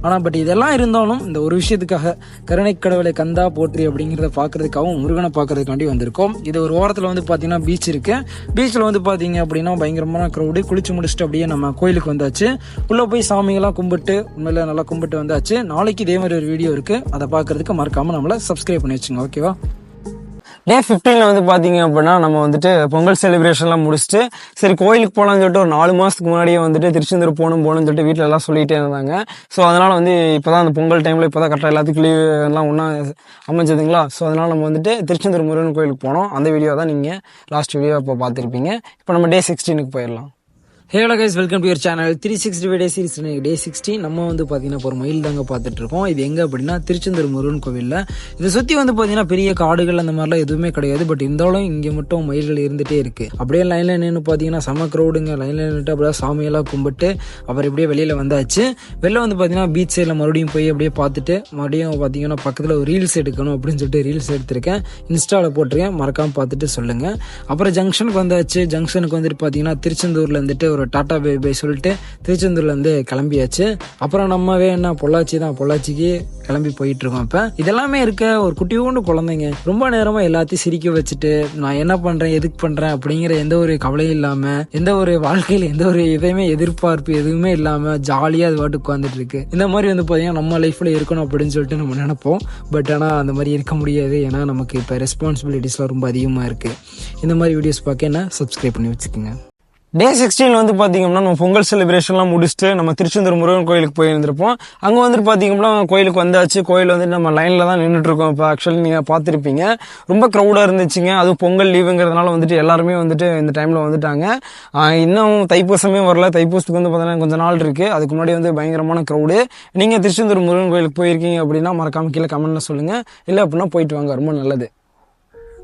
ஆனால் பட் இதெல்லாம் இருந்தாலும் இந்த ஒரு விஷயத்துக்காக கருணை கடவுளை கந்தா போற்றி அப்படிங்கிறத பார்க்கறதுக்காகவும் முருகனை பார்க்கறதுக்காண்டி வந்திருக்கோம். இது ஒரு ஓரத்தில் வந்து பார்த்தீங்கன்னா பீச் இருக்கு. பீச்சில் வந்து பார்த்தீங்க அப்படின்னா பயங்கரமான க்ரௌடு. குளிச்சு முடிச்சுட்டு அப்படியே நம்ம கோயிலுக்கு வந்தாச்சு. உள்ளே போய் சாமியெல்லாம் கும்பிட்டு உண்மையில நல்லா கும்பிட்டு வந்தாச்சு. நாளைக்கு இதே மாதிரி ஒரு வீடியோ இருக்கு, அதை பார்க்கறதுக்கு மறக்காம நம்மளை சப்ஸ்கிரைப் பண்ணி வச்சுங்க. ஓகேவா? டே 15 வந்து பார்த்தீங்க அப்படின்னா நம்ம வந்துட்டு பொங்கல் செலிப்ரேஷன்லாம் முடிச்சுட்டு சரி கோயிலுக்கு போகலான்னு சொல்லிட்டு ஒரு 4 மாதத்துக்கு முன்னாடியே வந்துட்டு திருச்செந்தூர் போகணும்னு சொல்லிட்டு வீட்டில் எல்லாம் சொல்லிகிட்டே இருந்தாங்க. ஸோ அதனால் வந்து இப்போ தான் அந்த பொங்கல் டைமில் இப்போ தான் கரெக்டாக எல்லாத்துக்கும் லீவ் எல்லாம் ஒன்றா அமைஞ்சதுங்களா. ஸோ அதனால் நம்ம வந்துட்டு திருச்செந்தூர் முருகன் கோயிலுக்கு போனோம். அந்த வீடியோ தான் நீங்கள் லாஸ்ட் வீடியோ இப்போ பார்த்துருப்பீங்க. இப்போ நம்ம டே 16க்கு போயிடலாம். Hello guys, welcome to your channel 365 day series. Day 16 நம்ம வந்து பார்த்தீங்கன்னா ஒரு மயில் தாங்க பார்த்துட்டு இருக்கோம். இது எங்கே அப்படின்னா திருச்செந்தூர் முருகன் கோவிலில். இதை சுற்றி வந்து பார்த்தீங்கன்னா பெரிய காடுகள் அந்த மாதிரிலாம் எதுவுமே கிடையாது. பட் இருந்தாலும் இங்கே மட்டும் மயில்கள் இருந்துகிட்டே இருக்குது. அப்படியே லைனில் நின்று பார்த்தீங்கன்னா செம க்ரௌடுங்க. லைனில் நின்றுட்டு அப்படியே சாமியெல்லாம் கும்பிட்டு அப்புறம் இப்படியே வெளியில் வந்தாச்சு. வெளில வந்து பார்த்தீங்கன்னா பீச் சைடில் மறுபடியும் போய் அப்படியே பார்த்துட்டு மறுபடியும் பார்த்தீங்கன்னா பக்கத்தில் ஒரு ரீல்ஸ் எடுக்கணும் அப்படின்னு சொல்லிட்டு ரீல்ஸ் எடுத்திருக்கேன். இன்ஸ்டாவில் போட்டிருக்கேன், மறக்காமல் பார்த்துட்டு சொல்லுங்கள். அப்புறம் ஜங்ஷனுக்கு வந்தாச்சு. ஜங்ஷனுக்கு வந்துட்டு பார்த்தீங்கன்னா திருச்செந்தூரில் வந்துட்டு ஒரு டாட்டா பை பை சொல்லிட்டு திருச்செந்தூர்லேருந்து கிளம்பியாச்சு. அப்புறம் நம்மவே என்ன பொள்ளாச்சி தான், பொள்ளாச்சிக்கு கிளம்பி போயிட்டு இருக்கோம். இப்போ இதெல்லாமே இருக்க ஒரு குட்டியோண்டு குழந்தைங்க ரொம்ப நேரமாக எல்லாத்தையும் சிரிக்க வச்சுட்டு நான் என்ன பண்ணுறேன் எதுக்கு பண்ணுறேன் அப்படிங்கிற எந்த ஒரு கவலையும் இல்லாமல், எந்த ஒரு வாழ்க்கையில் எந்த ஒரு எதையுமே எதிர்பார்ப்பு எதுவுமே இல்லாமல் ஜாலியாக அது பாட்டு உட்காந்துட்டு இருக்கு. இந்த மாதிரி வந்து பார்த்தீங்கன்னா நம்ம லைஃப்பில் இருக்கணும் அப்படின்னு சொல்லிட்டு நம்ம நினைப்போம். பட் ஆனால் அந்த மாதிரி இருக்க முடியாது. ஏன்னா நமக்கு இப்போ ரெஸ்பான்சிபிலிட்டிஸ்லாம் ரொம்ப அதிகமாக இருக்குது. இந்த மாதிரி வீடியோஸ் பார்க்க என்ன சப்ஸ்கிரைப் பண்ணி வச்சுக்கோங்க. டே 16 வந்து பார்த்தீங்கன்னா நம்ம பொங்கல் செலிப்ரேஷன்லாம் முடிச்சுட்டு நம்ம திருச்செந்தூர் முருகன் கோயிலுக்கு போயிருந்திருப்போம். அங்கே வந்துட்டு பார்த்தீங்கன்னா கோயிலுக்கு வந்தாச்சு. கோயில் வந்துட்டு நம்ம லைனில் தான் நின்றுட்டுருக்கோம். இப்போ ஆக்சுவலி நீங்கள் பார்த்துருப்பீங்க, ரொம்ப க்ரௌடாக இருந்துச்சுங்க. அதுவும் பொங்கல் லீவுங்கிறதுனால வந்துட்டு எல்லாருமே வந்துட்டு இந்த டைமில் வந்துட்டாங்க. இன்னும் தைப்பூசமே வரல. தைப்பூசத்துக்கு வந்து பார்த்தீங்கன்னா கொஞ்சம் நாள் இருக்குது. அதுக்கு முன்னாடி வந்து பயங்கரமான க்ரௌடு. நீங்கள் திருச்செந்தூர் முருகன் கோயிலுக்கு போயிருக்கீங்க அப்படின்னா மறக்காம கீழே கமெண்ட்டில் சொல்லுங்கள். இல்லை அப்படின்னா போயிட்டு வாங்க, ரொம்ப நல்லது.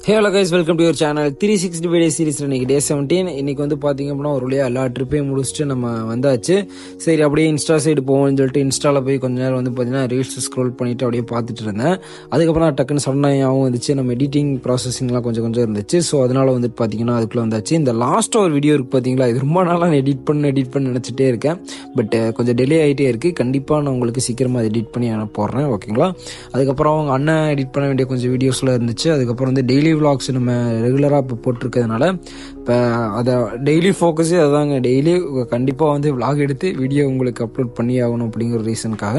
Hello guys, welcome to your channel. 365 day series இன்னைக்கு டே 17. இன்னைக்கு வந்து பாத்தீங்க அப்படின்னா ஒரு வழியா எல்லா ட்ரிப்பையும் முடிச்சுட்டு நம்ம வந்தாச்சு. சரி, அப்படியே இன்ஸ்டா சைடு போவோம்னு சொல்லிட்டு இன்ஸ்டால போய் கொஞ்ச நேரம் வந்து பாத்தீங்கன்னா ரீல்ஸ் ஸ்க்ரோல் பண்ணிட்டு அப்படியே பார்த்துட்டு இருந்தேன். அதுக்கப்புறம் டக்குன்னு சடனாகவும் வந்துச்சு, நம்ம எடிட்டிங் ப்ராசஸிங்லாம் கொஞ்சம் இருந்துச்சு. ஸோ அதனால வந்துட்டு பாத்தீங்கன்னா அதுக்குள்ள வந்தாச்சு. இந்த லாஸ்ட் ஒரு வீடியோ இருக்கு பாத்தீங்களா, இது ரொம்ப நாளாக நான் எடிட் பண்ண நினைச்சிட்டே இருக்கேன். பட் கொஞ்சம் டிலே ஆகிட்டே இருக்கு. கண்டிப்பாக நான் உங்களுக்கு சீக்கிரமாக எடிட் பண்ணி போடுறேன், ஓகேங்களா? அதுக்கப்புறம் அவங்க அண்ணன் எடிட் பண்ண வேண்டிய கொஞ்சம் வீடியோஸ்லாம் இருந்துச்சு. அதுக்கப்புறம் வந்து டெய்லி விளாக்ஸ் நம்ம ரெகுலராக இப்போ போட்டிருக்கிறதுனால இப்போ அதை டெய்லி ஃபோக்கஸே அதாங்க. டெய்லி கண்டிப்பாக வந்து விளாக் எடுத்து வீடியோ உங்களுக்கு அப்லோட் பண்ணி ஆகணும் அப்படிங்கிற ரீசனுக்காக.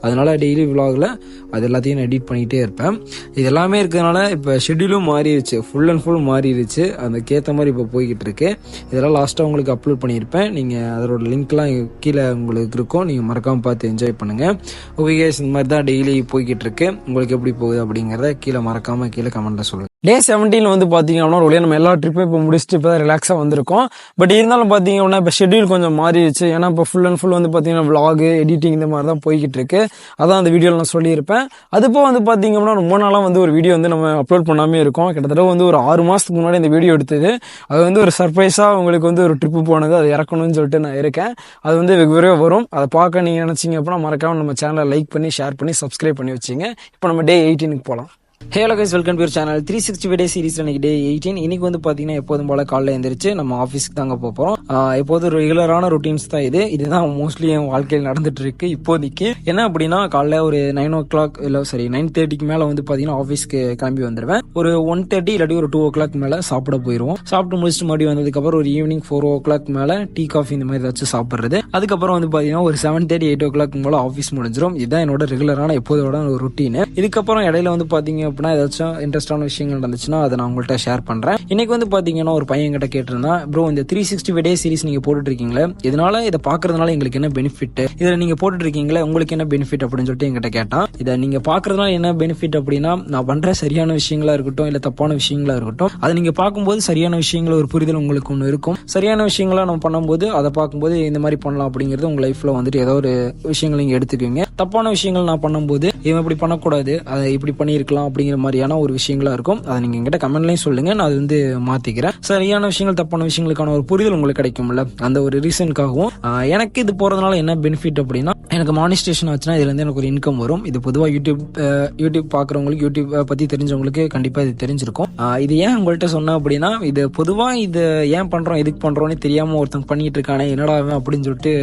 அதனால் டெய்லி விளாகில் அது எல்லாத்தையும் நான் எடிட் பண்ணிகிட்டே இருப்பேன். இது எல்லாமே இருக்கிறதுனால இப்போ ஷெட்யூலும் மாறிடுச்சு, ஃபுல் அண்ட் ஃபுல் மாறிடுச்சு. அதுக்கேற்ற மாதிரி இப்போ போய்கிட்டு இருக்கு. இதெல்லாம் லாஸ்ட்டாக உங்களுக்கு அப்லோட் பண்ணியிருப்பேன். நீங்கள் அதோட லிங்க்லாம் கீழே உங்களுக்கு இருக்கும், நீங்கள் மறக்காமல் பார்த்து என்ஜாய் பண்ணுங்கள். ஓகே கைஸ், இந்த மாதிரி தான் டெய்லி போய்கிட்டு இருக்கு. உங்களுக்கு எப்படி போகுது அப்படிங்கிறத கீழே மறக்காமல் கீழே கமெண்ட்டில் சொல்லுங்கள். டே 17 வந்து பார்த்தீங்க அப்படின்னா ஒரு வழியாக நம்ம எல்லா ட்ரிப்பும் இப்போ முடிச்சுட்டு இப்போ தான் ரிலாக்ஸாக வந்திருக்கோம். பட் இருந்தாலும் பார்த்தீங்க அப்படின்னா இப்போ ஷெட்யூல் கொஞ்சம் மாறிடுச்சு. ஏன்னா இப்போ ஃபுல் அண்ட் ஃபுல் வந்து பார்த்தீங்கன்னா விளாகு, எடிட்டிங் இந்த மாதிரி தான் போய்கிட்டு இருக்கு. அதான் அந்த வீடியோவில் நான் சொல்லியிருப்பேன். அதுப்போ வந்து பார்த்தீங்க அப்படின்னா ரொம்ப நாளாக வந்து ஒரு வீடியோ வந்து நம்ம அப்லோட் பண்ணாமே இருக்கோம். கிட்டத்தட்ட வந்து ஒரு 6 மாதத்துக்கு முன்னாடி இந்த வீடியோ எடுத்தது. அது வந்து ஒரு சர்ப்ரைஸாக உங்களுக்கு வந்து ஒரு ட்ரிப்பு போனது, அது இறக்கணும்னு சொல்லிட்டு நான் இருக்கேன். அது வந்து வெகு விரைவாக வரும். அதை பார்க்க நீங்கள் நினச்சிங்க அப்படின்னா மறக்காம நம்ம சேனலை லைக் பண்ணி, ஷேர் பண்ணி, சப்ஸ்கிரைப் பண்ணி வச்சிங்க. இப்போ நம்ம டே 18க்கு போகலாம். Hello guys, welcome to your channel. 365 day series இன்னைக்கு டே 18. இன்னைக்கு வந்து பாத்தீங்கன்னா எப்போதும் போல காலைல எழுந்திரிச்சு நம்ம ஆஃபீஸ்க்கு தாங்க போறோம். எப்போதும் ரெகுலரான ரொட்டீன்ஸ் தான் இதுதான் மோஸ்ட்லி என் வாழ்க்கையில் நடந்துட்டு இருக்கு இப்போதைக்கு. என்ன அப்படின்னா காலைல ஒரு 9 o'clock 9:30க்கு மேல வந்து பாத்தீங்கன்னா ஆஃபீஸ்க்கு கிளம்பி வந்துடுவேன். ஒரு 1:30 இல்லாட்டி ஒரு 2 o'clock மேல சாப்பிட போயிருவோம். சாப்பிட்டு முடிச்சுட்டு மறுபடியும் வந்ததுக்கு அப்புறம் ஒரு ஈவினிங் 4 o'clock மேல டீ காஃபி இந்த மாதிரி ஏதாச்சும் சாப்பிடுறது. அதுக்கப்புறம் வந்து பாத்தீங்கன்னா ஒரு 7:30 8 o'clock மேல ஆஃபீஸ் முடிஞ்சிடும். இதுதான் என்னோட ரெகுலரான எப்போதோட ஒரு ரொட்டீன். இதுக்கப்புறம் இடையில வந்து பாத்தீங்க அப்படின்னா ஏதாச்சும் இன்ட்ரெஸ்டான விஷயங்கள் நடந்துச்சுன்னா அதை நான் உங்கள்கிட்ட ஷேர் பண்றேன். இன்னைக்கு வந்து பாத்தீங்கன்னா ஒரு பையன் கிட்ட கேட்டிருந்தா, ப்ரோ இந்த 365 டே சீரிஸ் நீங்க போட்டுட்டு இருக்கீங்களே, இதனால இதை பாக்குறதுனால எங்களுக்கு என்ன பெனிஃபிட், இதுல நீங்க போட்டுட்டு இருக்கீங்களே உங்களுக்கு என்ன பெனிஃபிட் அப்படின்னு சொல்லிட்டு என்கிட்ட கேட்டான். இதை நீங்க பாக்குறதுனால என்ன பெனிஃபிட் அப்படின்னா, நான் பண்ற சரியான விஷயங்களா இருக்கட்டும் இல்ல தப்பான விஷயங்களா இருக்கட்டும், அதை நீங்க பார்க்கும்போது சரியான விஷயங்கள ஒரு புரிதல் உங்களுக்கு ஒன்று இருக்கும். சரியான விஷயங்களா நம்ம பண்ணும்போது அதை பார்க்கும்போது இந்த மாதிரி பண்ணலாம் அப்படிங்கிறது உங்க லைஃப்ல வந்துட்டு ஏதோ ஒரு விஷயங்கள் நீங்க எடுத்துக்குவீங்க. தப்பான விஷயங்கள் நான் பண்ணும்போது இவன் இப்படி பண்ணக்கூடாது, அதை இப்படி பண்ணியிருக்கலாம் அப்படிங்கிற மாதிரியான ஒரு விஷயங்களா இருக்கும். அதை நீங்க என்கிட்ட கமெண்ட்லயும் சொல்லுங்க, நான் அது வந்து மாத்திக்கிறேன். சரியான விஷயங்கள் தப்பான விஷயங்களுக்கான ஒரு புரிதல் உங்களுக்கு கிடைக்கும்ல, அந்த ஒரு ரீசனுக்காகவும் எனக்கு இது போறதுனால என்ன பெனிஃபிட் அப்படின்னா, எனக்கு மானிஸ்டேஷன் ஆச்சுன்னா இதுல இருந்து எனக்கு ஒரு இன்கம் வரும். இது பொதுவா யூடியூப் பாக்குறவங்களுக்கு, யூடியூப் பத்தி தெரிஞ்சவங்களுக்கு கண்டிப்பா இது தெரிஞ்சிருக்கும். இது ஏன் உங்கள்கிட்ட சொன்னேன் அப்படின்னா, இது பொதுவா இது ஏன் பண்றோம் எதுக்கு பண்றோம்னு தெரியாம ஒருத்தன் பண்ணிட்டு இருக்கானே என்னடா அப்படின்னு சொல்லிட்டு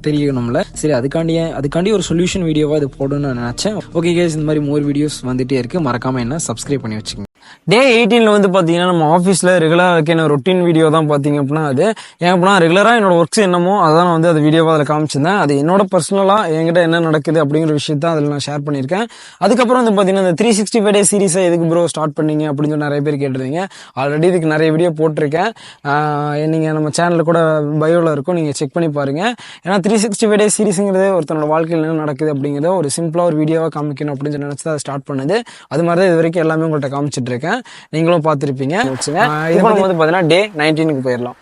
தெரியணும்ல. சரி, அதுக்காண்டி ஒரு சொல்யூஷன் வீடியோவா இது போடணும்னு நினைச்சேன். ஓகே கைஸ், இந்த மாதிரி மோர் வீடியோஸ் வந்துட்டே இருக்கு. மறக்காம என்ன சப்ஸ்கிரைப் பண்ணி வச்சுக்கோங்க. டே 18 வந்து பாத்தீங்கன்னா நம்ம ஆஃபீஸ்ல ரெகுலரா இருக்க ரொட்டீன் வீடியோ தான் பாத்தீங்க அப்படின்னா அது ஏன் அப்படின்னா ரெகுலரா என்னோட ஒர்க்ஸ் என்னமோ அதான் நான் வந்து அது வீடியோவா அதில் காமிச்சிருந்தேன். அது என்னோட பர்சனலா என்கிட்ட என்ன நடக்குது அப்படிங்கிற விஷயத்த அதில் நான் ஷேர் பண்ணியிருக்கேன். அதுக்கப்புறம் வந்து பாத்தீங்கன்னா இந்த 365 டே சீரிஸை எதுக்கு ப்ரோ ஸ்டார்ட் பண்ணீங்க அப்படின்னு சொல்லி நிறைய பேர் கேட்டிருந்தீங்க. ஆல்ரெடி இதுக்கு நிறைய வீடியோ போட்டிருக்கேன். நீங்க நம்ம சேனல்ல கூட பயோல இருக்கும், நீங்க செக் பண்ணி பாருங்க. ஏன்னா 365 டே சீரிஸ்ங்கிறது ஒருத்தனோட வாழ்க்கையில் என்ன நடக்குது அப்படிங்கிறத ஒரு சிம்பிளா ஒரு வீடியோவா காமிக்கணும் அப்படின்னு சொல்லி நினைச்சு அதை ஸ்டார்ட் பண்ணது. அது மாதிரி தான் இது வரைக்கும் எல்லாமே உங்கள்கிட்ட காமிச்சிட்டு இருக்கேன், நீங்களும் பார்த்திருப்பீங்க. இது வந்து பாத்தீங்கன்னா டே 19க்கு போயிடலாம்.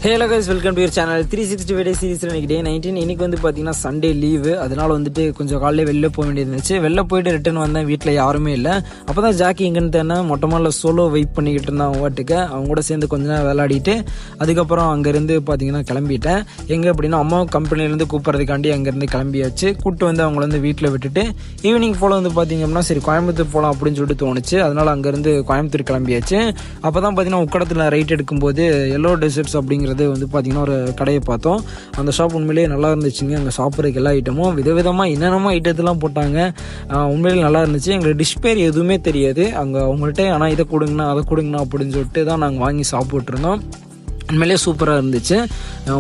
Hello guys, welcome to your channel. 365 day series இன்னைக்கு டே 19. இன்னைக்கு வந்து பார்த்தீங்கன்னா சண்டே லீவு. அதனால வந்துட்டு கொஞ்சம் காலையில் வெளில போக வேண்டியது இருந்துச்சு. வெளில போயிட்டு ரிட்டர்ன் வந்தேன், வீட்டில் யாருமே இல்லை. அப்போ தான் ஜாக்கி எங்கன்னு தேன மொட்டை மாடல சோலோ வெயிட் பண்ணிக்கிட்டு இருந்தான் அவங்க வாட்டுக்கு. அவங்க கூட சேர்ந்து கொஞ்ச நேரம் விளையாடிட்டு அதுக்கப்புறம் அங்கேருந்து பார்த்தீங்கன்னா கிளம்பிட்டேன். எங்கே அப்படின்னா அம்மா கம்பெனிலேருந்து கூப்பிட்றதுக்காண்டி அங்கேருந்து கிளம்பியாச்சு. கூப்பிட்டு வந்து அவங்கள வந்து வீட்டில் விட்டுட்டு ஈவினிங் போல் வந்து பார்த்தீங்க அப்படின்னா சரி கோயம்புத்தூர் போகலாம் அப்படின்னு சொல்லிட்டு தோணுச்சு. அதனால அங்கேருந்து கோயம்புத்தூர் கிளம்பியாச்சு. அப்போ தான் பார்த்தீங்கன்னா உக்கடத்தில் ரைட் எடுக்கும்போது எல்லோ டெசர்ட்ஸ் அப்படிங்கிறது வந்து பார்த்தீங்கன்னா ஒரு கடையை பார்த்தோம். அந்த ஷாப் உண்மையிலேயே நல்லா இருந்துச்சுங்க. அங்கே சாப்பிட்றதுக்கு எல்லா ஐட்டமும் விதவிதமாக என்னென்னமோ ஐட்டத்தெல்லாம் போட்டாங்க. உண்மையிலேயே நல்லா இருந்துச்சு. எங்களுக்கு டிஷ் பேர் எதுவுமே தெரியாது அங்கே அவங்கள்ட்ட. ஆனால் இதை கொடுங்கண்ணா அதை கொடுங்கண்ணா அப்படின்னு சொல்லிட்டு தான் நாங்கள் வாங்கி சாப்பிட்ருந்தோம். உண்மையிலே சூப்பராக இருந்துச்சு.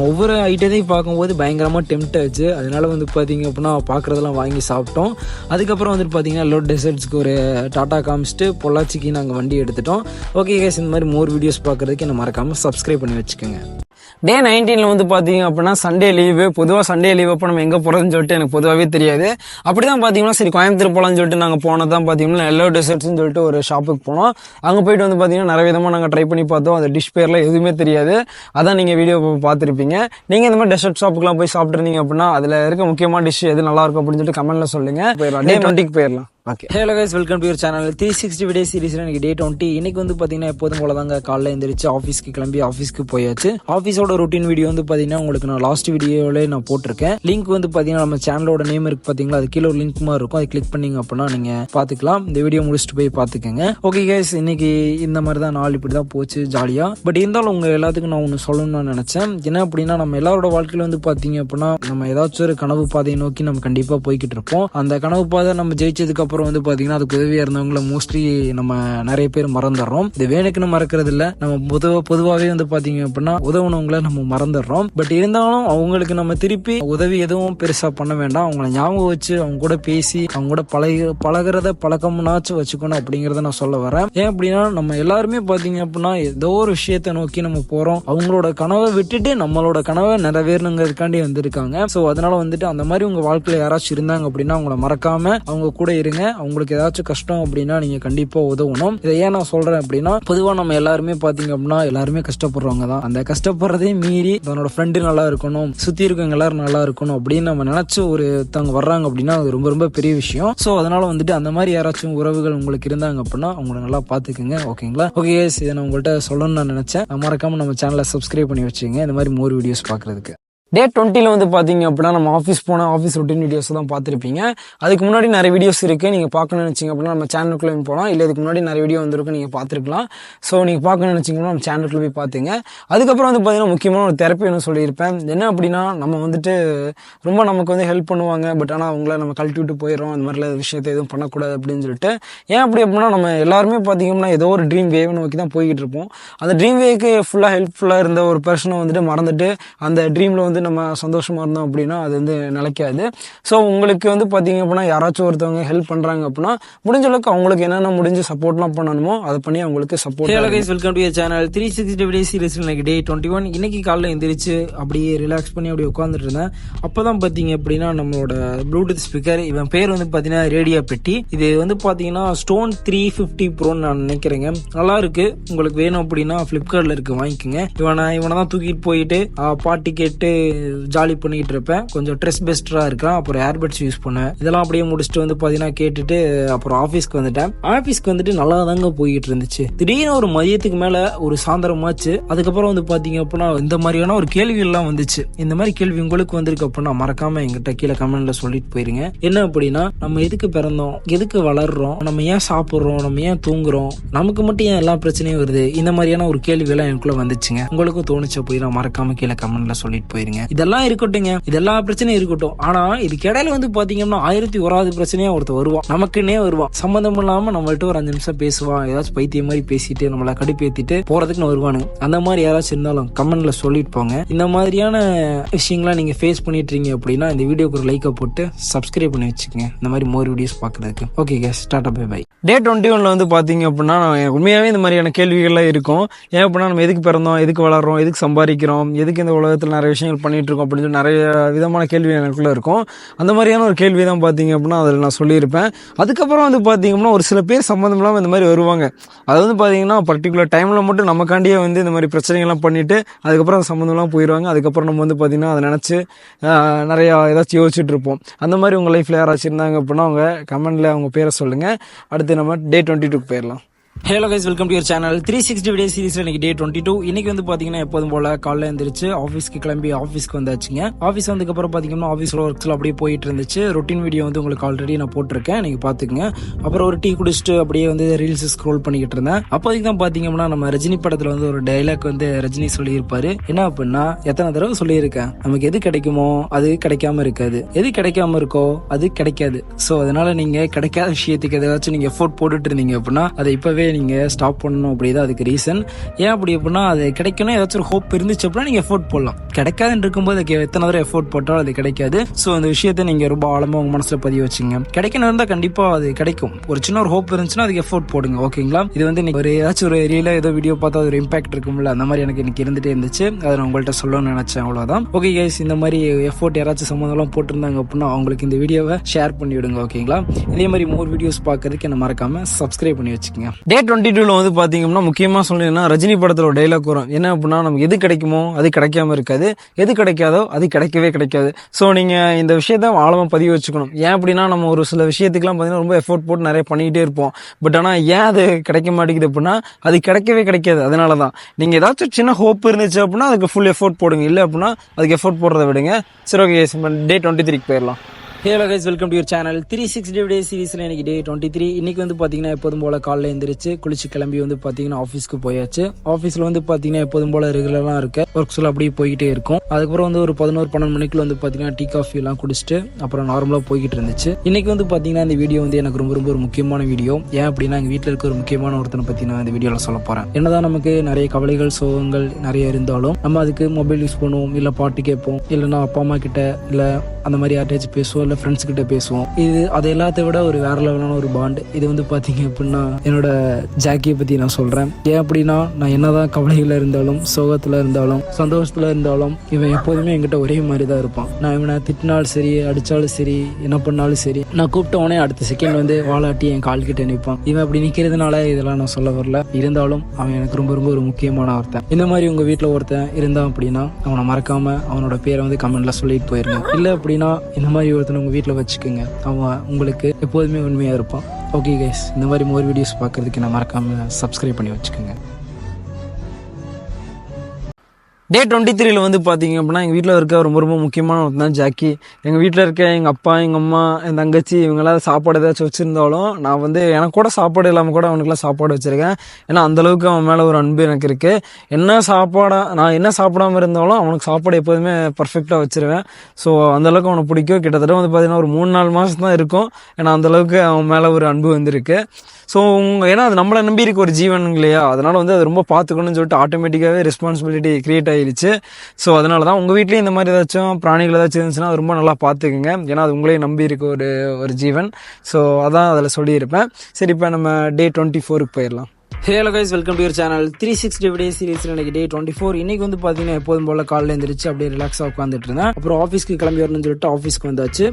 ஒவ்வொரு ஐட்டத்தையும் பார்க்கும்போது பயங்கரமாக டெம்ட் ஆச்சு. அதனால வந்து பார்த்தீங்க அப்படின்னா பார்க்குறதெல்லாம் வாங்கி சாப்பிட்டோம். அதுக்கப்புறம் வந்துட்டு பார்த்தீங்கன்னா லோ டெசர்ட்ஸ்க்கு ஒரு டாட்டா காமிச்சிட்டு பொள்ளாச்சிக்கு நாங்கள் வண்டி எடுத்துட்டோம். ஓகே கேஸ், இந்த மாதிரி மோர் வீடியோஸ் பார்க்குறதுக்கு என்ன மறக்காமல் சப்ஸ்கிரைப் பண்ணி வச்சுக்கோங்க. டே 19 வந்து பாத்தீங்க அப்படின்னா சண்டே லீவு. பொதுவாக சண்டே லீவ் அப்போ நம்ம எங்கே போகிறதுன்னு சொல்லிட்டு எனக்கு பொதுவாகவே தெரியாது. அப்படிதான் பார்த்தீங்கன்னா சரி கோயம்புத்தூர் போகலான்னு சொல்லிட்டு நாங்கள் போனதான் பார்த்தீங்கன்னா எல்லோ டெசர்ட்ஸ்னு சொல்லிட்டு ஒரு ஷாப்புக்கு போனோம். அங்கே போயிட்டு வந்து பார்த்தீங்கன்னா நிறைய விதமாக நாங்கள் ட்ரை பண்ணி பார்த்தோம். அந்த டிஷ் பேர்லாம் எதுவுமே தெரியாது. அதான் நீங்கள் வீடியோ பார்த்துருப்பீங்க. நீங்கள் இந்த மாதிரி டெசர்ட் ஷாப்புக்குலாம் போய் சாப்பிட்ருந்தீங்க அப்படின்னா அதில் இருக்க முக்கியமான டிஷ் எது நல்லா இருக்கும் அப்படின்னு சொல்லிட்டு கமெண்ட்ல சொல்லுங்க. போயிடலாம், டே 20க்கு போயிடலாம். Okay, hello guys, welcome to your channel 360 video சீரிஸ்ல இன்னைக்கு டே 20. இன்னைக்கு வந்து பாத்தீங்கன்னா எப்போதும் போல தாங்க காலைல எந்திரிச்சு ஆஃபீஸ்க்கு கிளம்பி ஆஃபீஸ்க்கு போயாச்சு. ஆஃபீஸோட ரொட்டீன் வீடியோ வந்து பாத்தீங்கன்னா உங்களுக்கு நான் லாஸ்ட் வீடியோல நான் போட்டிருக்கேன். லிங்க் வந்து பாத்தீங்கன்னா நம்ம சேனலோட நேம் இருக்கு பாத்தீங்களா, அது கீழே ஒரு லிங்க் மாதிரி இருக்கும், அதை கிளிக் பண்ணீங்க அப்படின்னா நீங்க பாத்துக்கலாம். இந்த வீடியோ முடிச்சுட்டு போய் பாத்துக்கோங்க. ஓகே கைஸ், இன்னைக்கு இந்த மாதிரி தான் நாள் இப்படிதான் போச்சு ஜாலியா. பட் இருந்தாலும் உங்க எல்லாத்துக்கும் நான் ஒன்னு சொல்லணும்னு நினைச்சேன். என்ன அப்படின்னா, நம்ம எல்லாரோட வாழ்க்கையில வந்து பாத்தீங்க அப்படின்னா நம்ம ஏதாச்சும் ஒரு கனவு பாதையை நோக்கி நம்ம கண்டிப்பா போய்கிட்டு இருப்போம். அந்த கனவு பாதை நம்ம ஜெயிச்சதுக்கு அப்புறம் வந்து பாத்தீங்கன்னா அதுக்கு உதவியா இருந்தவங்கள மோஸ்ட்லி நம்ம நிறைய பேர் மறந்துடுறோம். இது வேணுக்குன்னு மறக்கிறது இல்ல, நம்ம பொதுவாகவே வந்து பாத்தீங்க அப்படின்னா உதவுனவங்கள நம்ம மறந்துடுறோம். பட் இருந்தாலும் அவங்களுக்கு நம்ம திருப்பி உதவி எதுவும் பெருசா பண்ண வேண்டாம். அவங்கள ஞாபகம் வச்சு அவங்க கூட பேசி அவங்க கூட பழகிறத பழக்கம்னாச்சும் வச்சுக்கணும் அப்படிங்கறத நான் சொல்ல வரேன். ஏன் அப்படின்னா, நம்ம எல்லாருமே பாத்தீங்க அப்படின்னா ஏதோ ஒரு விஷயத்த நோக்கி நம்ம போறோம். அவங்களோட கனவை விட்டுட்டு நம்மளோட கனவை நிறைவேறணுங்கிறதுக்காண்டி வந்திருக்காங்க. சோ அதனால வந்துட்டு அந்த மாதிரி உங்க வாழ்க்கையில யாராச்சும் இருந்தாங்க அப்படின்னா அவங்கள மறக்காம அவங்க கூட இருங்க. அவங்களுக்கு ஏதாச்சும் கஷ்டம் அப்படின்னா நீங்க கண்டிப்பா உதவணும். இதை ஏன் நான் சொல்றேன் அப்படின்னா, பொதுவா நம்ம எல்லாருமே பாத்தீங்க அப்படின்னா எல்லாருமே கஷ்டப்படுறவங்க தான். அந்த கஷ்டப்படுறதையும் மீறி தன்னோட ஃப்ரெண்டு நல்லா இருக்கணும், சுத்தி இருக்கவங்க எல்லாரும் நல்லா இருக்கணும் அப்படின்னு நம்ம நினைச்சு ஒருத்தவங்க வர்றாங்க அப்படின்னா அது ரொம்ப ரொம்ப பெரிய விஷயம். சோ அதனால வந்துட்டு அந்த மாதிரி யாராச்சும் உறவுகள் உங்களுக்கு இருந்தாங்க அப்படின்னா அவங்கள நல்லா பாத்துக்குங்க. ஓகேங்களா? ஓகே, இதை நான் உங்கள்கிட்ட சொல்லணும்னு நான் நினைச்சேன். மறக்காம நம்ம சேனலை சப்ஸ்கிரைப் பண்ணி வச்சுங்க இந்த மாதிரி மோர் வீடியோஸ் பாக்குறதுக்கு. டே 20 வந்து பாத்தீங்க அப்படின்னா நம்ம ஆஃபீஸ் போன ஆஃபீஸ் ரொட்டீன் வீடியோஸ் தான் பார்த்துருப்பீங்க. அதுக்கு முன்னாடி நிறைய வீடியோஸ் இருக்கு, நீங்க பார்க்கணும்னு நினைச்சீங்க அப்படின்னா நம்ம சேனலுக்குள்ள போகலாம். இல்லை இதுக்கு முன்னாடி நிறைய வீடியோ வந்திருக்கு, நீங்க பார்த்துருக்கலாம். ஸோ நீங்க பார்க்கணும்னு நினைச்சீங்கன்னா நம்ம சேனலுக்குள்ள போய் பார்த்துங்க. அதுக்கப்புறம் வந்து பாத்தீங்கன்னா முக்கியமான ஒரு தெரப்பி ஒன்று சொல்லியிருப்பேன். என்ன அப்படின்னா, நம்ம வந்துட்டு ரொம்ப நமக்கு வந்து ஹெல்ப் பண்ணுவாங்க, பட் ஆனால் அவங்கள நம்ம கழட்டி விட்டு போயிடும். அந்த மாதிரிலாம் விஷயத்தை எதுவும் பண்ணக்கூடாது அப்படின்னு சொல்லிட்டு. ஏன் அப்படி அப்படின்னா, நம்ம எல்லாருமே பார்த்தீங்கன்னா ஏதோ ஒரு ட்ரீம் வேவ் நோக்கி தான் போய்கிட்டு இருப்போம். அந்த ட்ரீம் வேவுக்கு ஃபுல்லாக ஹெல்ப்ஃபுல்லாக இருந்த ஒரு பர்சனை வந்துட்டு மறந்துட்டு அந்த ட்ரீமில் வந்து நம்ம சந்தோஷமா இருந்தோம் அப்படின்னா அது வந்து நிலைக்காது. ஸோ உங்களுக்கு வந்து பார்த்தீங்க அப்படின்னா யாராச்சும் ஒருத்தவங்க ஹெல்ப் பண்ணுறாங்க அப்படின்னா முடிஞ்ச அளவுக்கு அவங்களுக்கு என்னென்ன முடிஞ்சு சப்போர்ட்லாம் பண்ணணுமோ அதை பண்ணி அவங்களுக்கு support. Hello guys, welcome to your channel 360 video series இன்னைக்கு டே 21. இன்னைக்கு காலைல எந்திரிச்சு அப்படியே ரிலாக்ஸ் பண்ணி அப்படியே உட்காந்துட்டு இருந்தேன். அப்பதான் பாத்தீங்க அப்படின்னா நம்மளோட ப்ளூடூத் ஸ்பீக்கர், இவன் பேர் வந்து பாத்தீங்கன்னா ரேடியோ பெட்டி. இது வந்து பாத்தீங்கன்னா ஸ்டோன் 350 ப்ரோன்னு நான் நினைக்கிறேங்க. நல்லா இருக்கு. உங்களுக்கு வேணும் அப்படின்னா பிளிப்கார்ட்ல இருக்கு, வாங்கிக்கோங்க. இவனை தான் தூக்கிட்டு போயிட்டு பாட்டு கேட்டு ஜாலி பண்ணிட்டு இருப்பேன். கொஞ்சம் ட்ரெஸ் பெஸ்டரா இருக்கான். அப்புறம் ஏர்பட்ஸ் யூஸ் பண்ணேன். இதெல்லாம் அப்படியே முடிச்சுட்டு வந்து பாத்தீங்கன்னா கேட்டுட்டு அப்புறம் ஆபீஸ்க்கு வந்துட்டேன். ஆபீஸ்க்கு வந்துட்டு நல்லா தாங்க போயிட்டு இருந்துச்சு. திடீர்னு ஒரு மதியத்துக்கு மேல ஒரு சாயந்தரமாச்சு. அதுக்கப்புறம் வந்து பாத்தீங்க அப்படின்னா இந்த மாதிரியான ஒரு கேள்வி எல்லாம் வந்துச்சு. இந்த மாதிரி கேள்வி உங்களுக்கு வந்திருக்கு அப்படின்னா மறக்காம எங்கிட்ட கீழே கமெண்ட்ல சொல்லிட்டு போயிருங்க. என்ன அப்படின்னா, நம்ம எதுக்கு பிறந்தோம், எதுக்கு வளர்றோம், நம்ம ஏன் சாப்பிடுறோம், நம்ம ஏன் தூங்குறோம், நமக்கு மட்டும் ஏன் எல்லா பிரச்சனையும் வருது, இந்த மாதிரியான ஒரு கேள்வி எல்லாம் எனக்குள்ள வந்துச்சுங்க. உங்களுக்கும் தோணுச்சு அப்படின்னா மறக்காம கீழே கமெண்ட்ல சொல்லிட்டு போயிருங்க. இதெல்லாம் இருக்கட்டுங்க, இதெல்லாம் பிரச்சனையும் இருக்கட்டும். ஆனா இதுக்கு இடையில வந்து பாத்தீங்கன்னா 1001வது பிரச்சனையா ஒருத்தர் வருவான், நமக்குன்னே வருவான். சம்பந்தம் இல்லாம நம்மள்ட்ட ஒரு 5 நிமிஷம் பேசுவான். ஏதாச்சும் பைத்தியம் மாதிரி பேசிட்டு நம்மள கடுப்பேத்திட்டு போறதுக்குன்னு வருவானுங்க. அந்த மாதிரி யாராச்சும் இருந்தாலும் கமெண்ட்ல சொல்லிட்டு போங்க. இந்த மாதிரியான விஷயங்கள்லாம் நீங்க ஃபேஸ் பண்ணிட்டு இருக்கீங்க அப்படின்னா இந்த வீடியோக்கு ஒரு லைக்கை போட்டு சப்ஸ்கிரைப் பண்ணி வச்சுக்கோங்க இந்த மாதிரி மோர் வீடியோஸ் பாக்குறதுக்கு. Okay guys, tata bye bye. Day 21 வந்து பாத்தீங்க அப்படின்னா உண்மையாவே இந்த மாதிரியான கேள்விகள்லாம் இருக்கும். ஏன் அப்படின்னா, நம்ம எதுக்கு பிறந்தோம், எதுக்கு வளர்றோம், எதுக்கு சம்பாதிக்கிறோம், எதுக்கு இந்த உலகத்தில் நிறைய விஷயங்கள் பண்ணிட்டு இருக்கோம் அப்படின்னு சொல்லி நிறைய விதமான கேள்வி எனக்குள்ள இருக்கும். அந்த மாதிரியான ஒரு கேள்வி தான் பார்த்தீங்க அப்படின்னா அதில் நான் சொல்லியிருப்பேன். அதுக்கப்புறம் வந்து பார்த்தீங்கன்னா ஒரு சில பேர் சம்மந்தம் இல்லாமல் இந்த மாதிரி வருவாங்க. அது வந்து பார்த்தீங்கன்னா பர்டிகுலர் டைமில் மட்டும் நமக்காண்டியே வந்து இந்த மாதிரி பிரச்சனைகள்லாம் பண்ணிட்டு அதுக்கப்புறம் அந்த சம்மந்தம்லாம் போயிடுவாங்க. அதுக்கப்புறம் நம்ம வந்து பார்த்தீங்கன்னா அதை நினச்சி நிறையா ஏதாச்சும் யோசிச்சுட்டு இருப்போம். அந்த மாதிரி உங்கள் லைஃப்பில் யாராச்சும் இருந்தாங்க அப்படின்னா அவங்க கமெண்ட்டில் அவங்க பேரை சொல்லுங்கள். அடுத்து நம்ம டே 22க்கு போயிடலாம். Hello guys, welcome to your channel 360 video சீரிஸ்ல இன்னைக்கு டே 22. இன்னைக்கு வந்து பாத்தீங்கன்னா எப்போதும் போல காலைல எந்திரிச்சு ஆஃபீஸ்க்கு கிளம்பி ஆஃபீஸ்க்கு வந்தாச்சுங்க. ஆஃபீஸ் வந்ததுக்கப்புறம் பாத்தீங்கன்னா ஆஃபீஸோட ஒர்க்ஸ்ல அப்படியே போயிட்டு இருந்துச்சு. ரொட்டீன் வீடியோ வந்து உங்களுக்கு ஆல்ரெடி நான் போட்டிருக்கேன், நீங்க பாத்துக்கங்க. அப்புறம் ஒரு டீ குடிச்சிட்டு அப்படியே வந்து ரீல்ஸ் ஸ்க்ரோல் பண்ணிக்கிட்டு இருந்தேன். அப்போதைக்கு தான் பாத்தீங்கன்னா நம்ம ரஜினி படத்துல வந்து ஒரு டைலாக் வந்து ரஜினி சொல்லியிருப்பாரு. என்ன அப்படின்னா, எத்தனை தடவை சொல்லியிருக்கேன், நமக்கு எது கிடைக்குமோ அது கிடைக்காம இருக்காது, எது கிடைக்காம இருக்கோ அது கிடைக்காது. சோ அதனால நீங்க கிடைக்காத விஷயத்துக்கு ஏதாச்சும் நீங்க எஃபோர்ட் போட்டுட்டு இருந்தீங்க அப்படின்னா அதை இப்பவே நீங்க ஸ்டாப் பண்ணணும். அப்படிதான் அதுக்கு ரீசன். ஏன் அப்படி அப்படின்னா, அது கிடைக்கணும் ஏதாச்சும் ஒரு ஹோப் இருந்துச்சு அப்படின்னா நீங்க எஃபோர்ட் போடலாம். கிடைக்காதுன்னு இருக்கும்போது எத்தனை தடவை எஃபோர்ட் போட்டாலும் அது கிடைக்காது. ஸோ அந்த விஷயத்த நீங்க ரொம்ப ஆழமா உங்க மனசுல பதிய வச்சுங்க. கிடைக்கணும் இருந்தா கண்டிப்பா அது கிடைக்கும். ஒரு சின்ன ஒரு ஹோப் இருந்துச்சுன்னா அதுக்கு எஃபோர்ட் போடுங்க. ஓகேங்களா? இது வந்து ஒரு ஏதாச்சும் ஒரு ரீலா ஏதோ வீடியோ பார்த்தா ஒரு இம்பாக்ட் இருக்கும்ல, அந்த மாதிரி எனக்கு இன்னைக்கு இருந்துட்டே இருந்துச்சு. அதை நான் உங்கள்கிட்ட சொல்லணும்னு நினைச்சேன், அவ்வளவுதான். ஓகே கைஸ், இந்த மாதிரி எஃபோர்ட் யாராச்சும் சம்மந்தம் போட்டிருந்தாங்க அப்படின்னா அவங்களுக்கு இந்த வீடியோவை ஷேர் பண்ணி விடுங்க. ஓகேங்களா? இதே மாதிரி மோர் வீடியோஸ் பார்க்கறதுக்கு என்ன மறக்காம சப்ஸ்கிரைப் பண்ணி வச்சுக்கோங்க. டே 22ல வந்து பார்த்தீங்கன்னா முக்கியமாக சொல்லணும்னா ரஜினி படத்தில் ஒரு டைலாக் வரும். என்ன அப்படின்னா, நமக்கு எது கிடைக்குமோ அது கிடைக்காம இருக்காது, எது கிடைக்காதோ அது கிடைக்கவே கிடைக்காது. ஸோ நீங்கள் இந்த விஷயத்த ஆழமாக பதிவு வச்சுக்கணும். ஏன் அப்படின்னா, நம்ம ஒரு சில விஷயத்துக்குலாம் பார்த்தீங்கன்னா ரொம்ப எஃபோர்ட் போட்டு நிறைய பண்ணிக்கிட்டே இருப்போம். பட் ஆனால் ஏன் அது கிடைக்க மாட்டேங்குது அப்படின்னா, அது கிடைக்கவே கிடைக்காது. அதனால தான் நீங்கள் ஏதாச்சும் சின்ன ஹோப் இருந்துச்சு அப்படின்னா அதுக்கு ஃபுல் எஃபோர்ட் போடுங்க. இல்லை அப்படின்னா அதுக்கு எஃபோர்ட் போடுறத விடுங்க. சரி, ஓகே, டே 23க்கு போயிடலாம். Hello guys, welcome to your channel 360 டே சீரிஸில் இன்னைக்கு டே 23. இன்னைக்கு வந்து பார்த்தீங்கன்னா எப்போதும் போல் காலையில் எழுந்திரிச்சு குளிச்சு கிளம்பி வந்து பார்த்தீங்கன்னா ஆஃபீஸ்க்கு போயாச்சு. ஆஃபீஸில் வந்து பார்த்தீங்கன்னா எப்போதும் போல் ரெகுலராக இருக்க ஒர்க்ஸ்லாம் அப்படியே போய்கிட்டே இருக்கும். அதுக்கப்புறம் வந்து ஒரு 11-12 மணிக்குள்ள வந்து பார்த்தீங்கன்னா டீ காஃபி எல்லாம் குடிச்சிட்டு அப்புறம் நார்மலாக போய்கிட்டு இருந்துச்சு. இன்னைக்கு வந்து பார்த்தீங்கன்னா இந்த வீடியோ வந்து எனக்கு ரொம்ப ரொம்ப ஒரு முக்கியமான வீடியோ. ஏன் அப்படின்னா எங்கள் வீட்டில் இருக்க ஒரு முக்கியமான ஒருத்தனை பற்றி நான் இந்த வீடியோவில் சொல்ல போகிறேன். என்னதான் நமக்கு நிறைய கவலைகள் சோகங்கள் நிறைய இருந்தாலும் நம்ம அதுக்கு மொபைல் யூஸ் பண்ணுவோம், இல்லை பாட்டு கேட்போம், இல்லைன்னா அப்பா அம்மா கிட்ட இல்லை அந்த மாதிரி யார்ட்டாச்சும் பேசுவோம், இல்லை ஃப்ரெண்ட்ஸ் கிட்ட பேசுவோம். இது அது எல்லாத்த விட ஒரு வேற லெவலான ஒரு பாண்ட். இது வந்து பார்த்தீங்க அப்படின்னா என்னோட ஜாக்கியை பற்றி நான் சொல்கிறேன். ஏன் அப்படின்னா நான் என்னதான் கவலையில் இருந்தாலும் சோகத்தில் இருந்தாலும் சந்தோஷத்தில் இருந்தாலும் இவன் எப்போதுமே என்கிட்ட ஒரே மாதிரி தான் இருப்பான். நான் இவனை திட்டினாலும் சரி, அடித்தாலும் சரி, என்ன பண்ணாலும் சரி, நான் கூப்பிட்டவனே அடுத்த செகண்ட் வந்து வாலாட்டி என் கால் கிட்ட நிற்பான். இவன் அப்படி நிற்கிறதுனால இதெல்லாம் நான் சொல்ல வரல. இருந்தாலும் அவன் எனக்கு ரொம்ப ரொம்ப ஒரு முக்கியமான ஒருத்தன். இந்த மாதிரி உங்கள் வீட்டில் ஒருத்தன் இருந்தான் அப்படின்னா அவனை மறக்காம அவனோட பேரை வந்து கமெண்ட்ல சொல்லிட்டு போயிருங்க. இல்லை அப்படின்னா இந்த மாதிரி ஒருத்தனை உங்கள் வீட்டில் வச்சுக்கோங்க. அவன் உங்களுக்கு எப்போதுமே உண்மையாக இருப்பான். ஓகே கைஸ், இந்த மாதிரி மோர் வீடியோஸ் பார்க்கறதுக்கு நான் மறக்காமல் சப்ஸ்கிரைப் பண்ணி வச்சுக்கோங்க. டே 23ல வந்து பார்த்தீங்க அப்படின்னா எங்கள் வீட்டில் இருக்க ரொம்ப ரொம்ப முக்கியமான ஒருத்தன் தான் ஜாக்கி. எங்கள் வீட்டில் இருக்க எங்கள் அப்பா, எங்கள் அம்மா, என் தங்கச்சி இவங்களாம் சாப்பாடு ஏதாச்சும் வச்சுருந்தாலும் நான் வந்து எனக்கு கூட சாப்பாடு இல்லாமல் கூட அவனுக்குலாம் சாப்பாடு வச்சுருக்கேன். ஏன்னா அந்தளவுக்கு அவன் மேலே ஒரு அன்பு எனக்கு இருக்குது. நான் என்ன சாப்பிடாம இருந்தாலும் அவனுக்கு சாப்பாடு எப்போதுமே பர்ஃபெக்டாக வச்சுருவேன். ஸோ அந்தளவுக்கு அவனை பிடிக்கும். கிட்டத்தட்ட வந்து பார்த்தீங்கன்னா ஒரு 3-4 மாதம் தான் இருக்கும். ஏன்னா அந்தளவுக்கு அவன் மேலே ஒரு அன்பு வந்திருக்கு. ஸோ ஏன்னா அது நம்மளை நம்பி இருக்க ஒரு ஜீவன் இல்லையா, அதனால் வந்து அது ரொம்ப பார்த்துக்கணும்னு சொல்லிட்டு ஆட்டோமேட்டிக்காகவே ரெஸ்பான்சிபிலிட்டி கிரியேட் ஆகிடுச்சு. ஸோ அதனால தான் உங்கள் வீட்லேயும் இந்த மாதிரி ஏதாச்சும் பிராணிகள் ஏதாச்சும் இருந்துச்சுன்னா அது ரொம்ப நல்லா பார்த்துக்குங்க. ஏன்னா அது உங்களையும் நம்பி இருக்க ஒரு ஜீவன். ஸோ அதான் அதில் சொல்லியிருப்பேன். சரி, இப்போ நம்ம டே 24க்கு போயிடலாம். Hello guys, welcome to your channel 360 டே சீரிஸில் இன்னைக்கு டே 24. இன்னைக்கு வந்து பார்த்தீங்கன்னா எப்போதும் போல் காலையில் எழுந்திரிச்சு அப்படியே ரிலாக்ஸாக உட்காந்துட்டு இருந்தேன். அப்புறம் ஆஃபீஸ்க்கு கிளம்பி வரணும்னு சொல்லிட்டு ஆஃபீஸ்க்கு வந்தாச்சு.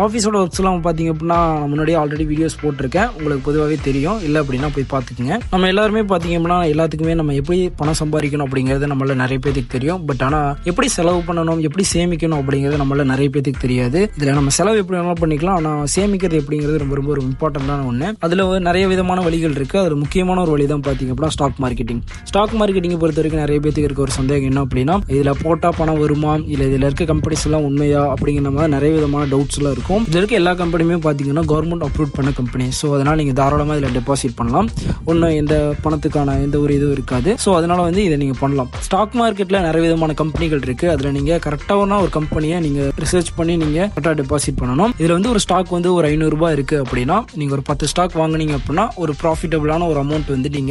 ஆஃபீஸோட ஒர்க்ஸ்லாம் பார்த்தீங்க அப்படின்னா நான் முன்னாடியே ஆல்ரெடி வீடியோஸ் போட்டிருக்கேன், உங்களுக்கு பொதுவாகவே தெரியும். இல்லை அப்படின்னா போய் பார்த்துக்குங்க. நம்ம எல்லாருமே பார்த்தீங்க அப்படின்னா எல்லாத்துக்குமே நம்ம எப்படி பணம் சம்பாதிக்கணும் அப்படிங்கிறது நம்மள நிறைய பேருக்கு தெரியும். பட் ஆனால் எப்படி செலவு பண்ணணும், எப்படி சேமிக்கணும் அப்படிங்கிறது நம்மள நிறைய பேருக்கு தெரியாது. இதில் நம்ம செலவு எப்படி வேணாலும் பண்ணிக்கலாம், ஆனால் சேமிக்கிறது எப்படிங்கிறது ரொம்ப ரொம்ப ஒரு இம்பார்ட்டண்டான ஒன்று. அதில் நிறைய விதமான வழிகள் இருக்குது. அதில் முக்கியமான ஒரு வழி தான் பார்த்தீங்க அப்படின்னா ஸ்டாக் மார்க்கெட்டிங் பொறுத்த வரைக்கும் நிறைய பேருக்கு இருக்க ஒரு சந்தேகம் என்ன அப்படின்னா, இதில் போட்டால் பணம் வருமா, இல்லை இதில் இருக்க கம்பெனிஸ் எல்லாம் உண்மையா அப்படிங்கிற மாதிரி நிறைய விதமான டவுட்ஸ் எல்லாம் இருக்கும். இதில் இருக்க எல்லா கம்பெனியுமே பார்த்தீங்கன்னா கவர்மெண்ட் அப்ரூவ் பண்ண கம்பெனி. ஸோ அதனால் நீங்கள் தாராளமாக இதில் டெபாசிட் பண்ணலாம். ஒன்றும் எந்த பணத்துக்கான எந்த ஒரு இதுவும் இருக்காது. ஸோ அதனால் வந்து இதை நீங்கள் பண்ணலாம். ஸ்டாக் மார்க்கெட்டில் நிறைய விதமான கம்பெனிகள் இருக்குது. அதில் நீங்கள் கரெக்டான ஒரு கம்பெனியை நீங்கள் ரிசர்ச் பண்ணி நீங்கள் கரெக்டாக டெபாசிட் பண்ணணும். இதில் வந்து ஒரு ஸ்டாக் வந்து ஒரு 500 ரூபாய் இருக்குது அப்படின்னா நீங்கள் ஒரு 10 ஸ்டாக் வாங்கினீங்க அப்படின்னா ஒரு ப்ராஃபிட்டபிளான ஒரு அமௌண்ட் வந்து நீங்கள்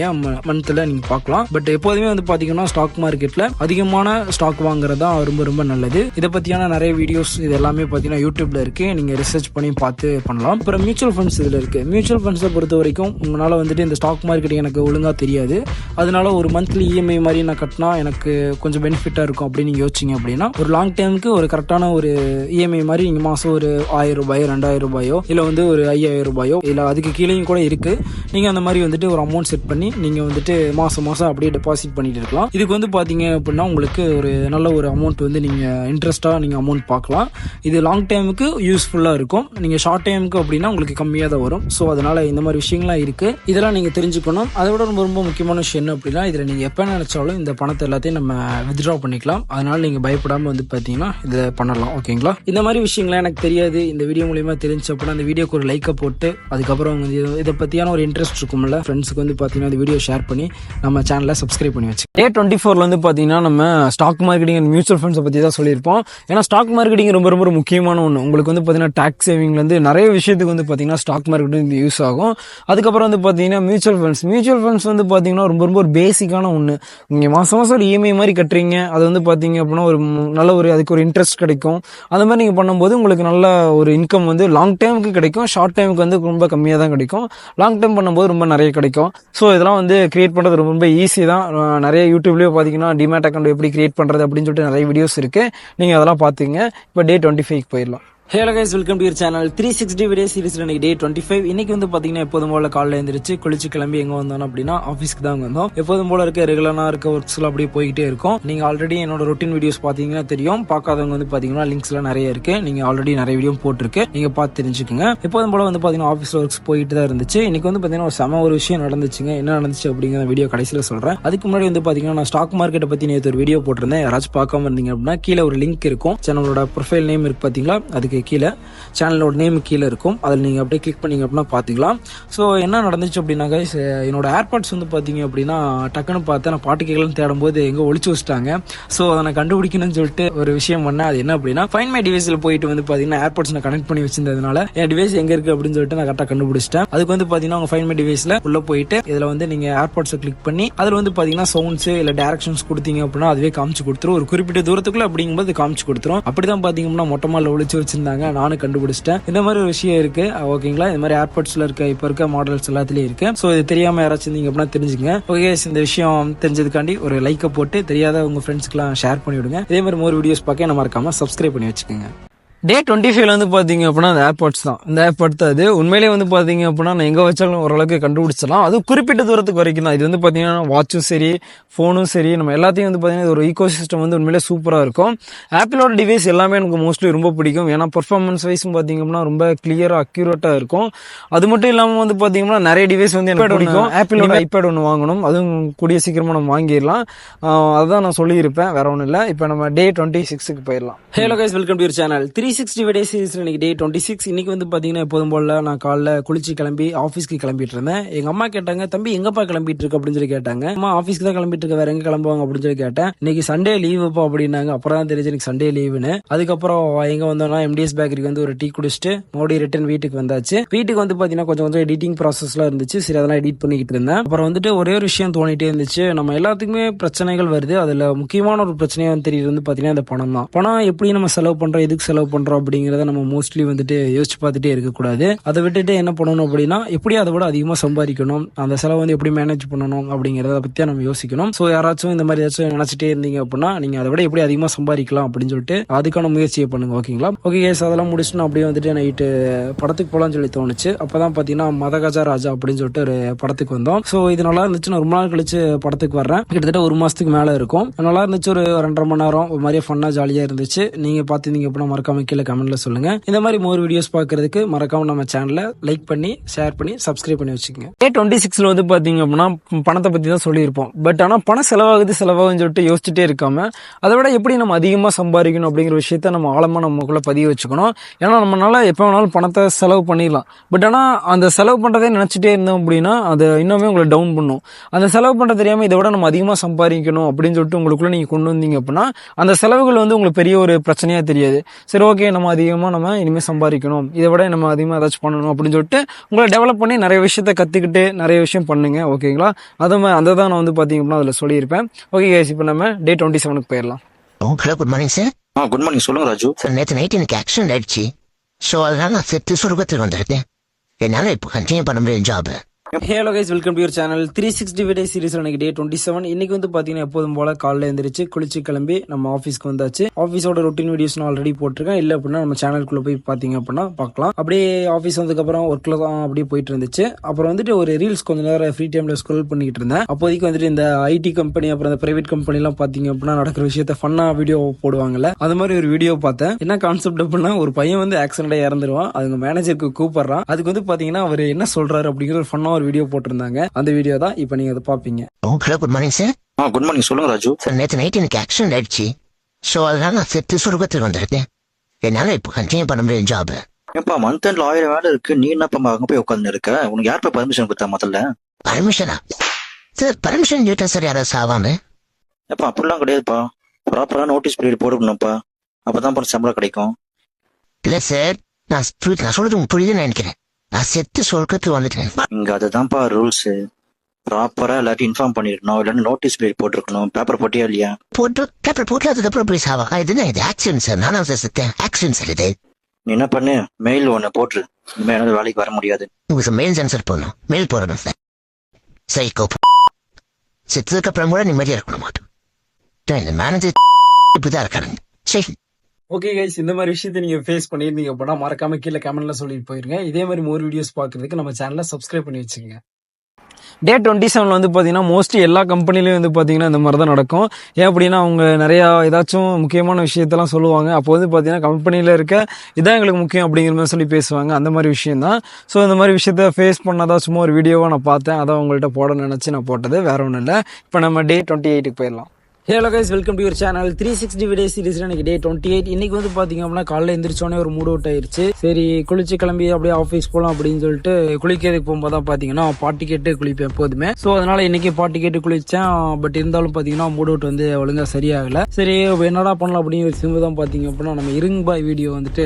மந்த்ல நீங்க பார்க்கலாம். பட் எப்போதுமே வந்து பாத்தீங்கன்னா ஸ்டாக் மார்க்கெட்ல அதிகமான ஸ்டாக் வாங்குறது தான் ரொம்ப ரொம்ப நல்லது. இதை பத்தியான நிறைய வீடியோஸ் இது எல்லாமே பாத்தீங்கன்னா யூடியூப்ல இருக்கு, நீங்க ரிசர்ச் பண்ணி பார்த்து பண்ணலாம். அப்புறம் மியூச்சுவல் ஃபண்ட்ஸ் இதுல இருக்கு. மியூச்சுவல் ஃபண்ட்ஸை பொறுத்த வரைக்கும் உங்களால வந்துட்டு இந்த ஸ்டாக் மார்க்கெட் எனக்கு ஒழுங்கா தெரியாது, அதனால ஒரு மந்த்லி இஎம்ஐ மாதிரி நான் கட்டினா எனக்கு கொஞ்சம் பெனிஃபிட்டா இருக்கும் அப்படின்னு நீங்க யோசிச்சிங்க அப்படின்னா ஒரு லாங் டைமுக்கு ஒரு கரெக்டான ஒரு இஎம்ஐ மாதிரி நீங்க மாசம் ஒரு 1000 ரூபாயோ 2000 ரூபாயோ இல்ல வந்து ஒரு 5000 ரூபாயோ இல்ல அதுக்கு கீழேயும் கூட இருக்கு. நீங்க அந்த மாதிரி வந்துட்டு ஒரு அமௌண்ட் செட் பண்ணி நீங்க வந்துட்டு மாசம் அப்படியே டெபாசிட் பண்ணிட்டு இருக்கலாம். இதுக்கு வந்து பாத்தீங்க அப்படின்னா உங்களுக்கு ஒரு நல்ல ஒரு அமௌண்ட் வந்து நீங்க இன்ட்ரெஸ்டா நீங்க அமௌண்ட் பார்க்கலாம். இது லாங் டைமுக்கு யூஸ்ஃபுல்லா இருக்கும். நீங்க ஷார்ட் டைமுக்கு அப்படின்னா உங்களுக்கு கம்மியா தான் வரும். ஸோ அதனால இந்த மாதிரி விஷயங்கள்லாம் இருக்கு, இதெல்லாம் நீங்க தெரிஞ்சுக்கணும். அதை விட ரொம்ப ரொம்ப முக்கியமான விஷயம் என்ன அப்படின்னா, இதுல நீங்க எப்ப நினைச்சாலும் இந்த பணத்தை எல்லாத்தையும் நம்ம வித்ட்ரா பண்ணிக்கலாம். அதனால நீங்க பயப்படாம வந்து பாத்தீங்கன்னா இதை பண்ணலாம். ஓகேங்களா? இந்த மாதிரி விஷயங்கள்லாம் எனக்கு தெரியாது, இந்த வீடியோ மூலியமா தெரிஞ்சு அப்படின்னா அந்த வீடியோக்கு ஒரு லைக்கை போட்டு அதுக்கப்புறம் இதை பத்தியான ஒரு இன்ட்ரெஸ்ட் இருக்கும்ல ஃப்ரெண்ட்ஸுக்கு வந்து பாத்தீங்கன்னா இந்த வீடியோ ஷேர் பண்ணி நம்ம சேனலை சப்ஸ்கிரைப் பண்ணி வச்சு. டே 24ல வந்து பார்த்தீங்கன்னா நம்ம ஸ்டாக் மார்க்கெட்டிங் அண்ட் மியூச்சுவல் ஃபண்ட்ஸை பற்றி தான் சொல்லியிருப்போம். ஏன்னா ஸ்டாக் மார்க்கெட்டிங் ரொம்ப ரொம்ப முக்கியமான ஒன்று. உங்களுக்கு வந்து பார்த்தீங்கன்னா டேக்ஸ் சேவிங்லேருந்து நிறைய விஷயத்துக்கு வந்து பார்த்தீங்கன்னா ஸ்டாக் மார்க்கெட்டிங் யூஸ் ஆகும். அதுக்கப்புறம் வந்து பார்த்தீங்கன்னா மியூச்சுவல் ஃபண்ட்ஸ் வந்து பார்த்தீங்கன்னா ரொம்ப ரொம்ப ஒரு பேசிக்கான ஒன்று. நீங்கள் மாதம் ஒரு இஎம்ஐ மாதிரி கட்டுறீங்க, அது வந்து பார்த்தீங்க அப்படின்னா ஒரு நல்ல ஒரு அதுக்கு ஒரு இன்ட்ரெஸ்ட் கிடைக்கும். அந்த மாதிரி நீங்கள் பண்ணும்போது உங்களுக்கு நல்ல ஒரு இன்கம் வந்து லாங் டைமுக்கு கிடைக்கும், ஷார்ட் டைமுக்கு வந்து ரொம்ப கம்மியாக தான் கிடைக்கும். லாங் டைம் பண்ணும்போது ரொம்ப நிறைய கிடைக்கும். ஸோ இதெல்லாம் வந்து கிரியேட் பண்ணுறது ரொம்ப ஈஸி தான். நிறைய யூடியூப்லேயே பார்த்தீங்கன்னா டிமேட் அக்கௌண்ட் எப்படி கிரியேட் பண்ணுறது அப்படின்னு சொல்லிட்டு நிறைய வீடியோஸ் இருக்குது, நீங்கள் அதெல்லாம் பார்த்துங்க. இப்போ டே 25க்கு போயிடலாம். Hello guys, welcome to your channel 360 video சீரிஸ்ல இன்னைக்கு டே 25. இன்னைக்கு வந்து பாத்தீங்கன்னா எப்போதும் போல காலைல எழுந்திரிச்சு குளிச்சு கிளம்பி எங்க வந்தோம் அப்படின்னா ஆஃபீஸ்க்கு தான் வந்தோம். எப்போதும் போல இருக்க ரெகுலரா இருக்க ஒர்க்ஸ் எல்லாம் அப்படியே போய்கிட்டே இருக்கும். நீங்க ஆல்ரெடி என்னோட ரொட்டீன் வீடியோஸ் பாத்தீங்கன்னா தெரியும். பார்க்காதவங்க வந்து பாத்தீங்கன்னா லிங்க்ஸ் எல்லாம் நிறைய இருக்கு. நீங்க ஆல்ரெடி நிறைய வீடியோ போட்டிருக்கு, நீங்க பார்த்து தெரிஞ்சுக்கோங்க. எப்போதும் போல வந்து பாத்தீங்கன்னா ஆஃபீஸ் ஒர்க்ஸ் போயிட்டு தான் இருந்துச்சு. இன்னைக்கு வந்து பாத்தீங்கன்னா ஒரு விஷயம் நடந்துச்சுங்க. என்ன நடந்துச்சு அப்படிங்கிற வீடியோ கடைசியில சொல்றேன். அதுக்கு முன்னாடி வந்து பாத்தீங்கன்னா நான் ஸ்டாக் மார்க்கெட்டை பத்தி நேற்று ஒரு வீடியோ போட்டிருந்தேன். யாராச்சும் பார்க்காம இருந்தீங்க அப்படின்னா கீழே ஒரு லிங்க் இருக்கும். சேனலோட ப்ரொஃபைல் நேம் இருக்கு பாத்தீங்களா, அதுக்கு கீழே சேனலோட நேம் கீழே இருக்கும். அதில் நீங்கள் அப்படியே கிளிக் பண்ணீங்க அப்படின்னா பார்த்துக்கலாம். ஸோ என்ன நடந்துச்சு அப்படின்னா கைஸ், என்னோட ஏர்பாட்ஸ் வந்து பார்த்தீங்க அப்படின்னா டக்குன்னு பார்த்தேன். நான் பாட்டு கேட்கலன்னு தேடும்போது எங்கே ஒழிச்சு வச்சுட்டாங்க. ஸோ அதை நான் கண்டுபிடிக்கணும்னு சொல்லிட்டு ஒரு விஷயம் பண்ணேன். அது என்ன அப்படின்னா ஃபைண்ட் மை டிவைஸில் போயிட்டு வந்து பார்த்தீங்கன்னா ஏர்பாட்ஸ் நான் கனெக்ட் பண்ணி வச்சிருந்ததுனால என் டிவைஸ் எங்கே இருக்குது அப்படின்னு சொல்லிட்டு நான் கரெக்டாக கண்டுபிடிச்சிட்டேன். அதுக்கு வந்து பார்த்தீங்கன்னா உங்கள் ஃபைண்ட் மை டிவைஸில் உள்ள போயிட்டு இதில் வந்து நீங்கள் ஏர்பாட்ஸை கிளிக் பண்ணி அதில் வந்து பார்த்தீங்கன்னா சவுண்ட்ஸ் இல்லை டேரக்ஷன்ஸ் கொடுத்தீங்க அப்படின்னா அதுவே காமிச்சு கொடுத்துரும். ஒரு குறிப்பிட்ட தூரத்துக்குள்ள அப்படிங்கும்போது காமிச்சு கொடுத்துரும். அப்படிதான் பார்த்தீங்க அப்படின்னா மொட்டை மாலில் ஒழிச்சு வச்சிருந்தாங்க. நானும் கண்டுபிடிச்சிட்டேன். இந்த மாதிரி ஒரு விஷயம் இருக்கு, ஓகேங்களா. இந்த மாதிரி ஏர்பாட்ஸ்ல இருக்க இப்ப இருக்க மாடல்ஸ் எல்லாத்துலயும் இருக்கு. சோ இது தெரியாம யாராச்சும் இருந்தீங்க அப்படின்னா தெரிஞ்சுங்க. ஓகே, இந்த விஷயம் தெரிஞ்சதுக்காண்டி ஒரு லைக்கை போட்டு தெரியாத உங்க ஃப்ரெண்ட்ஸ்க்குலாம் ஷேர் பண்ணி விடுங்க. இதே மாதிரி மோர் வீடியோஸ் பார்க்க நம்ம மறக்காம சப்ஸ்கிரைப் பண்ணி வச்சுக்கோங்க. டே 25 வந்து பாத்தீங்க அப்படின்னா அந்த ஏர்பாட்ஸ் தான். இந்த ஏர்பாட் தான் அது. உண்மையிலேயே வந்து பாத்தீங்க அப்படின்னா நான் எங்க வச்சாலும் ஓரளவுக்கு கண்டுபிடிச்சிடலாம். அது குறிப்பிட்ட தூரத்துக்கு வரைக்கும் தான். இது வந்து பாத்தீங்கன்னா வாட்சும் சரி, போனும் சரி, நம்ம எல்லாத்தையும் வந்து பாத்தீங்கன்னா ஒரு ஈகோ சிஸ்டம் வந்து உண்மையிலே சூப்பரா இருக்கும். ஆப்பிளோட டிவைஸ் எல்லாமே எனக்கு மோஸ்ட்லி ரொம்ப பிடிக்கும். ஏன்னா பெர்ஃபார்மன்ஸ் வைஸும் பாத்தீங்க அப்படின்னா ரொம்ப கிளியரா அக்யூரேட்டா இருக்கும். அது மட்டும் இல்லாம வந்து பாத்தீங்கன்னா நிறைய டிவைஸ் வந்து எனக்கு பிடிக்கும். ஆப்பிளோட ஐபேட் ஒன்று வாங்கணும், அதுவும் கூடிய சீக்கிரமா நம்ம வாங்கிடலாம். அதுதான் நான் சொல்லியிருப்பேன், வேற ஒன்றும் இல்லை. இப்போ நம்ம டே 26க்கு போயிடலாம். Hello guys, welcome to your channel 360 video series. இன்னைக்கு டே 26. இன்னைக்கு வந்து பாத்தீங்கன்னா எப்போதும் போல நான் காலைல குளிச்சு கிளம்பி ஆஃபீஸ்க்கு கிளம்பிட்டு இருந்தேன். எங்க அம்மா கேட்டாங்க, தம்பி எங்கப்பா கிளம்பிட்டு இருக்கு அப்படின்னு சொல்லி கேட்டாங்க. அம்மா ஆஃபீஸ்க்கு தான் கிளம்பிட்டு இருக்க, வேற எங்க கிளம்புவாங்க அப்படின்னு சொல்லி கேட்டேன். இன்னைக்கு சண்டே லீவுப்பா அப்படின்னாங்க. அப்புறம் தான் தெரிஞ்சு எனக்கு சண்டே லீவுன்னு. அதுக்கப்புறம் எங்க வந்தோம்னா எம்டிஎஸ் பேக்கரிக்கு வந்து ஒரு டீ குடிச்சிட்டு மறுபடியும் ரிட்டர்ன் வீட்டுக்கு வந்தாச்சு. வீட்டுக்கு வந்து பாத்தீங்கன்னா கொஞ்சம் எடிட்டிங் ப்ராசஸ்லாம் இருந்துச்சு. சரி, அதெல்லாம் எடிட் பண்ணிக்கிட்டு இருந்தேன். அப்புறம் வந்துட்டு ஒரே ஒரு விஷயம் தோணிட்டே இருந்துச்சு. நம்ம எல்லாத்துக்குமே பிரச்சனைகள் வருது. அதுல முக்கியமான ஒரு பிரச்சனையா தெரியுது வந்து பாத்தீங்கன்னா இந்த பணம் தான். பணம் எப்படி நம்ம செலவு பண்றோம், எதுக்கு செலவு பண்றோம் அப்படிங்கறத நம்ம மோஸ்ட்லி வந்துட்டு யோசிச்சு பார்த்துட்டே இருக்கக்கூடாது. அதை விட்டுட்டு என்ன பண்ணணும் அப்படின்னா எப்படி அதை விட அதிகமா சம்பாதிக்கணும், அந்த செலவு வந்து எப்படி மேனேஜ் பண்ணணும் அப்படிங்கறத பத்தியா நம்ம யோசிக்கணும். சோ யாராச்சும் இந்த மாதிரி ஏதாச்சும் நினைச்சிட்டே இருந்தீங்க அப்படின்னா நீங்க அதை விட எப்படி அதிகமா சம்பாதிக்கலாம் அப்படின்னு சொல்லிட்டு அதுக்கான முயற்சியை பண்ணுங்க, ஓகேங்களா. ஓகே கேஸ், அதெல்லாம் முடிச்சுட்டு அப்படியே வந்துட்டு நைட்டு படத்துக்கு போலாம்னு சொல்லி தோணுச்சு. அப்பதான் பாத்தீங்கன்னா மதகஜா ராஜா அப்படின்னு சொல்லிட்டு ஒரு படத்துக்கு வந்தோம். சோ இது நல்லா இருந்துச்சு. நான் ரொம்ப நாள் கழிச்சு படத்துக்கு வர்றேன். கிட்டத்தட்ட ஒரு மாசத்துக்கு மேல இருக்கும். நல்லா இருந்துச்சு. ஒரு 2.5 மணி நேரம் ஒரு மாதிரி ஃபன்னா ஜாலியா இருந்துச்சு. நீங்க பாத்தீங்க அப்படின்னா மறக்காம கீழே கமெண்ட்ல சொல்லுங்க. இந்த மாதிரி மோர் வீடியோஸ் பாக்குறதுக்கு மறக்காம நம்ம சேனலை லைக் பண்ணி ஷேர் பண்ணி சப்ஸ்கிரைப் பண்ணி வச்சுக்கோங்க. டே 26ல வந்து பாத்தீங்க அப்படின்னா பணத்தை பத்தி தான் சொல்லியிருப்போம். பட் ஆனா பணம் செலவாகுதுன்னு சொல்லிட்டு யோசிச்சுட்டே இருக்காம அதை விட எப்படி நம்ம அதிகமா சம்பாதிக்கணும் அப்படிங்கிற விஷயத்த நம்ம ஆழமா நமக்குள்ள பதிய வச்சுக்கணும். ஏன்னா நம்மளால எப்ப வேணாலும் பணத்தை செலவு பண்ணிடலாம். பட் ஆனா அந்த செலவு பண்றதே நினைச்சிட்டே இருந்தோம் அப்படின்னா அது இன்னுமே உங்களை டவுன் பண்ணும். அந்த செலவு பண்ற தெரியாம இதை விட நம்ம அதிகமா சம்பாதிக்கணும் அப்படின்னு சொல்லிட்டு உங்களுக்குள்ள நீங்க கொண்டு வந்தீங்க அப்படின்னா அந்த செலவுகள் வந்து உங்களுக்கு பெரிய ஒரு பிரச்சனையா தெரியாது. சரி, ஓகே, நம்ம அதிகமா நம்ம இனிமே சம்பாதிக்கணும், இதை விட நம்ம அதிகமாக ஏதாச்சும் பண்ணணும் அப்படின்னு சொல்லிட்டு உங்களை டெவலப் பண்ணி நிறைய விஷயத்த கற்றுக்கிட்டு நிறைய விஷயம் பண்ணுங்க, ஓகேங்களா. அதை தான் நான் வந்து பார்த்தீங்க அப்படின்னா அதில் சொல்லியிருப்பேன். ஓகே கேஸ், இப்போ நம்ம டே 27க்கு போயிடலாம். Hello, good morning sir. Good morning. சொல்லுங்க ராஜு. சார், நேற்று நைட் எனக்கு ஆக்சிடென்ட் ஆயிடுச்சு. ஸோ அதனால நான் செத்து சொர்க்கத்துக்கு வந்திருக்கேன். என்னால் இப்போ கண்டினியூ பண்ண முடியும் job. Hello guys, welcome to your channel 360 video series. இன்னைக்கு டே 27. இன்னைக்கு வந்து பாத்தீங்கன்னா எப்போதும் போல காலைல எழுந்திரிச்சு குளிச்சு கிளம்பி நம்ம ஆஃபீஸ்க்கு வந்தாச்சு. ஆஃபீஸோட ரொட்டீன் வீடியோஸ் நான் ஆல்ரெடி போட்டிருக்கேன். இல்ல அப்படின்னா நம்ம சேனலுக்குள்ள போய் பாத்தீங்க அப்படின்னா பார்க்கலாம். அப்படியே ஆஃபீஸ் வந்ததுக்கு அப்புறம் ஒர்க்ல தான் அப்படியே போயிட்டு இருந்துச்சு. அப்புறம் வந்துட்டு ஒரு ரீல்ஸ் கொஞ்ச நேரம் ஃப்ரீ டைம்ல ஸ்க்ரோல் பண்ணிட்டு இருந்தேன். அப்போதைக்கு வந்துட்டு இந்த ஐடி கம்பெனி அப்புறம் இந்த பிரைவேட் கம்பெனி எல்லாம் பாத்தீங்க அப்படின்னா நடக்கிற விஷயத்த ஃபன்னா வீடியோ போடுவாங்கல்ல, அது மாதிரி ஒரு வீடியோ பார்த்தேன். என்ன கான்செப்ட் அப்படின்னா ஒரு பையன் வந்து ஆக்சிடென்ட் இறந்துருவான். அதுங்க மேனேஜருக்கு கூப்பிடுறான். அதுக்கு வந்து பாத்தீங்கன்னா அவர் என்ன சொல்றாரு அப்படிங்கிற ஒரு ஃபன்னா ஒரு வீடியோ போட்டிருந்தாங்க. அந்த வீடியோ தான் இப்போ நீங்க அதை பாப்பீங்க. Hello, good morning sir. Good morning. சொல்லுங்க ராஜு. சார், நேற்று நைட் எனக்கு ஆக்சிடென்ட் ஆயிடுச்சு. ஸோ அதனால நான் செத்து சொர்க்கத்துக்கு வந்திருக்கேன். என்னால் இப்போ கண்டினியூ பண்ண முடியும் ஜாப். ஏப்பா, மந்த் எண்ட்ல 1000 வேலை இருக்கு, நீ என்னப்பா அங்க போய் உட்காந்து இருக்க? உனக்கு யார் பர்மிஷன் கொடுத்தா முதல்ல? பர்மிஷனா சார்? பர்மிஷன் கேட்டா சார் யாராவது சாவாம? ஏப்பா அப்படிலாம் கிடையாதுப்பா. ப்ராப்பரா நோட்டீஸ் பீரியட் போடணும்ப்பா. அப்பதான் சம்பளம் கிடைக்கும். இல்லை சார், நான் சொல்றது உங்களுக்கு புரியுதுன்னு நினைக்கிறேன். நான் செத்து சொர்க்கத்துக்கு வந்துட்டேன். இங்க அதுதான்ப்பா ரூல்ஸ். ப்ராப்பரா எல்லாத்தையும் இன்ஃபார்ம் பண்ணிருக்கணும். இல்லைன்னா நோட்டீஸ் பீரியட் போட்டிருக்கணும். பேப்பர் போட்டியா இல்லையா? போட்டு அதுக்கப்புறம் போய் சாவா? இது ஆக்சிடென்ட் சார். நானும் சார் செத்தேன். ஆக்சிடென்ட் சார் இது. நீ என்ன பண்ணு, மெயில் ஒன்று போட்டுரு. இனிமே என்னால வேலைக்கு வர முடியாது. உங்களுக்கு மெயில் சென்சர் போடணும். மெயில் போடணும் சார். சரி, செத்ததுக்கு அப்புறம் கூட நிம்மதியா இருக்கணும் மாட்டோம். இந்த மேனேஜர் இப்படிதான் இருக்காருங்க. சரி, ஓகே கைஸ், இந்த மாதிரி விஷயத்தை நீங்க ஃபேஸ் பண்ணியிருந்தீங்க அப்படின்னா மறக்காம கீழே கமெண்ட்ல சொல்லிட்டு போயிருங்க. இதே மாதிரி மோர் வீடியோஸ் பார்க்கறதுக்கு நம்ம சேனலை சப்ஸ்கிரைப் பண்ணி வச்சுக்கோங்க. டே 27 வந்து பார்த்தீங்கன்னா மோஸ்ட்லி எல்லா கம்பெனிலையும் வந்து பார்த்தீங்கன்னா இந்த மாதிரி தான் நடக்கும். ஏன் அப்படின்னா அவங்க நிறையா ஏதாச்சும் முக்கியமான விஷயத்தெல்லாம் சொல்லுவாங்க. அப்போ வந்து பார்த்தீங்கன்னா கம்பெனியில் இருக்க இதான் எங்களுக்கு முக்கியம் அப்படிங்கிற மாதிரி சொல்லி பேசுவாங்க. அந்த மாதிரி விஷயம் தான். ஸோ இந்த மாதிரி விஷயத்த ஃபேஸ் பண்ணாதான் சும்மா ஒரு வீடியோவாக நான் பார்த்தேன். அதான் உங்கள்கிட்ட போட நினச்சி நான் போட்டது, வேற ஒன்றும் இல்லை. இப்போ நம்ம டே 28க்கு போயிடலாம். Hello guys, welcome to your channel 360 video சீரிஸ்ல இன்னைக்கு டே 28. இன்னைக்கு வந்து பாத்தீங்க அப்படின்னா காலைல எந்திரிச்சோடனே ஒரு மூட் அவுட் ஆயிருச்சு. சரி குளிச்சு கிளம்பி அப்படியே ஆஃபீஸ் போகலாம் அப்படின்னு சொல்லிட்டு குளிக்கிறதுக்கு போகும்போது தான் பாத்தீங்கன்னா பாட்டு கேட்டு குளிப்பேன் எப்போதுமே. ஸோ அதனால இன்னைக்கு பாட்டு கேட்டு குளிச்சேன். பட் இருந்தாலும் பாத்தீங்கன்னா மூட் அவுட் வந்து ஒழுங்கா சரியாகல. சரி என்னடா பண்ணலாம் அப்படின்னு சிம்பு தான் பாத்தீங்க அப்படின்னா நம்ம இருங் பாய் வீடியோ வந்துட்டு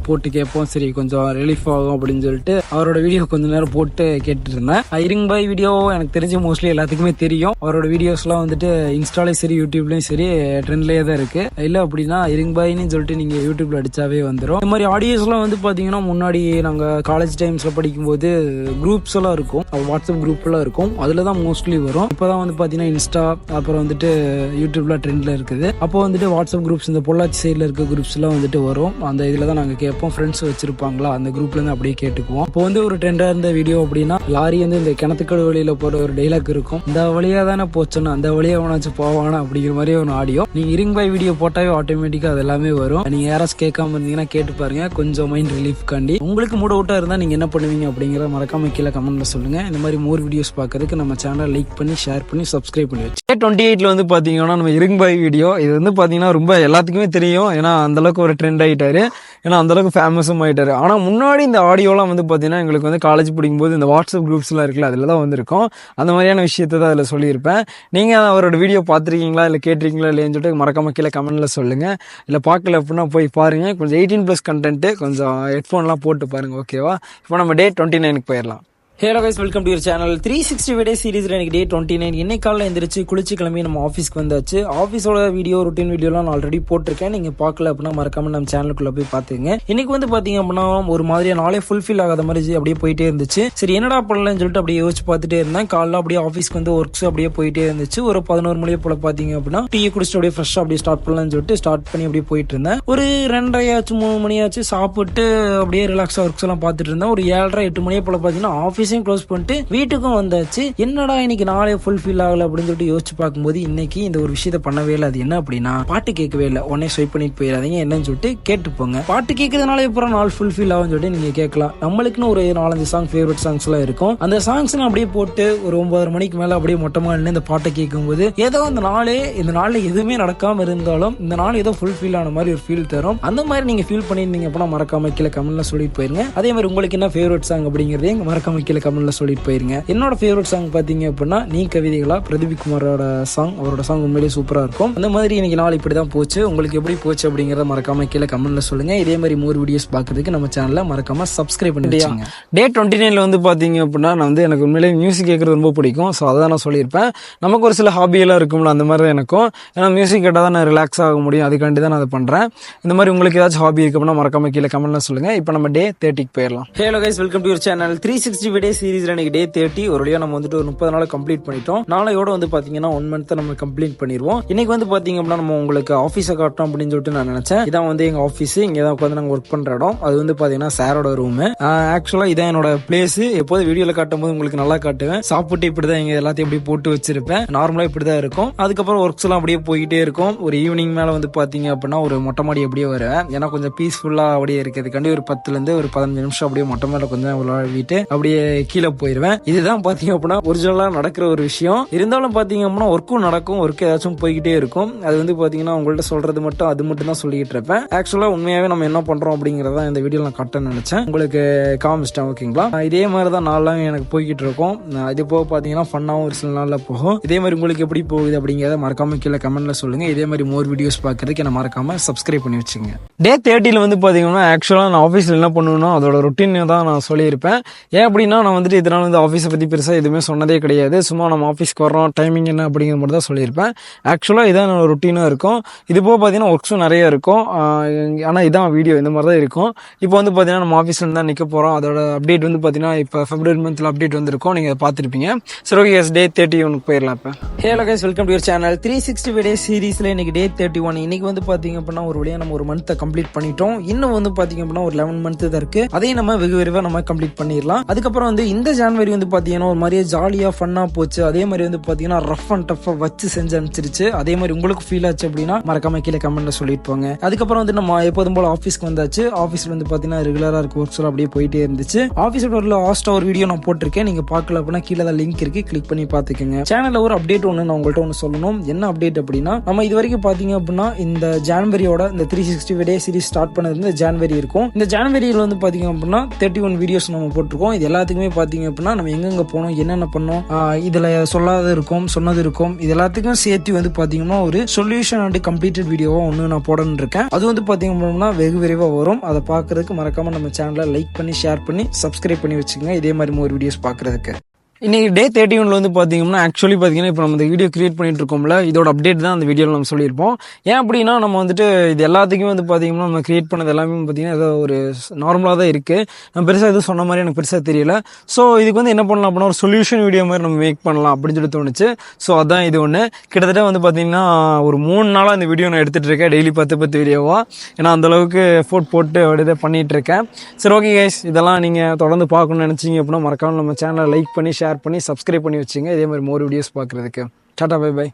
போட்டு கேட்போம், சரி கொஞ்சம் ரிலீஃப் ஆகும் அப்படின்னு சொல்லிட்டு அவரோட வீடியோ கொஞ்ச நேரம் போட்டு கேட்டுட்டு இருந்தேன். இருங் பாய் வீடியோ எனக்கு தெரிஞ்சு மோஸ்ட்லி எல்லாத்துக்குமே தெரியும். அவரோட வீடியோஸ்லாம் வந்துட்டு இன்ஸ்டாலே சரி யூடியூப்லயும் சரி ட்ரெண்ட்லயே தான் இருக்கு. இல்ல அப்படின்னா இருங் பாய்னு சொல்லிட்டு நீங்க யூடியூப்ல அடிச்சாவே வந்துடும். இந்த மாதிரி ஆடியோஸ் எல்லாம் வந்து பாத்தீங்கன்னா முன்னாடி நாங்க காலேஜ் டைம்ஸ்ல படிக்கும்போது குரூப்ஸ் எல்லாம் இருக்கும், வாட்ஸ்அப் குரூப் எல்லாம் இருக்கும், அதுலதான் மோஸ்ட்லி வரும். இப்பதான் வந்து பாத்தீங்கன்னா இன்ஸ்டா அப்புறம் வந்துட்டு யூடியூப்ல ட்ரெண்ட்ல இருக்குது. அப்போ வந்துட்டு வாட்ஸ்அப் குரூப்ஸ் இந்த பொள்ளாச்சி சைட்ல இருக்க குரூப்ஸ் எல்லாம் வந்துட்டு வரும். அந்த இதுலதான் நாங்க கேட்போம். ஃப்ரெண்ட்ஸ் வச்சிருப்பாங்களா அந்த குரூப்ல இருந்து அப்படியே கேட்டுக்குவோம். இப்போ வந்து ஒரு ட்ரெண்டா இருந்த வீடியோ அப்படின்னா லாரி வந்து இந்த கிணத்துக்கடு வழியில போற ஒரு டைலாக் இருக்கும், இந்த வழியா தானே போச்சோன்னா அந்த வழியா வேணாச்சும் போவானா அப்படிங்கிற மாதிரி ஒரு ஆடியோ. நீங்க இருங் பாய் வீடியோ போட்டாவே ஆட்டோமேட்டிக்கா அது எல்லாமே வரும். நீங்க யாராச்சும் கேட்காம இருந்தீங்கன்னா கேட்டு பாருங்க, கொஞ்சம் மைண்ட் ரிலீஃப் காண்டி. உங்களுக்கு மூட் அவுட்டா இருந்தா நீங்க என்ன பண்ணுவீங்க அப்படிங்கறத மறக்காம கீழே கமெண்ட்ல சொல்லுங்க. இந்த மாதிரி மோர் வீடியோஸ் பார்க்கறதுக்கு நம்ம சேனலை லைக் பண்ணி ஷேர் பண்ணி சப்ஸ்கிரைப் பண்ணி வச்சு. 28ல வந்து பாத்தீங்கன்னா நம்ம இருங் பாய் வீடியோ இது வந்து பாத்தீங்கன்னா ரொம்ப எல்லாத்துக்குமே தெரியும். ஏன்னா அந்த அளவுக்கு ஒரு ட்ரெண்ட் ஆயிட்டாரு, ஏன்னா அந்த அளவுக்கு ஃபேமஸும் ஆயிட்டாரு. ஆனா முன்னாடி இந்த ஆடியோலாம் வந்து பாத்தீங்கன்னா எங்களுக்கு வந்து காலேஜ் படிக்கும்போது இந்த வாட்ஸ்அப் குரூப்ஸ் எல்லாம் இருக்குல்ல, அதுல தான் வந்திருக்கும். அந்த மாதிரியான விஷயத்தை தான் அதுல சொல்லியிருப்பேன். நீங்க அவரோட வீடியோ பார்த்துருக்கீங்களா இல்லை கேட்டிருக்கீங்களா இல்லைன்னு சொல்லிட்டு மறக்காம கீழே கமெண்ட்ல சொல்லுங்க. இல்லை பார்க்கல அப்படின்னா போய் பாருங்க. கொஞ்சம் 18+ கண்டென்ட், கொஞ்சம் ஹெட்ஃபோன்லாம் போட்டு பாருங்க. ஓகேவா? இப்போ நம்ம டே 29க்கு போயிடலாம். Hello guys, welcome to your channel 360 video சீரிஸ்ல எனக்கு டே 29. இன்னைக்கு காலையில் எந்திரிச்சு குளிச்சு கிளம்பி நம்ம ஆஃபீஸ்க்கு வந்தாச்சு. ஆஃபீஸோட வீடியோ ரொட்டீன் வீடியோலாம் நான் ஆல்ரெடி போட்டிருக்கேன். நீங்க பார்க்கல அப்படின்னா மறக்காம நம்ம சேனலுக்குள்ள போய் பாத்துங்க. இன்னைக்கு வந்து பாத்தீங்க அப்படின்னா ஒரு மாதிரியா நாளே ஃபுல்ஃபில் ஆகாத மாதிரி அப்படியே போயிட்டே இருந்துச்சு. சரி என்னடா பண்ணலன்னு சொல்லிட்டு அப்படியே யோசிச்சு பார்த்துட்டே இருந்தேன். காலைல அப்படியே ஆஃபீஸ்க்கு வந்து ஒர்க்ஸ் அப்படியே போயிட்டே இருந்துச்சு. ஒரு 11 மணியை போல பாத்தீங்க அப்படின்னா டீ குடிச்சிட்டு அப்படியே ஃப்ரெஷ்ஷா அப்படியே ஸ்டார்ட் பண்ணலாம்னு சொல்லிட்டு ஸ்டார்ட் பண்ணி அப்படியே போயிட்டு இருந்தேன். ஒரு 2:30 3 மணியாச்சு சாப்பிட்டு அப்படியே ரிலாக்ஸா ஒர்க்ஸ் எல்லாம் பார்த்துட்டு இருந்தேன். ஒரு 7:30 8 மணியை போல பாத்தீங்கன்னா ஆஃபீஸையும் க்ளோஸ் பண்ணிட்டு வீட்டுக்கும் வந்தாச்சு. என்னடா இன்னைக்கு நாளே ஃபுல்ஃபில் ஆகல அப்படின்னு சொல்லிட்டு யோசிச்சு பார்க்கும்போது இன்னைக்கு இந்த ஒரு விஷயத்த பண்ணவே இல்லை. அது என்ன அப்படின்னா பாட்டு கேட்கவே இல்லை. உடனே ஸ்வைப் பண்ணிட்டு போயிடாதீங்க, என்னன்னு சொல்லிட்டு கேட்டு போங்க. பாட்டு கேட்கறதுனால அப்புறம் நாள் ஃபுல்ஃபில் ஆகும்னு சொல்லிட்டு நீங்க கேட்கலாம். நம்மளுக்குன்னு ஒரு 4-5 சாங் ஃபேவரட் சாங்ஸ் எல்லாம் இருக்கும். அந்த சாங்ஸ் அப்படியே போட்டு ஒரு 9:30 மணிக்கு மேல அப்படியே மொட்டமா நின்று இந்த பாட்டை கேட்கும்போது ஏதோ இந்த நாள்ல எதுவுமே நடக்காம இருந்தாலும் இந்த நாள் ஏதோ ஃபுல்ஃபில் ஆன மாதிரி ஒரு ஃபீல் தரும். அந்த மாதிரி நீங்க ஃபீல் பண்ணியிருந்தீங்க அப்படின்னா மறக்காம கீழே கமெண்ட்ல சொல்லிட்டு போயிருங்க. அதே மாதிரி உங்களுக்கு என்ன ஃபேவரட் சாங் அப்படிங்கறதையும் மறக்காம கீழே கமெண்ட்ல சொல்லிட்டு போயிருங்க. என்னோட ஃபேவரட் சாங் பாத்தீங்க அப்படின்னா நீ கவிதைகளா, பிரதீப் குமாரோட சாங். அவரோட சாங் உண்மையிலேயே சூப்பரா இருக்கும். அந்த மாதிரி இன்னைக்கு நாள் இப்படிதான் போச்சு. உங்களுக்கு எப்படி போச்சு அப்படிங்கறத மறக்காம கீழே கமெண்ட்ல சொல்லுங்க. இதே மாதிரி மோர் வீடியோஸ் பாக்குறதுக்கு நம்ம சேனலை மறக்காம சப்ஸ்கிரைப் பண்ணிடுங்க. டே 29ல வந்து பாத்தீங்க அப்படின்னா நான் வந்து எனக்கு உண்மையிலேயே மியூசிக் கேட்கறது ரொம்ப பிடிக்கும். ஸோ அதான் நான் சொல்லியிருப்பேன். நமக்கு ஒரு சில ஹாபி எல்லாம் இருக்கும்ல, அந்த மாதிரி தான் எனக்கும். ஏன்னா மியூசிக் கேட்டால் தான் நான் ரிலாக்ஸ் ஆக முடியும், அதுக்காண்டி தான் நான் அதை பண்றேன். இந்த மாதிரி உங்களுக்கு ஏதாச்சும் ஹாபி இருக்கு அப்படின்னா மறக்காம கீழே கமெண்ட்ல சொல்லுங்க. இப்போ நம்ம டே 30க்கு போயிடலாம். Hello guys, welcome to your channel 360 video சீரிஸ்ல எனக்கு டே 30. ஒரு வழியா நம்ம வந்துட்டு ஒரு 30 நாள் கம்ப்ளீட் பண்ணிட்டோம். நாளையோட வந்து பாத்தீங்கன்னா 1 மந்த் நம்ம கம்ப்ளீட் பண்ணிடுவோம். இன்னைக்கு வந்து பாத்தீங்க அப்படின்னா நம்ம உங்களுக்கு ஆஃபீஸை காட்டணும் அப்படின்னு சொல்லிட்டு நான் நினைச்சேன். இதான் வந்து எங்க ஆஃபீஸ். இங்க தான் உட்காந்து நாங்க ஒர்க் பண்ற இடம். அது வந்து பாத்தீங்கன்னா சாரோட ரூம். ஆக்சுவலா இதான் என்னோட பிளேஸ். எப்போது வீடியோல காட்டும் போது உங்களுக்கு நல்லா காட்டுவேன். சாப்பிட்டு இப்படிதான் எங்க எல்லாத்தையும் அப்படியே போட்டு வச்சிருப்பேன். நார்மலா இப்படிதான் இருக்கும். அதுக்கப்புறம் ஒர்க்ஸ் எல்லாம் அப்படியே போயிட்டே இருக்கும். ஒரு ஈவினிங் மேல வந்து பாத்தீங்க அப்படின்னா ஒரு மொட்டை மாடி அப்படியே வருவேன். ஏன்னா கொஞ்சம் பீஸ்ஃபுல்லா அப்படியே இருக்கிறதுக்காண்டி ஒரு 10 இருந்து ஒரு 15 நிமிஷம் அப்படியே மொட்டை மேல கொஞ்சம் விளையாடிட்டு அப்படியே கீழே போயிருவேன். இதுதான் பாத்தீங்க அப்படின்னா ஒரிஜினலா நடக்கிற ஒரு விஷயம். இருந்தாலும் பாத்தீங்க அப்படின்னா ஒர்க்கும் நடக்கும், ஒர்க் ஏதாச்சும் போய்கிட்டே இருக்கும். அது வந்து பாத்தீங்கன்னா உங்கள்ட்ட சொல்றது மட்டும் அது மட்டும் தான் சொல்லிட்டு இருப்பேன். ஆக்சுவலா உண்மையாவே நம்ம என்ன பண்றோம் அப்படிங்கறத இந்த வீடியோ நான் கட்ட நினைச்சேன், உங்களுக்கு காமிச்சிட்டேன். ஓகேங்களா? இதே மாதிரிதான் நாள்லாம் எனக்கு போய்கிட்டு இருக்கும். இது போக பாத்தீங்கன்னா ஃபன்னாவும் ஒரு சில நாள்ல போகும். இதே மாதிரி உங்களுக்கு எப்படி போகுது அப்படிங்கறத மறக்காம கீழே கமெண்ட்ல சொல்லுங்க. இதே மாதிரி மோர் வீடியோஸ் பாக்குறதுக்கு என்ன மறக்காம சப்ஸ்கிரைப் பண்ணி வச்சுங்க. டே 30ல வந்து பாத்தீங்கன்னா ஆக்சுவலா நான் ஆஃபீஸ்ல என்ன பண்ணுவேன்னா அதோட ரொட்டீன் தான் நான் சொல்லியிருப்பேன். ஏன் அப்படின்னா நான் வந்துட்டு இதனால் வந்து ஆஃபீஸை பற்றி பெருசாக எதுவுமே சொன்னதே கிடையாது. சும்மா நம்ம ஆஃபீஸ்க்கு வரோம், டைமிங் என்ன அப்படிங்கிற மட்டும் தான் சொல்லியிருப்பேன். ஆக்சுவலாக இதான் என்னோட ரொட்டீனாக இருக்கும். இது போக பார்த்தீங்கன்னா ஒர்க்ஸும் நிறைய இருக்கும். ஆனால் இதான் வீடியோ இந்த மாதிரி தான் இருக்கும். இப்போ வந்து பார்த்தீங்கன்னா நம்ம ஆஃபீஸில் தான் நிற்க போகிறோம். அதோட அப்டேட் வந்து பார்த்தீங்கன்னா இப்போ February மந்தில் அப்டேட் வந்திருக்கும், நீங்கள் பார்த்துருப்பீங்க. சரி ஓகே கேஸ், டே 31 போயிடலாம். இப்போ hello guys, welcome to your channel 365 days சீரிஸில் இன்னைக்கு டே 31. இன்னைக்கு வந்து பார்த்தீங்க அப்படின்னா ஒரு வழியாக நம்ம ஒரு மந்த்தை கம்ப்ளீட் பண்ணிட்டோம். இன்னும் வந்து பார்த்தீங்க அப்படின்னா ஒரு 11 மந்த் தான் இருக்குது. அதையும் நம்ம வெகு விரைவாக நம்ம கம்ப்ளீட் பண்ணிடலாம். அதுக்கப்புறம் வந்து இந்த ஜான்வரி வந்து பார்த்தீங்கன்னா ஒரு மாதிரியே ஜாலியாக ஃபன்னாக போச்சு. அதே மாதிரி வந்து பார்த்தீங்கன்னா ரஃப் அண்ட் டஃப்பாக வச்சு செஞ்சு அனுப்பிச்சிருச்சு. அதே மாதிரி உங்களுக்கு ஃபீல் ஆச்சு அப்படின்னா மறக்காம கீழே கமெண்ட்ல சொல்லிட்டு போங்க. அதுக்கப்புறம் வந்து நம்ம எப்போதும் போல ஆஃபீஸ்க்கு வந்தாச்சு. ஆஃபீஸில் வந்து பார்த்தீங்கன்னா ரெகுலராக இருக்க ஒர்க்ஸ் அப்படியே போயிட்டே இருந்துச்சு. ஆஃபீஸோட ஒரு லாஸ்ட்டாக ஒரு வீடியோ நான் போட்டிருக்கேன். நீங்கள் பார்க்கல அப்படின்னா கீழே தான் லிங்க் இருக்கு, கிளிக் பண்ணி பார்த்துக்கோங்க. சேனலில் ஒரு அப்டேட் ஒன்று நான் உங்கள்கிட்ட ஒன்று சொல்லணும். என்ன அப்டேட் அப்படின்னா, நம்ம இது வரைக்கும் பார்த்தீங்க அப்படின்னா இந்த ஜான்வரியோட இந்த 365 டே சீரிஸ் ஸ்டார்ட் பண்ணது வந்து ஜான்வரி இருக்கும். இந்த ஜான்வரியில் வந்து பார்த்தீங்க அப்படின்னா 31 வீடியோஸ் நம்ம போட்டிருக்கோம். இது எல்லாத்துக்குமே பார்த்தீங்க அப்படின்னா நம்ம எங்கெங்க போனோம், என்னென்ன பண்ணோம், இதில் சொல்லாத இருக்கும், சொன்னது இருக்கும், இது எல்லாத்துக்கும் சேர்த்து வந்து பார்த்தீங்கன்னா ஒரு சொல்யூஷன் அண்ட் கம்ப்ளீட்டட் வீடியோவா ஒன்று நான் போடணும்னு இருக்கேன். அது வந்து பார்த்தீங்க அப்படின்னா வெகு விரைவாக வரும். அதை பார்க்கறதுக்கு மறக்காம நம்ம சேனலை லைக் பண்ணி ஷேர் பண்ணி சப்ஸ்கிரைப் பண்ணி வச்சுக்கோங்க, இதே மாதிரி ஒரு வீடியோஸ் பார்க்கறதுக்கு. இன்னைக்கு டே 31 வந்து பார்த்தீங்கன்னா ஆக்சுவலி பார்த்தீங்கன்னா இப்போ நம்ம இந்த வீடியோ கிரியேட் பண்ணிட்டு இருக்கோம்ல, இதோட அப்டேட் தான் அந்த வீடியோவில் நம்ம சொல்லியிருப்போம். ஏன் அப்படின்னா நம்ம வந்துட்டு இது எல்லாத்துக்குமே வந்து பார்த்தீங்கன்னா நம்ம கிரியேட் பண்ணது எல்லாமே பார்த்தீங்கன்னா ஏதோ ஒரு நார்மலாக தான் இருக்குது. நம்ம பெருசாக எதுவும் சொன்ன மாதிரி எனக்கு பெருசாக தெரியல. ஸோ இதுக்கு வந்து என்ன பண்ணலாம் அப்படின்னா ஒரு சொல்யூஷன் வீடியோ மாதிரி நம்ம மேக் பண்ணலாம் அப்படின்னு சொல்லி தோணுச்சு. ஸோ அதான் இது ஒன்று. கிட்டத்தட்ட வந்து பார்த்தீங்கன்னா ஒரு 3 நாளாக இந்த வீடியோ நான் எடுத்துகிட்டு இருக்கேன், டெய்லி 10 வீடியோவாக. ஏன்னா அந்தளவுக்கு எஃபோர்ட் போட்டு அப்படியே பண்ணிகிட்டு இருக்கேன். சரி ஓகே கைஸ், இதெல்லாம் நீங்கள் தொடர்ந்து பார்க்கணும்னு நினச்சிங்க அப்படின்னா மறக்காம நம்ம சேனலை லைக் பண்ணி ஷேர் பண்ணி சப்ஸ்கிரைப் பண்ணி வச்சுங்க, இதே மாதிரி மோர் வீடியோஸ் பார்க்குறதுக்கு. Tata, bye by.